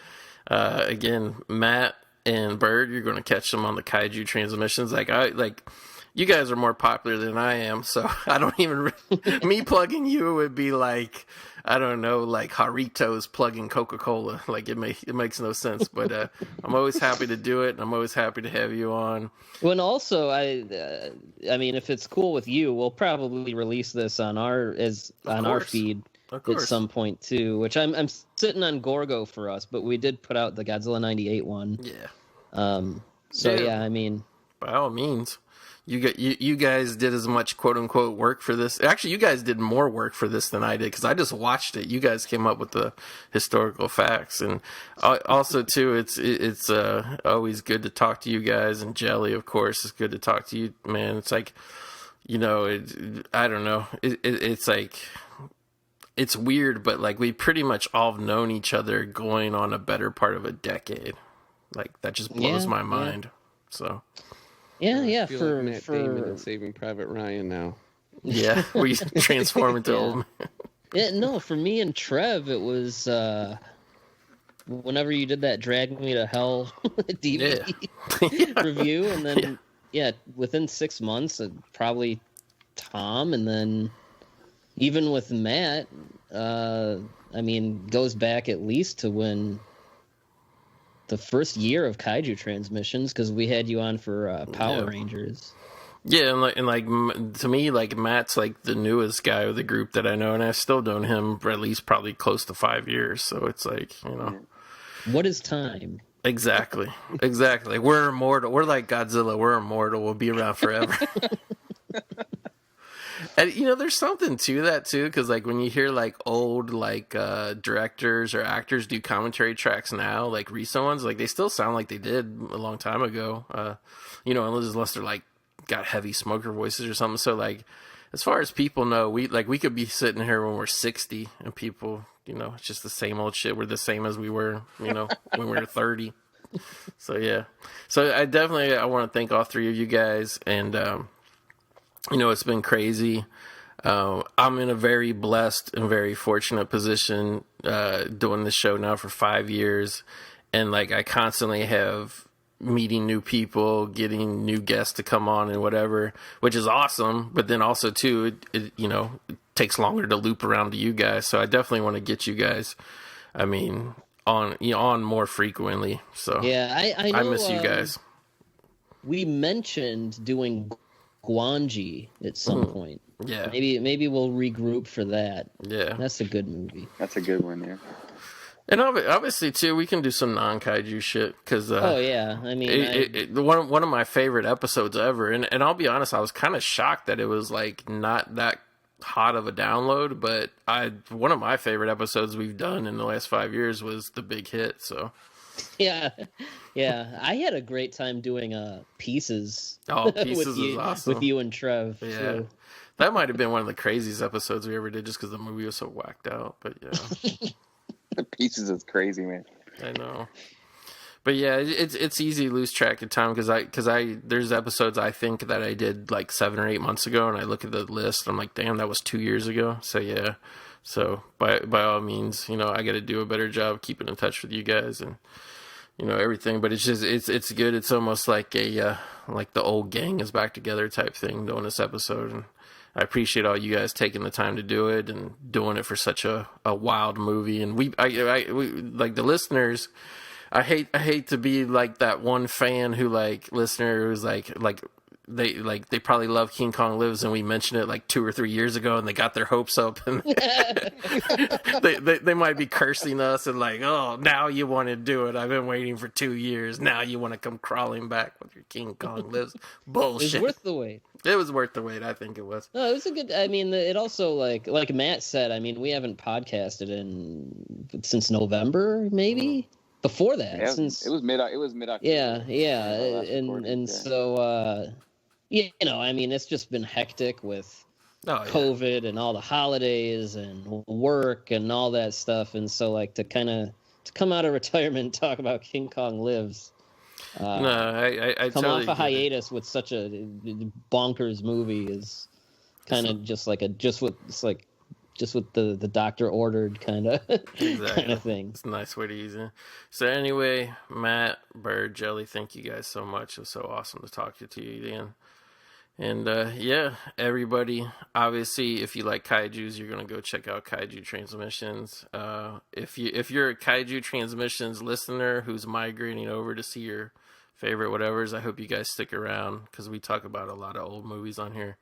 Again, Matt and Byrd, you're going to catch them on the Kaiju Transmissions. You guys are more popular than I am, so I don't even me plugging you would be like, I don't know, like Harito's plugging Coca-Cola. Like it makes no sense. But I'm always happy to do it, and I'm always happy to have you on. Well, and also, I mean, if it's cool with you, we'll probably release this on our feed at some point too. Which I'm sitting on Gorgo for us, but we did put out the Godzilla '98 one. Yeah. Yeah, I mean, by all means. You guys did as much quote unquote work for this. Actually, you guys did more work for this than I did, because I just watched it. You guys came up with the historical facts, and also too, it's always good to talk to you guys. And Jelli, of course, it's good to talk to you, man. It's like, you know, I don't know. It's like, it's weird, but like we pretty much all have known each other going on a better part of a decade. Like that just blows my mind. So. Yeah, for like Matt Damon and Saving Private Ryan now. Yeah, we transform into old man. Yeah, no, for me and Trev, it was whenever you did that Drag Me to Hell DVD review, and then within 6 months, probably Tom, and then even with Matt, I mean, goes back at least to when the first year of Kaiju Transmissions, because we had you on for Power Rangers. Yeah, and like to me, like Matt's like the newest guy of the group that I know, and I've still known him for at least probably close to 5 years. So it's like, you know, what is time? Exactly. We're immortal. We're like Godzilla. We're immortal. We'll be around forever. And, you know, there's something to that, too, because, like, when you hear, like, old, like, directors or actors do commentary tracks now, like, recent ones, like, they still sound like they did a long time ago, you know, unless they're, like, got heavy smoker voices or something. So, like, as far as people know, we could be sitting here when we're 60, and people, you know, it's just the same old shit. We're the same as we were, you know, when we were 30. So, yeah. So, I want to thank all three of you guys, and, you know, it's been crazy. I'm in a very blessed and very fortunate position doing this show now for 5 years. And, like, I constantly have meeting new people, getting new guests to come on and whatever, which is awesome. But then also too, it takes longer to loop around to you guys. So I definitely want to get you guys, I mean, on more frequently. So yeah, I know, I miss you guys. We mentioned doing Guanji at some point. Yeah. Maybe we'll regroup for that. Yeah. That's a good movie. That's a good one there. And obviously too, we can do some non-kaiju shit because oh yeah, I mean, one of my favorite episodes ever, and I'll be honest, I was kind of shocked that it was like not that hot of a download, but one of my favorite episodes we've done in the last 5 years was the big hit. So yeah, I had a great time doing Pieces. Oh, Pieces is awesome with you and Trev. Yeah. So. That might have been one of the craziest episodes we ever did, just because the movie was so whacked out. But yeah. The Pieces is crazy, man. I know, but yeah, it's easy to lose track of time because there's episodes I think that I did like 7 or 8 months ago, and I look at the list, I'm like, damn, that was 2 years ago. So yeah, so by all means, I got to do a better job keeping in touch with you guys and everything. But it's just it's good. It's almost like like the old gang is back together type thing doing this episode, and I appreciate all you guys taking the time to do it and doing it for such a wild movie. And we like the listeners. I hate to be like that one fan listener who's like they probably love King Kong Lives, and we mentioned it like 2 or 3 years ago, and they got their hopes up, and they might be cursing us and like, oh, now you want to do it? I've been waiting for 2 years. Now you want to come crawling back with your King Kong Lives bullshit? It was worth the wait. It was worth the wait. I think it was. No, it was a good. I mean, it also like Matt said. I mean, we haven't podcasted since November, maybe. Before that, yeah, since it was mid October. Yeah, and so I mean, it's just been hectic with COVID and all the holidays and work and all that stuff, and so like to come out of retirement and talk about King Kong Lives. No, I come totally off a hiatus with such a bonkers movie is kind of just what the doctor ordered kind of thing. It's a nice way to use it. So anyway, Matt, Byrd, Jelli, thank you guys so much. It was so awesome to talk to you again. And yeah, everybody, obviously, if you like kaijus, you're gonna go check out Kaiju Transmissions. If you're a Kaiju Transmissions listener who's migrating over to see your favorite whatevers, I hope you guys stick around because we talk about a lot of old movies on here.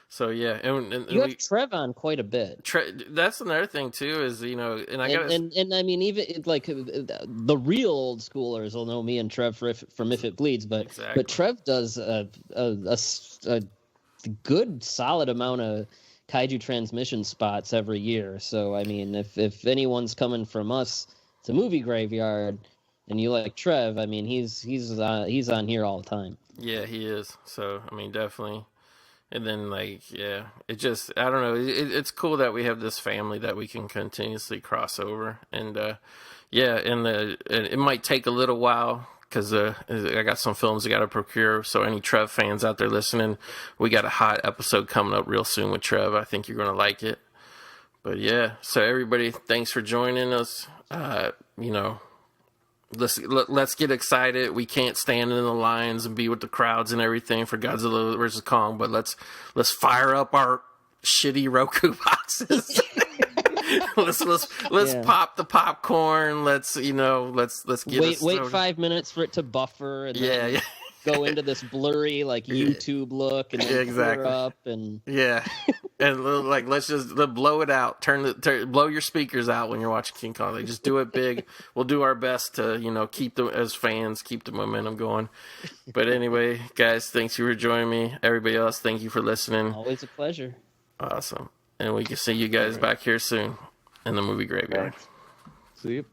So yeah, and you have Trev on quite a bit. That's another thing too, is and I mean, even like the real old schoolers will know me and Trev from If It Bleeds, but exactly. But Trev does a good solid amount of Kaiju Transmission spots every year. So I mean, if anyone's coming from us to Movie Graveyard and you like Trev, I mean, he's on here all the time. Yeah, he is. So I mean, definitely. And then, I don't know. It's cool that we have this family that we can continuously cross over. And, and it might take a little while because I got some films I got to procure. So any Trev fans out there listening, we got a hot episode coming up real soon with Trev. I think you're going to like it. But, yeah. So, everybody, thanks for joining us. Let's get excited. We can't stand in the lines and be with the crowds and everything for Godzilla vs. Kong, but let's fire up our shitty Roku boxes. let's pop the popcorn. Let's get wait 5 minutes for it to buffer and then go into this blurry YouTube look and then clear up and and let's just blow it out. Blow your speakers out when you're watching King Kong. Just do it big. We'll do our best to keep them as fans, keep the momentum going. But anyway, guys, thanks for joining me. Everybody else, thank you for listening. Always a pleasure. Awesome, and we can see you guys back here soon in the Movie Graveyard. See you.